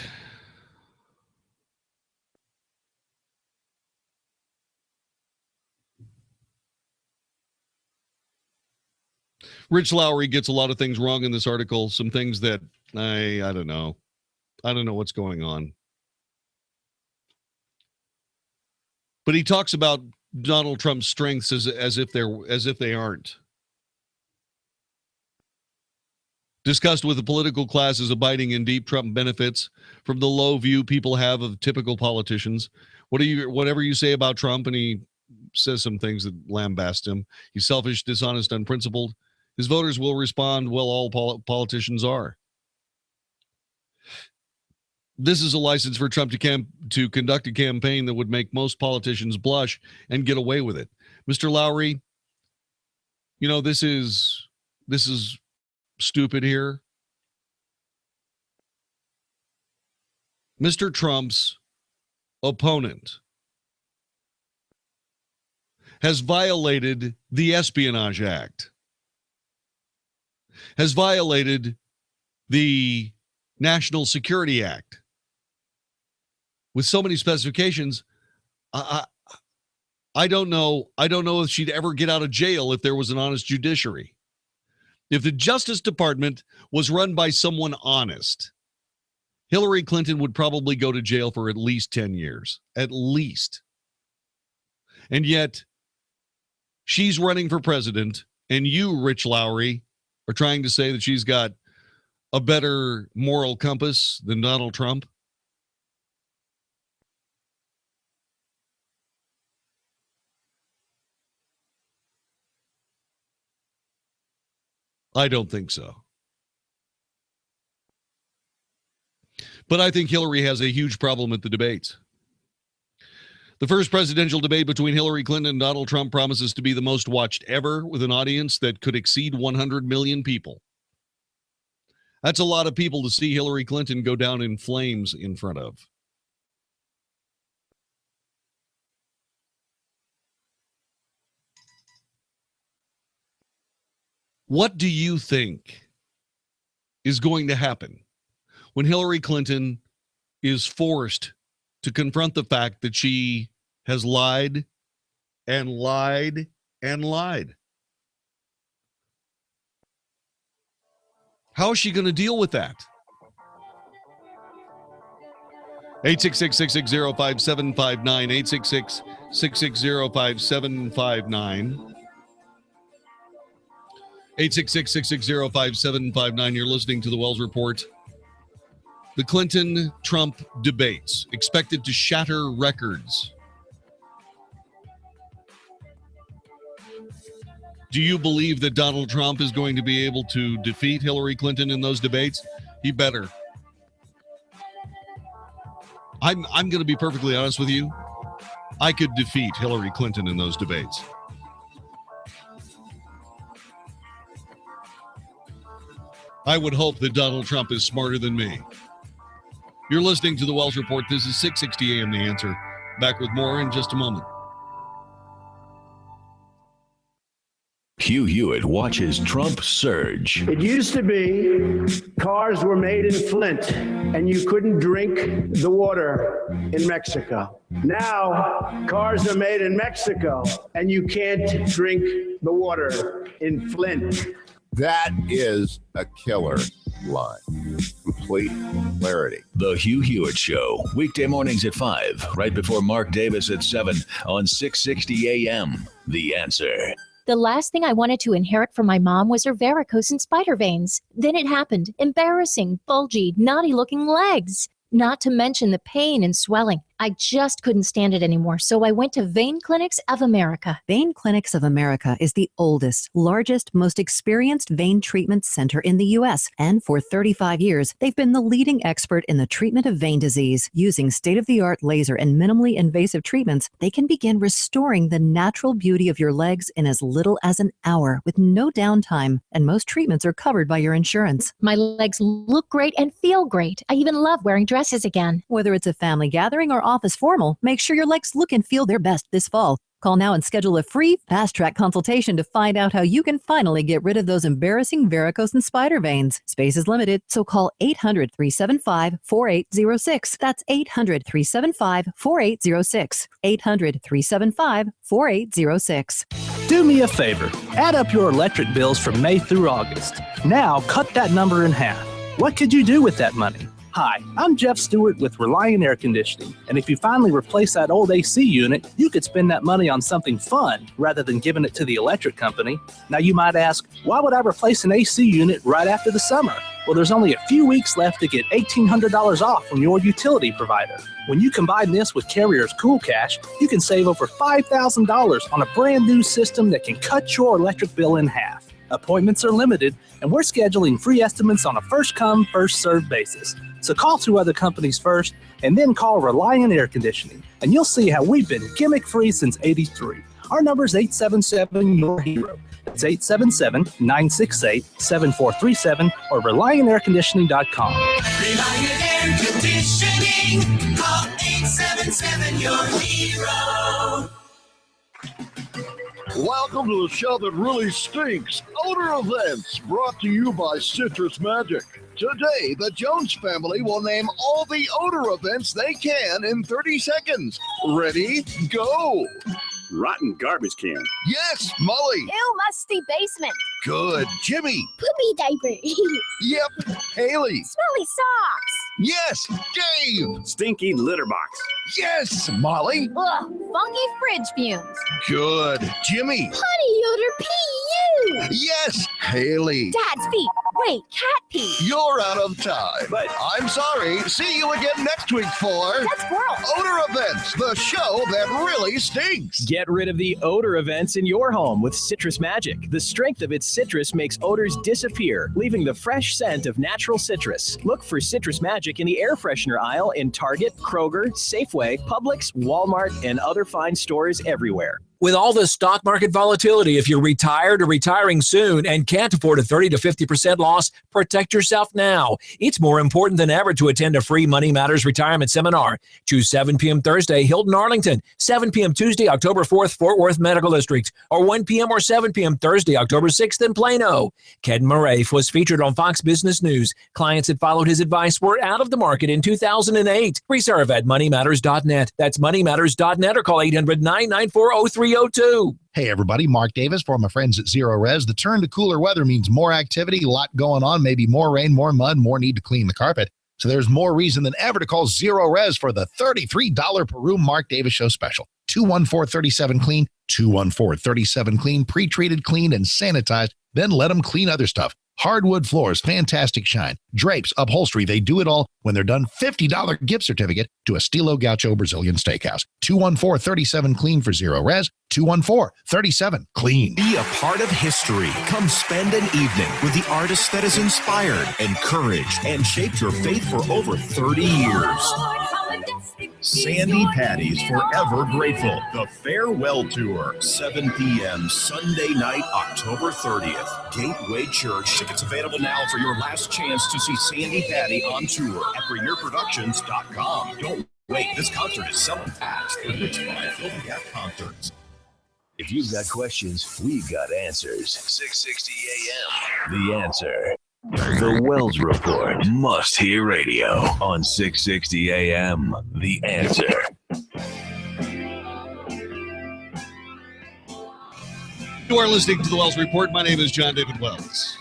Rich Lowry gets a lot of things wrong in this article. Some things that I don't know. I don't know what's going on. But he talks about Donald Trump's strengths as if they aren't. Discussed with the political class as abiding in deep Trump benefits from the low view people have of typical politicians. Whatever you say about Trump, and he says some things that lambast him. He's selfish, dishonest, unprincipled. His voters will respond, well, all politicians are. This is a license for Trump to conduct a campaign that would make most politicians blush and get away with it. Mr. Lowry, you know, this is stupid here. Mr. Trump's opponent has violated the Espionage Act, has violated the National Security Act with so many specifications. I don't know if she'd ever get out of jail if there was an honest judiciary. If the Justice Department was run by someone honest, Hillary Clinton would probably go to jail for at least 10 years, at least. And yet, she's running for president, and you, Rich Lowry, are trying to say that she's got a better moral compass than Donald Trump? I don't think so. But I think Hillary has a huge problem at the debates. The first presidential debate between Hillary Clinton and Donald Trump promises to be the most watched ever, with an audience that could exceed 100 million people. That's a lot of people to see Hillary Clinton go down in flames in front of. What do you think is going to happen when Hillary Clinton is forced to confront the fact that she has lied and lied and lied? How is she going to deal with that? 866-660-5759, 866-660-5759. 866-660-5759. You're listening to the Wells Report. The Clinton-Trump debates expected to shatter records. Do you believe that Donald Trump is going to be able to defeat Hillary Clinton in those debates? He better. I'm going to be perfectly honest with you. I could defeat Hillary Clinton in those debates. I would hope that Donald Trump is smarter than me. You're listening to the Wells Report. This is 660 AM The Answer. Back with more in just a moment. Hugh Hewitt watches Trump surge. It used to be cars were made in Flint and you couldn't drink the water in Mexico. Now cars are made in Mexico and you can't drink the water in Flint. That is a killer line. Complete clarity. The Hugh Hewitt Show, weekday mornings at 5, right before Mark Davis at 7 on 660 AM. The Answer. The last thing I wanted to inherit from my mom was her varicose and spider veins. Then it happened. Embarrassing, bulgy, naughty-looking legs. Not to mention the pain and swelling. I just couldn't stand it anymore, so I went to Vein Clinics of America. Vein Clinics of America is the oldest, largest, most experienced vein treatment center in the U.S. And for 35 years, they've been the leading expert in the treatment of vein disease. Using state-of-the-art laser and minimally invasive treatments, they can begin restoring the natural beauty of your legs in as little as an hour with no downtime. And most treatments are covered by your insurance. My legs look great and feel great. I even love wearing dresses again. Whether it's a family gathering or office formal, make sure your legs look and feel their best this fall. Call now and schedule a free fast-track consultation to find out how you can finally get rid of those embarrassing varicose and spider veins. Space is limited, so call 800-375-4806. That's 800-375-4806. 800-375-4806. Do me a favor. Add up your electric bills from May through August. Now cut that number in half. What could you do with that money? Hi, I'm Jeff Stewart with Reliant Air Conditioning, and if you finally replace that old AC unit, you could spend that money on something fun rather than giving it to the electric company. Now you might ask, why would I replace an AC unit right after the summer? Well, there's only a few weeks left to get $1,800 off from your utility provider. When you combine this with Carrier's Cool Cash, you can save over $5,000 on a brand new system that can cut your electric bill in half. Appointments are limited, and we're scheduling free estimates on a first-come, first-served basis. So call 2 other companies first, and then call Reliant Air Conditioning, and you'll see how we've been gimmick-free since '83. Our number is 877-YOUR-HERO. It's 877-968-7437 or ReliantAirConditioning.com. Reliant Air Conditioning. Call 877-YOUR-HERO. Welcome to the show that really stinks. Odor Events, brought to you by Citrus Magic. Today, the Jones family will name all the odor events they can in 30 seconds. Ready, go. Rotten garbage can. Yes, Molly. Ew, musty basement. Good. Jimmy. Poopy diaper. Yep. Haley. Smelly socks. Yes, Dave. Stinky litter box. Yes, Molly. Ugh, funky fridge fumes. Good. Jimmy. Potty odor PU. Yes, Haley. Dad's feet. Wait, cat pee. You're out of time. But I'm sorry. See you again next week for That's squirrel. Odor Events, the show that really stinks. Get rid of the odor events in your home with Citrus Magic. The strength of its citrus makes odors disappear, leaving the fresh scent of natural citrus. Look for Citrus Magic in the air freshener aisle in Target, Kroger, Safeway, Publix, Walmart, and other fine stores everywhere. With all the stock market volatility, if you're retired or retiring soon and can't afford a 30 to 50% loss, protect yourself now. It's more important than ever to attend a free Money Matters retirement seminar. Choose 7 p.m. Thursday, Hilton, Arlington, 7 p.m. Tuesday, October 4th, Fort Worth Medical District, or 1 p.m. or 7 p.m. Thursday, October 6th in Plano. Ken Murray was featured on Fox Business News. Clients that followed his advice were out of the market in 2008. Reserve at moneymatters.net. That's moneymatters.net or call 800-994-0302. Hey everybody, Mark Davis for my friends at Zero Res. The turn to cooler weather means more activity, a lot going on, maybe more rain, more mud, more need to clean the carpet. So there's more reason than ever to call Zero Res for the $33 per room Mark Davis Show special. 214-37-CLEAN, 214-37-CLEAN, pre-treated, cleaned, and sanitized. Then let them clean other stuff. Hardwood floors, fantastic shine. Drapes, upholstery, they do it all. When they're done, $50 gift certificate to Estilo Gaucho Brazilian Steakhouse. 214-37-CLEAN for Zero Res. 214-37-CLEAN. Be a part of history. Come spend an evening with the artist that has inspired, encouraged, and shaped your faith for over 30 years. Sandy Patty's Forever Grateful. The Farewell Tour. 7 p.m. Sunday night, October 30th. Gateway Church. Tickets available now for your last chance to see Sandy Patty on tour at premierproductions.com. Don't wait. This concert is selling fast. It's by Filthy Cat Concerts. If you've got questions, we've got answers. 660 AM. The Answer. The Wells Report. Must hear radio on 660 AM. The Answer. You are listening to the Wells Report. My name is Jon-David Wells.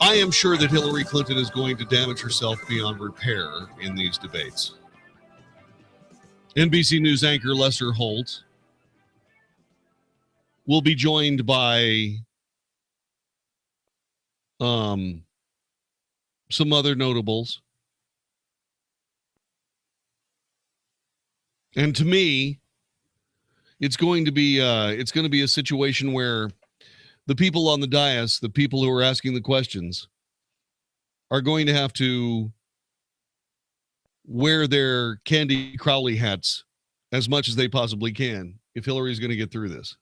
I am sure that Hillary Clinton is going to damage herself beyond repair in these debates. NBC News anchor Lester Holt will be joined by some other notables. And to me, it's going to be a situation where the people on the dais, the people who are asking the questions, are going to have to wear their Candy Crowley hats as much as they possibly can if Hillary's going to get through this.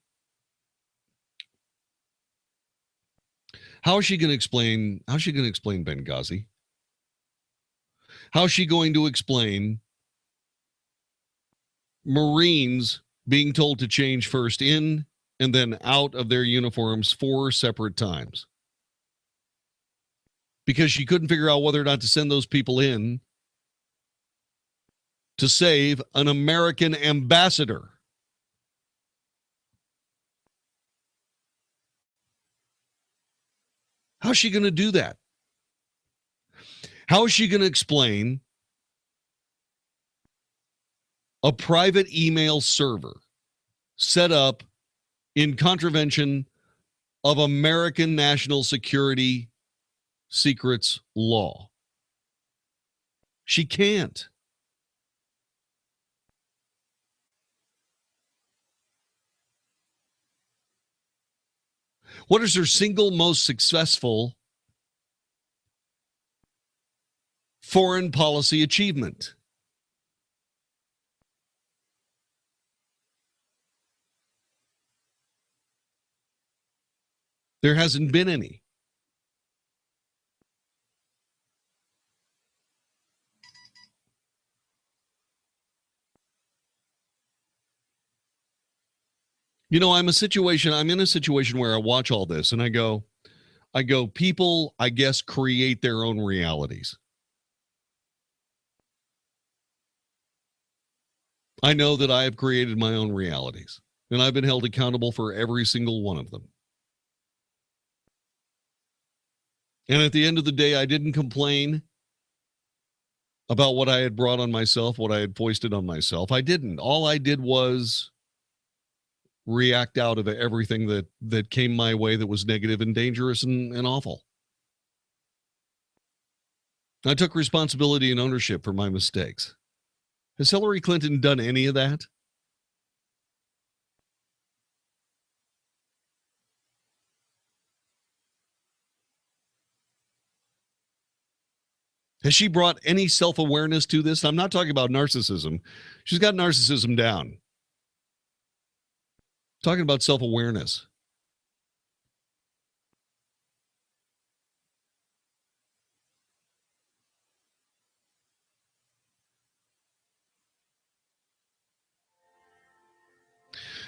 How is she going to explain Benghazi? How is she going to explain Marines being told to change first in and then out of their uniforms 4 separate times? Because she couldn't figure out whether or not to send those people in to save an American ambassador. How is she going to do that? How is she going to explain a private email server set up in contravention of American national security secrets law? She can't. What is her single most successful foreign policy achievement? There hasn't been any. You know, I'm in a situation where I watch all this and I go, people, I guess, create their own realities. I know that I have created my own realities, and I've been held accountable for every single one of them. And at the end of the day, I didn't complain about what I had brought on myself, what I had foisted on myself. I didn't. All I did was react out of everything that came my way that was negative and dangerous and awful. I took responsibility and ownership for my mistakes. Has Hillary Clinton done any of that? Has she brought any self-awareness to this? I'm not talking about narcissism. She's got narcissism down. Talking about self-awareness.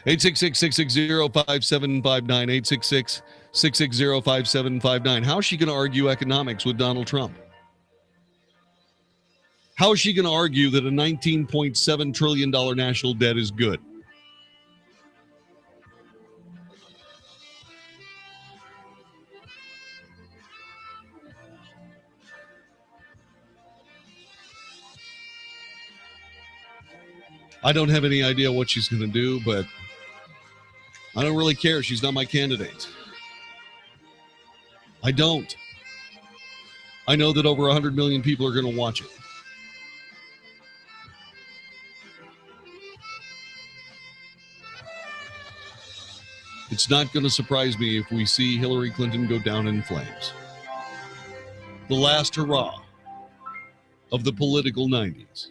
Eight 866-660-5759, 866-660-5759. How is she going to argue economics with Donald Trump? How is she going to argue that a $19.7 trillion national debt is good? I don't have any idea what she's going to do, but I don't really care. She's not my candidate. I don't. I know that over 100 million people are going to watch it. It's not going to surprise me if we see Hillary Clinton go down in flames. The last hurrah of the political 90s.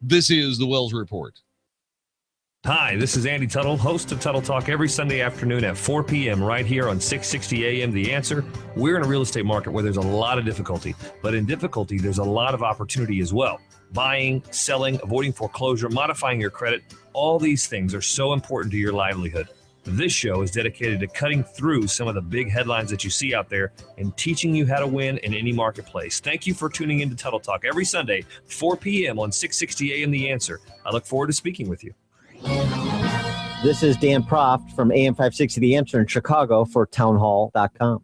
This is the Wells Report. Hi, this is Andy Tuttle, host of Tuttle Talk every Sunday afternoon at 4 p.m. right here on 660 AM The Answer. We're in a real estate market where there's a lot of difficulty, but in difficulty, there's a lot of opportunity as well. Buying, selling, avoiding foreclosure, modifying your credit, all these things are so important to your livelihood. This show is dedicated to cutting through some of the big headlines that you see out there and teaching you how to win in any marketplace. Thank you for tuning in to Tuttle Talk every Sunday, 4 p.m. on 660 AM The Answer. I look forward to speaking with you. This is Dan Proft from AM 560 The Answer in Chicago for townhall.com.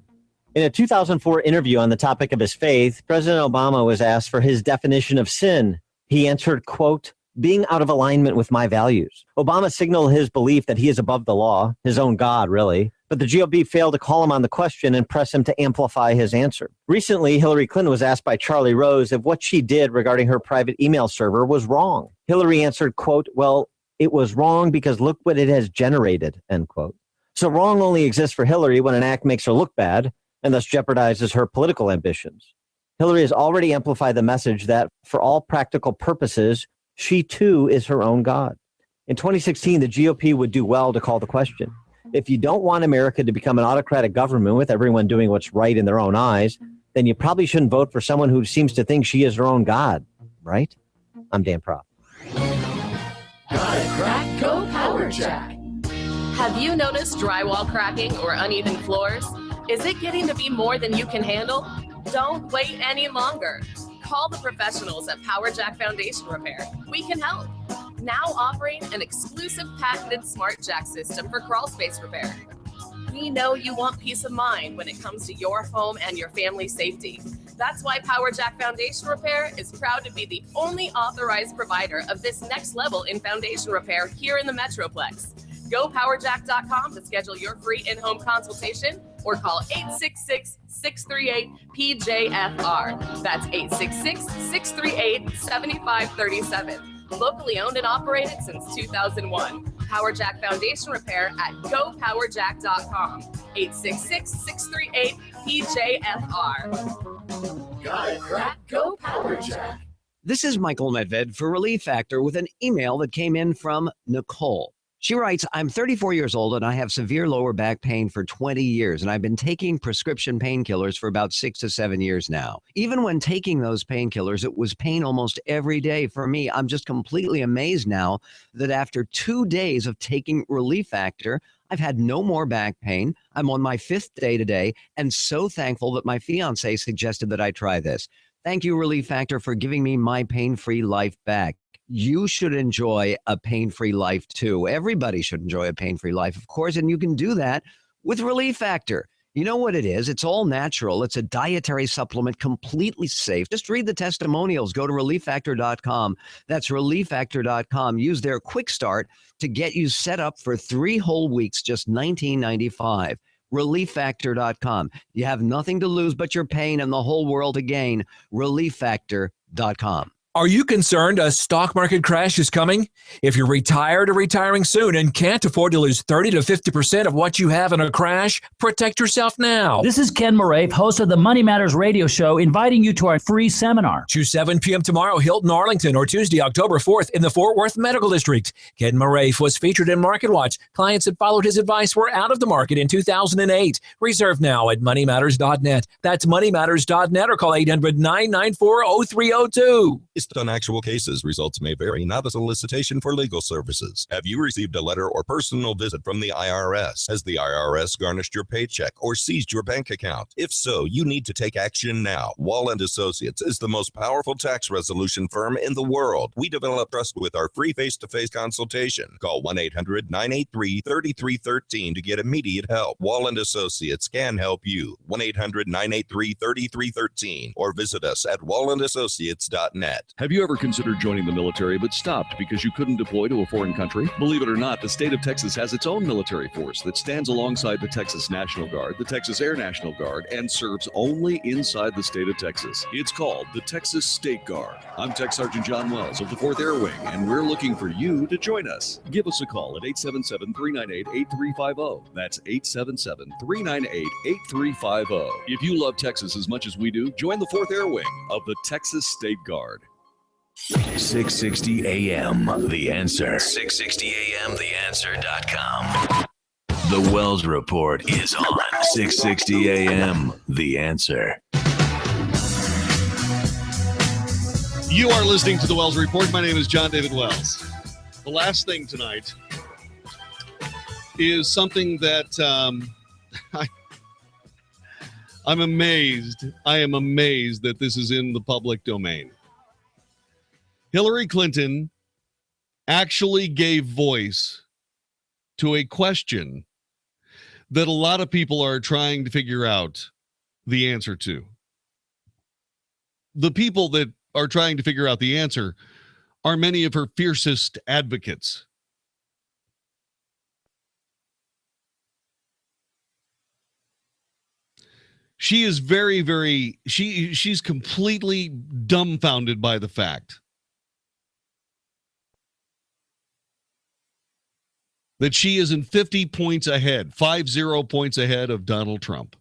In a 2004 interview on the topic of his faith, President Obama was asked for his definition of sin. He answered, quote, being out of alignment with my values. Obama signaled his belief that he is above the law, his own God, really. But the GOP failed to call him on the question and press him to amplify his answer. Recently, Hillary Clinton was asked by Charlie Rose if what she did regarding her private email server was wrong. Hillary answered, quote, well, it was wrong because look what it has generated, end quote. So wrong only exists for Hillary when an act makes her look bad and thus jeopardizes her political ambitions. Hillary has already amplified the message that for all practical purposes, she too is her own God. In 2016, the GOP would do well to call the question. If you don't want America to become an autocratic government with everyone doing what's right in their own eyes, then you probably shouldn't vote for someone who seems to think she is her own God, right? I'm Dan Proft. Got it crack, go Power Jack. Have you noticed drywall cracking or uneven floors? Is it getting to be more than you can handle? Don't wait any longer. Call the professionals at Power Jack Foundation Repair. We can help. Now offering an exclusive patented Smart Jack system for crawl space repair. We know you want peace of mind when it comes to your home and your family's safety. That's why Power Jack Foundation Repair is proud to be the only authorized provider of this next level in foundation repair here in the Metroplex. Go powerjack.com to schedule your free in-home consultation or call 866-638-PJFR. That's 866-638-7537. Locally owned and operated since 2001. Power Jack Foundation Repair at gopowerjack.com. 866-638-PJFR. Got it crack, go Power Jack. This is Michael Medved for Relief Factor with an email that came in from Nicole. She writes, I'm 34 years old and I have severe lower back pain for 20 years, and I've been taking prescription painkillers for about 6 to 7 years now. Even when taking those painkillers, it was pain almost every day for me. I'm just completely amazed now that after 2 days of taking Relief Factor, I've had no more back pain. I'm on my 5th day today and so thankful that my fiance suggested that I try this. Thank you, Relief Factor, for giving me my pain-free life back. You should enjoy a pain-free life too. Everybody should enjoy a pain-free life, of course, and you can do that with Relief Factor. You know what it is? It's all natural. It's a dietary supplement, completely safe. Just read the testimonials. Go to relieffactor.com. That's relieffactor.com. Use their quick start to get you set up for 3 whole weeks, just $19.95. relieffactor.com. You have nothing to lose but your pain and the whole world to gain. relieffactor.com. Are you concerned a stock market crash is coming? If you're retired or retiring soon and can't afford to lose 30 to 50% of what you have in a crash, protect yourself now. This is Ken Moraif, host of the Money Matters radio show, inviting you to our free seminar. To 7 p.m. tomorrow, Hilton, Arlington, or Tuesday, October 4th in the Fort Worth Medical District. Ken Moraif was featured in MarketWatch. Clients that followed his advice were out of the market in 2008. Reserve now at moneymatters.net. That's moneymatters.net or call 800-994-0302. Based on actual cases, results may vary, not a solicitation for legal services. Have you received a letter or personal visit from the IRS? Has the IRS garnished your paycheck or seized your bank account? If so, you need to take action now. Wall & Associates is the most powerful tax resolution firm in the world. We develop trust with our free face-to-face consultation. Call 1-800-983-3313 to get immediate help. Wall & Associates can help you. 1-800-983-3313 or visit us at wallandassociates.net. Have you ever considered joining the military but stopped because you couldn't deploy to a foreign country? Believe it or not, the state of Texas has its own military force that stands alongside the Texas National Guard, the Texas Air National Guard, and serves only inside the state of Texas. It's called the Texas State Guard. I'm Tech Sergeant John Wells of the 4th Air Wing, and we're looking for you to join us. Give us a call at 877-398-8350. That's 877-398-8350. If you love Texas as much as we do, join the 4th Air Wing of the Texas State Guard. 660 AM, The Answer. 660 AM, TheAnswer.com. The Wells Report is on 660 AM, The Answer. You are listening to the Wells Report. My name is Jon-David Wells. The last thing tonight is something that I'm amazed. I am amazed that this is in the public domain. Hillary Clinton actually gave voice to a question that a lot of people are trying to figure out the answer to. The people that are trying to figure out the answer are many of her fiercest advocates. She is she's completely dumbfounded by the fact that she is in 50 points ahead, 50 points ahead of Donald Trump.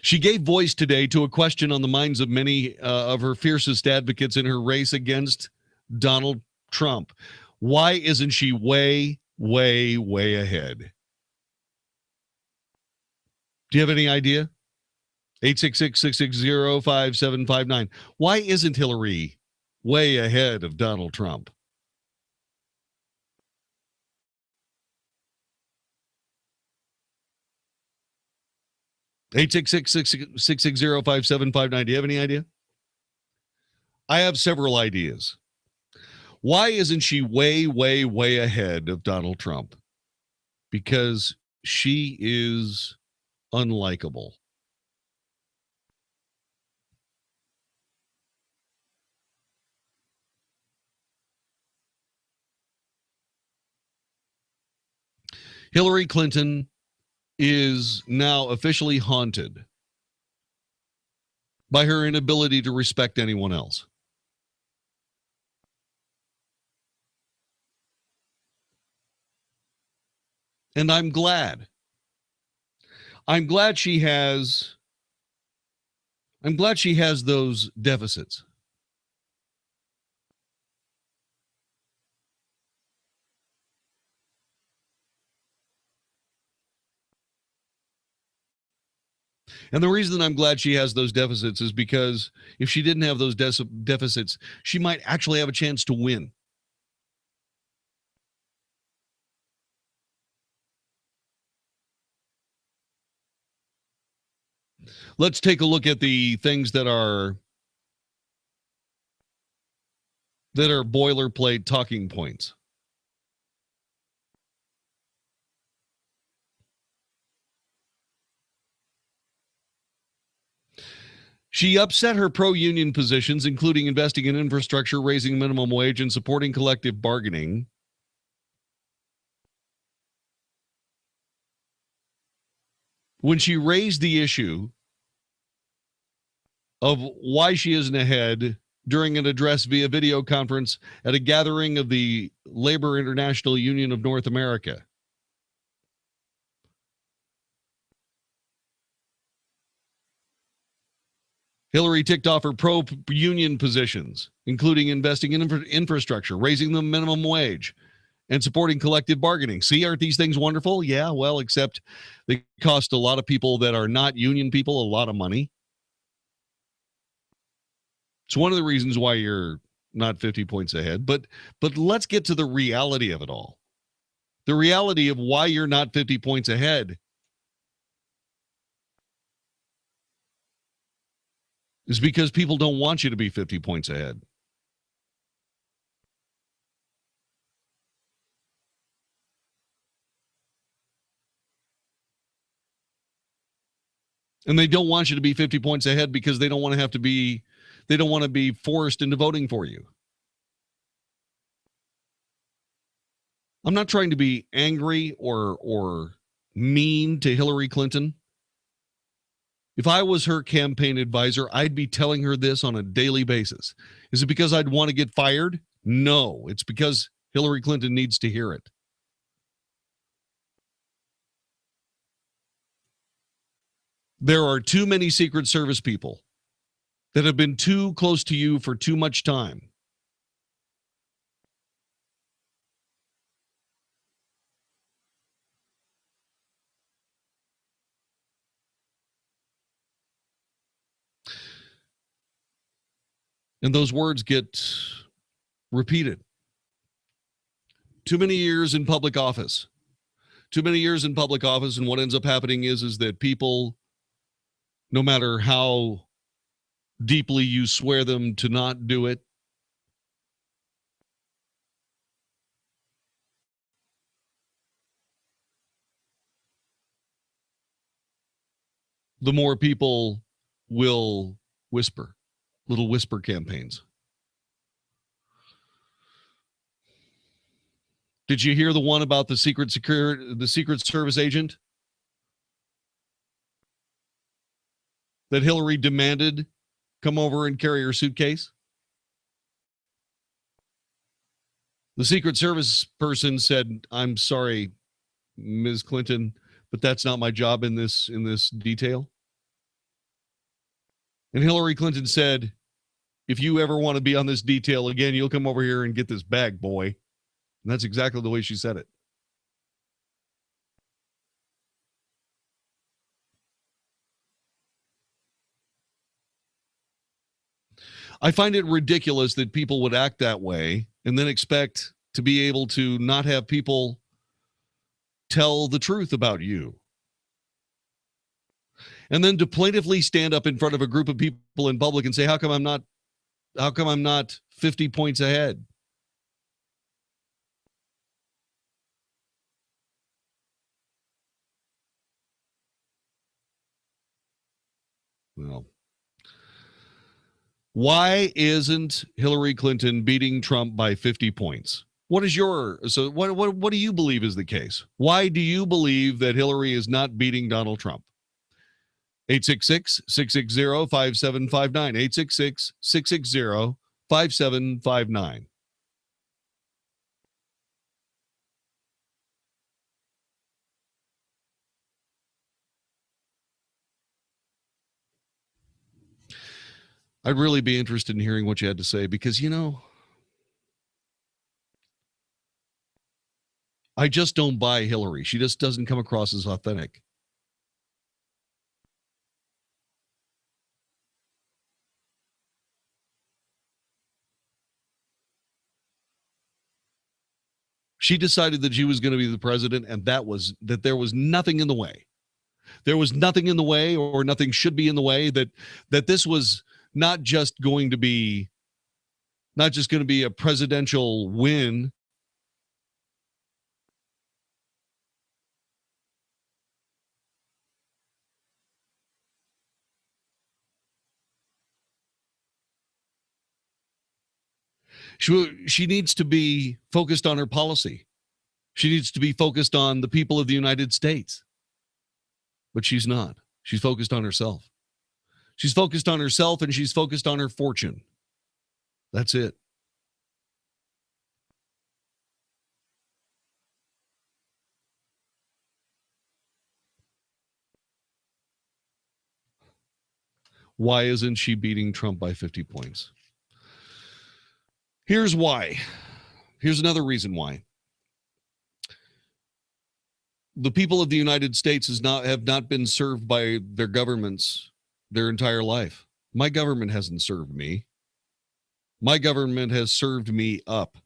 She gave voice today to a question on the minds of many of her fiercest advocates in her race against Donald Trump. Why isn't she way, way, way ahead? Do you have any idea? 866-660-5759. Why isn't Hillary way ahead of Donald Trump? Eight 660-5759. Do you have any idea? I have several ideas. Why isn't she way, way, way ahead of Donald Trump? Because she is unlikable. Hillary Clinton is now officially haunted by her inability to respect anyone else. And I'm glad. I'm glad she has those deficits. And the reason that I'm glad she has those deficits is because if she didn't have those deficits, she might actually have a chance to win. Let's take a look at the things that are boilerplate talking points. She upset her pro-union positions, including investing in infrastructure, raising minimum wage, and supporting collective bargaining. when she raised the issue of why she isn't ahead during an address via video conference at a gathering of the Labor International Union of North America. Hillary ticked off her pro-union positions, including investing in infrastructure, raising the minimum wage, and supporting collective bargaining. See, aren't these things wonderful? Yeah, well, except they cost a lot of people that are not union people a lot of money. It's one of the reasons why you're not 50 points ahead. But let's get to the reality of it all. The reality of why you're not 50 points ahead is because people don't want you to be 50 points ahead. And they don't want you to be 50 points ahead because they don't want to be forced into voting for you. I'm not trying to be angry or mean to Hillary Clinton. If I was her campaign advisor, I'd be telling her this on a daily basis. Is it because I'd want to get fired? No, it's because Hillary Clinton needs to hear it. There are too many Secret Service people that have been too close to you for too much time. And those words get repeated. Too many years in public office. Too many years in public office, and what ends up happening is that people, no matter how deeply you swear them to not do it, the more people will whisper, little whisper campaigns. Did you hear the one about the Secret Service agent that Hillary demanded come over and carry her suitcase? The Secret Service person said, "I'm sorry, Ms. Clinton, but that's not my job in this detail." And Hillary Clinton said, "If you ever want to be on this detail again, you'll come over here and get this bag, boy." And that's exactly the way she said it. I find it ridiculous that people would act that way and then expect to be able to not have people tell the truth about you. And then to plaintively stand up in front of a group of people in public and say, how come I'm not 50 points ahead? Well, why isn't Hillary Clinton beating Trump by 50 points? What do you believe is the case? Why do you believe that Hillary is not beating Donald Trump? 866-660-5759. 866-660-5759. I'd really be interested in hearing what you had to say because, I just don't buy Hillary. She just doesn't come across as authentic. She decided that she was going to be the president, and that there was nothing in the way. There was nothing in the way, or nothing should be in the way, that this was not just going to be a presidential win. She needs to be focused on her policy. She needs to be focused on the people of the United States. But she's not. She's focused on herself. She's focused on herself and she's focused on her fortune. That's it. Why isn't she beating Trump by 50 points? Here's why. Here's another reason why. The people of the United States have not been served by their governments their entire life. My government hasn't served me. My government has served me up.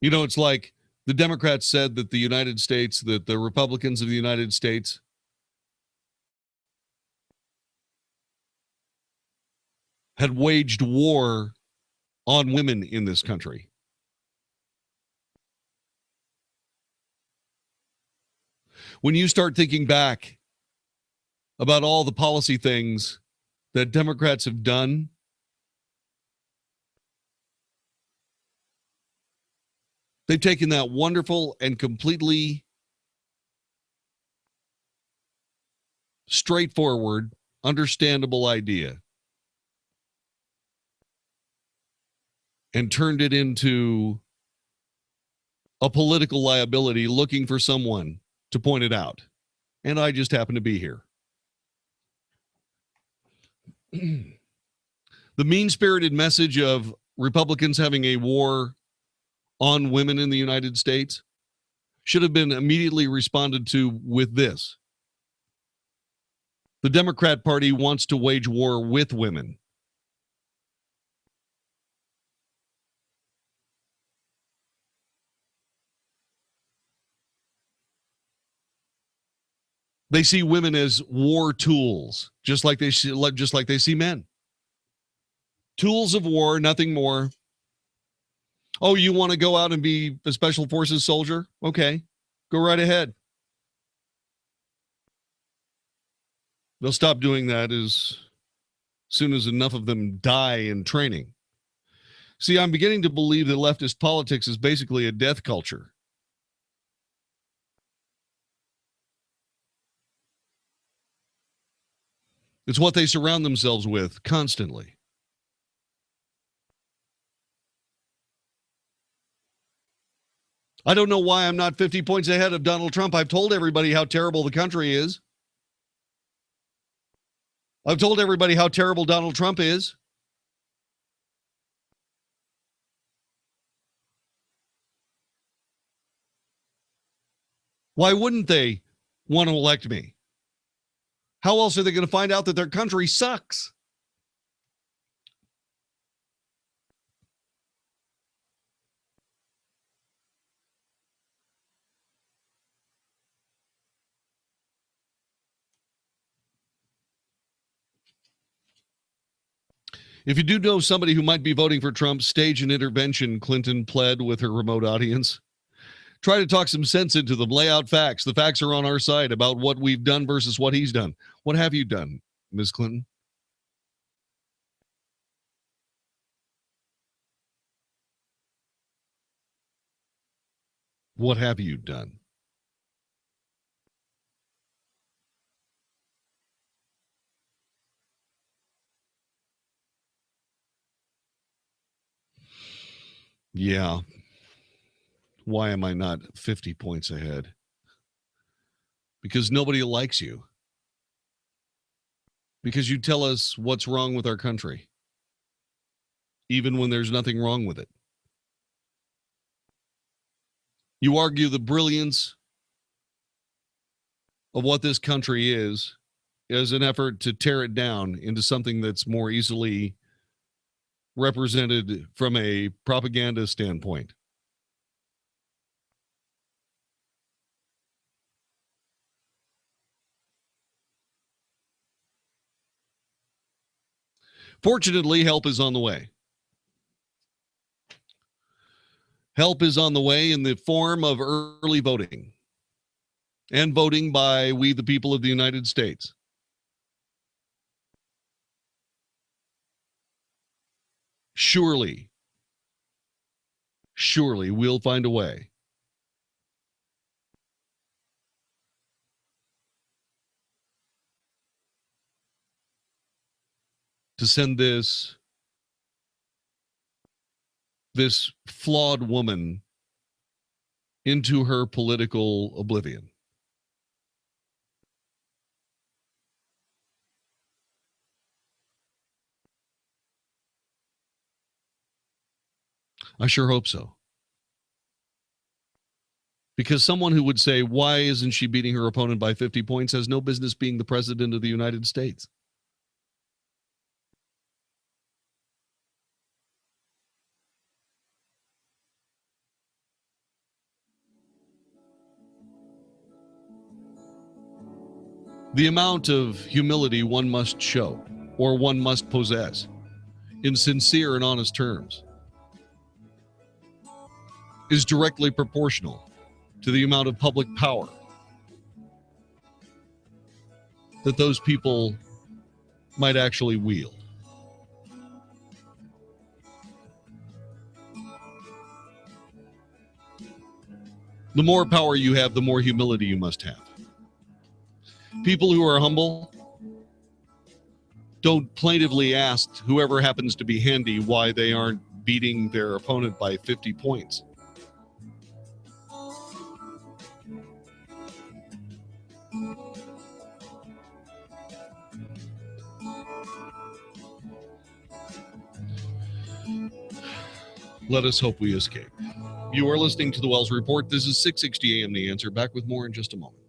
You know, it's like the Democrats said that the United States, that the Republicans of the United States had waged war on women in this country. When you start thinking back about all the policy things that Democrats have done, they've taken that wonderful and completely straightforward, understandable idea and turned it into a political liability, looking for someone to point it out. And I just happen to be here. The mean-spirited message of Republicans having a war on women in the United States should have been immediately responded to with this. The Democrat Party wants to wage war with women. They see women as war tools, just like they see men. Tools of war, nothing more. Oh, you want to go out and be a special forces soldier? Okay, go right ahead. They'll stop doing that as soon as enough of them die in training. See, I'm beginning to believe that leftist politics is basically a death culture. It's what they surround themselves with constantly. I don't know why I'm not 50 points ahead of Donald Trump. I've told everybody how terrible the country is. I've told everybody how terrible Donald Trump is. Why wouldn't they want to elect me? How else are they going to find out that their country sucks? If you do know somebody who might be voting for Trump, stage an intervention, Clinton pled with her remote audience. Try to talk some sense into them. Lay out facts. The facts are on our side about what we've done versus what he's done. What have you done, Ms. Clinton? What have you done? Yeah. Why am I not 50 points ahead? Because nobody likes you. Because you tell us what's wrong with our country, even when there's nothing wrong with it. You argue the brilliance of what this country is as an effort to tear it down into something that's more easily represented from a propaganda standpoint. Fortunately, help is on the way. Help is on the way in the form of early voting and voting by we, the people of the United States. surely we'll find a way to send this flawed woman into her political oblivion. I sure hope so. Because someone who would say, why isn't she beating her opponent by 50 points, has no business being the president of the United States. The amount of humility one must show, or one must possess, in sincere and honest terms, is directly proportional to the amount of public power that those people might actually wield. The more power you have, the more humility you must have. People who are humble don't plaintively ask whoever happens to be handy why they aren't beating their opponent by 50 points. Let us hope we escape. You are listening to the Wells Report. This is 660 AM The Answer. Back with more in just a moment.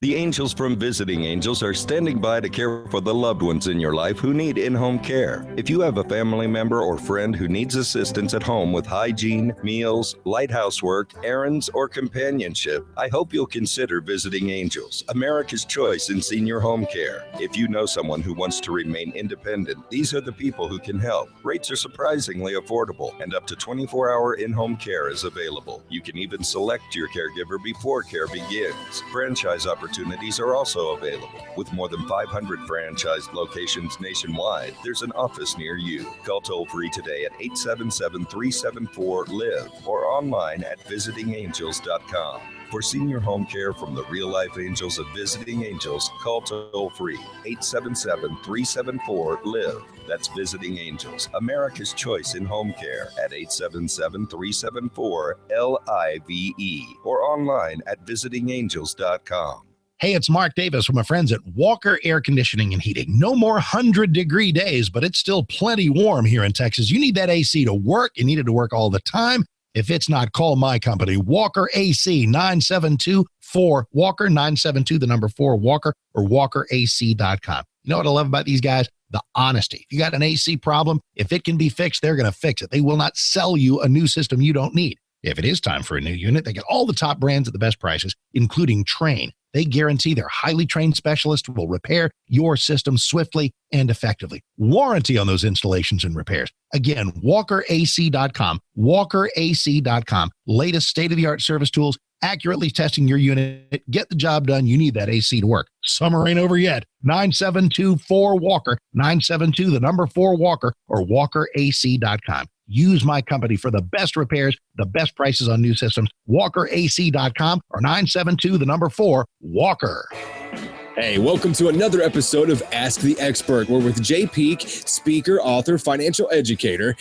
The angels from Visiting Angels are standing by to care for the loved ones in your life who need in-home care. If you have a family member or friend who needs assistance at home with hygiene, meals, light housework, errands, or companionship, I hope you'll consider Visiting Angels, America's choice in senior home care. If you know someone who wants to remain independent, these are the people who can help. Rates are surprisingly affordable, and up to 24-hour in-home care is available. You can even select your caregiver before care begins. Franchise opportunities are also available. With more than 500 franchised locations nationwide, there's an office near you. Call toll-free today at 877-374-LIVE or online at visitingangels.com. For senior home care from the real-life angels of Visiting Angels, call toll-free 877-374-LIVE. That's Visiting Angels, America's choice in home care at 877-374-LIVE or online at visitingangels.com. Hey, it's Mark Davis from my friends at Walker Air Conditioning and Heating. No more 100-degree days, but it's still plenty warm here in Texas. You need that AC to work. You need it to work all the time. If it's not, call my company, Walker AC, 972-4-WALKER, 972, the number 4, Walker, or walkerac.com. You know what I love about these guys? The honesty. If you got an AC problem, if it can be fixed, they're going to fix it. They will not sell you a new system you don't need. If it is time for a new unit, they get all the top brands at the best prices, including Trane. They guarantee their highly trained specialists will repair your system swiftly and effectively. Warranty on those installations and repairs. Again, walkerac.com, walkerac.com. Latest state-of-the-art service tools, accurately testing your unit. Get the job done. You need that AC to work. Summer ain't over yet. 972-4-WALKER, 972, the number 4, Walker, or walkerac.com. Use my company for the best repairs, the best prices on new systems. WalkerAC.com or 972, the number 4, Walker. Hey, welcome to another episode of Ask the Expert. We're with Jay Peak, speaker, author, financial educator.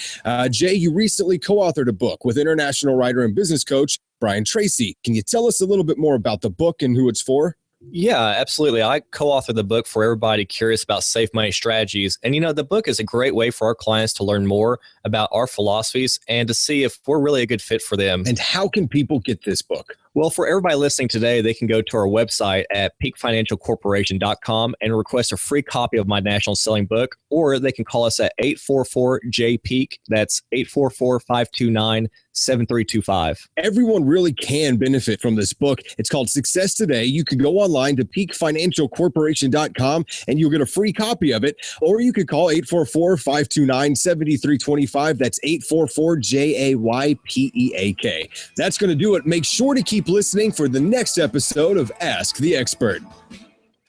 Jay, you recently co-authored a book with international writer and business coach Brian Tracy. Can you tell us a little bit more about the book and who it's for? Yeah, absolutely. I co-authored the book for everybody curious about safe money strategies. And, the book is a great way for our clients to learn more about our philosophies and to see if we're really a good fit for them. And how can people get this book? Well, for everybody listening today, they can go to our website at peakfinancialcorporation.com and request a free copy of my national selling book, or they can call us at 844-J-PEAK. That's 844-529-7325. Everyone really can benefit from this book. It's called Success Today. You can go online to peakfinancialcorporation.com and you'll get a free copy of it, or you could call 844-529-7325. That's 844-JAYPEAK. That's going to do it. Make sure to keep listening for the next episode of Ask the Expert.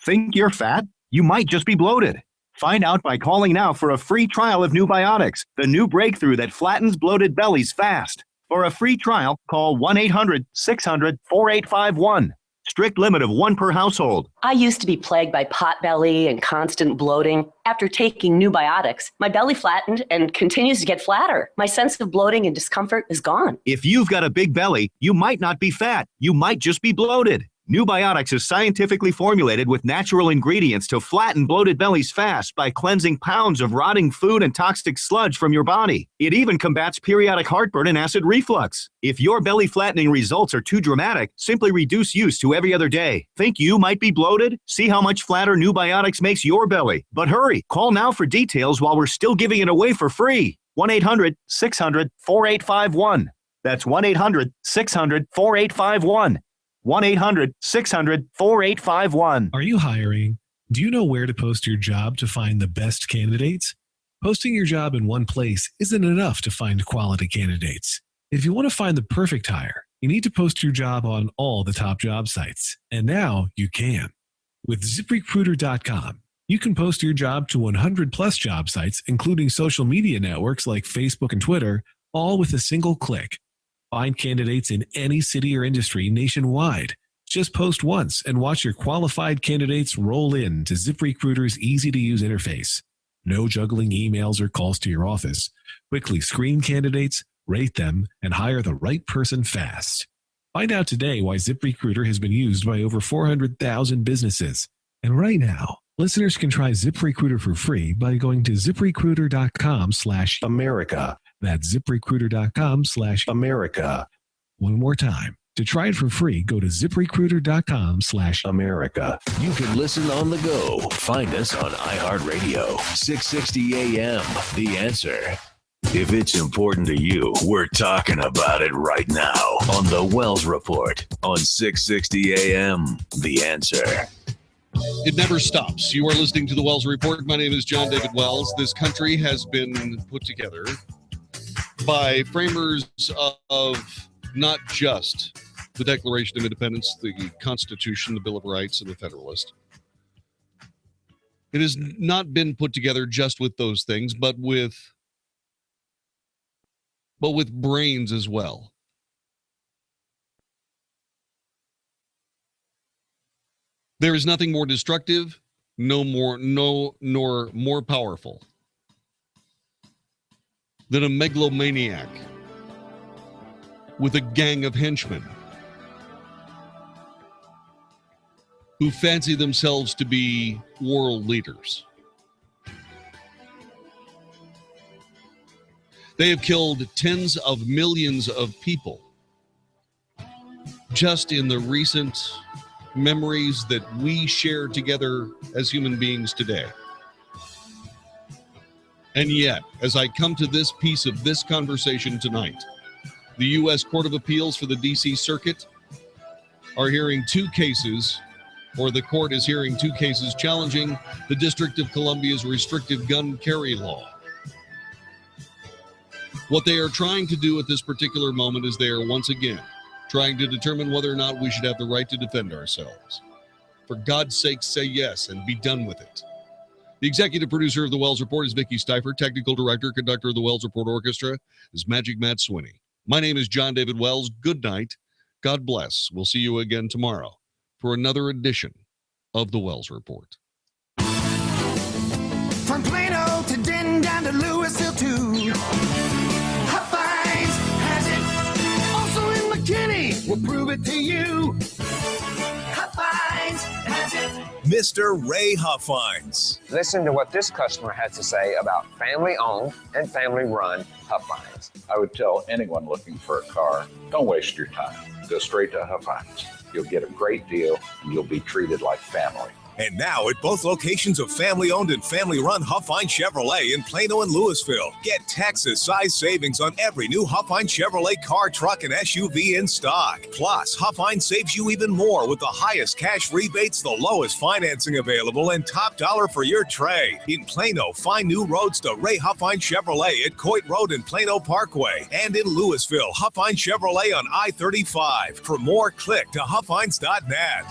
Think you're fat? You might just be bloated. Find out by calling now for a free trial of New Biotics, the new breakthrough that flattens bloated bellies fast. For a free trial, call 1-800-600-4851. Strict limit of 1 per household. I used to be plagued by potbelly and constant bloating. After taking New Biotics, my belly flattened and continues to get flatter. My sense of bloating and discomfort is gone. If you've got a big belly, you might not be fat. You might just be bloated. New Biotics is scientifically formulated with natural ingredients to flatten bloated bellies fast by cleansing pounds of rotting food and toxic sludge from your body. It even combats periodic heartburn and acid reflux. If your belly flattening results are too dramatic, simply reduce use to every other day. Think you might be bloated? See how much flatter New Biotics makes your belly. But hurry, call now for details while we're still giving it away for free. 1-800-600-4851. That's 1-800-600-4851. 1-800-600-4851. Are you hiring? Do you know where to post your job to find the best candidates? Posting your job in one place isn't enough to find quality candidates. If you want to find the perfect hire, you need to post your job on all the top job sites. And now you can. With ZipRecruiter.com, you can post your job to 100 plus job sites, including social media networks like Facebook and Twitter, all with a single click. Find candidates in any city or industry nationwide. Just post once and watch your qualified candidates roll in to ZipRecruiter's easy-to-use interface. No juggling emails or calls to your office. Quickly screen candidates, rate them, and hire the right person fast. Find out today why ZipRecruiter has been used by over 400,000 businesses. And right now, listeners can try ZipRecruiter for free by going to ZipRecruiter.com/America. That's ZipRecruiter.com/America. One more time. To try it for free, go to ZipRecruiter.com/America. You can listen on the go. Find us on iHeartRadio. 660 AM. The Answer. If it's important to you, we're talking about it right now on The Wells Report on 660 AM. The Answer. It never stops. You are listening to The Wells Report. My name is Jon-David Wells. This country has been put together by framers of not just the Declaration of Independence, the Constitution, the Bill of Rights, and the Federalist. It has not been put together just with those things, but with brains as well. There is nothing more destructive, nor more powerful than a megalomaniac with a gang of henchmen who fancy themselves to be world leaders. They have killed tens of millions of people just in the recent memories that we share together as human beings today. And yet, as I come to this piece of this conversation tonight, the U.S. Court of Appeals for the D.C. Circuit are hearing two cases, or the court is hearing two cases challenging the District of Columbia's restrictive gun carry law. What they are trying to do at this particular moment is they are once again trying to determine whether or not we should have the right to defend ourselves. For God's sake, say yes and be done with it. The executive producer of The Wells Report is Vicki Steifer. Technical director, conductor of The Wells Report Orchestra is Magic Matt Swinney. My name is Jon-David Wells. Good night. God bless. We'll see you again tomorrow for another edition of The Wells Report. From Plano to Denton down to Louisville too. Huffines has it. Also in McKinney, we'll prove it to you. Huffines has it. Mr. Ray Huffines. Listen to what this customer has to say about family-owned and family-run Huffines. I would tell anyone looking for a car, don't waste your time. Go straight to Huffines. You'll get a great deal, and you'll be treated like family. And now at both locations of family-owned and family-run Huffine Chevrolet in Plano and Louisville, get Texas-size savings on every new Huffine Chevrolet car, truck, and SUV in stock. Plus, Huffine saves you even more with the highest cash rebates, the lowest financing available, and top dollar for your trade. In Plano, find new roads to Ray Huffine Chevrolet at Coit Road and Plano Parkway. And in Louisville, Huffine Chevrolet on I-35. For more, click to Huffines.net.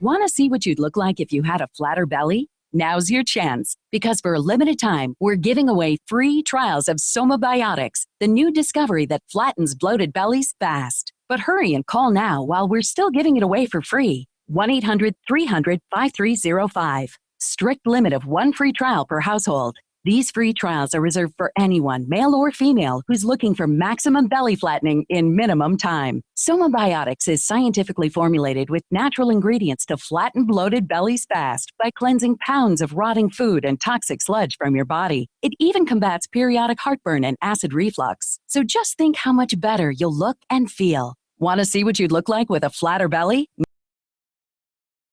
Want to see what you'd look like if you had a flatter belly? Now's your chance, because for a limited time, we're giving away free trials of Somabiotics, the new discovery that flattens bloated bellies fast. But hurry and call now while we're still giving it away for free. 1-800-300-5305. Strict limit of 1 free trial per household. These free trials are reserved for anyone, male or female, who's looking for maximum belly flattening in minimum time. Somabiotics is scientifically formulated with natural ingredients to flatten bloated bellies fast by cleansing pounds of rotting food and toxic sludge from your body. It even combats periodic heartburn and acid reflux. So just think how much better you'll look and feel. Want to see what you'd look like with a flatter belly?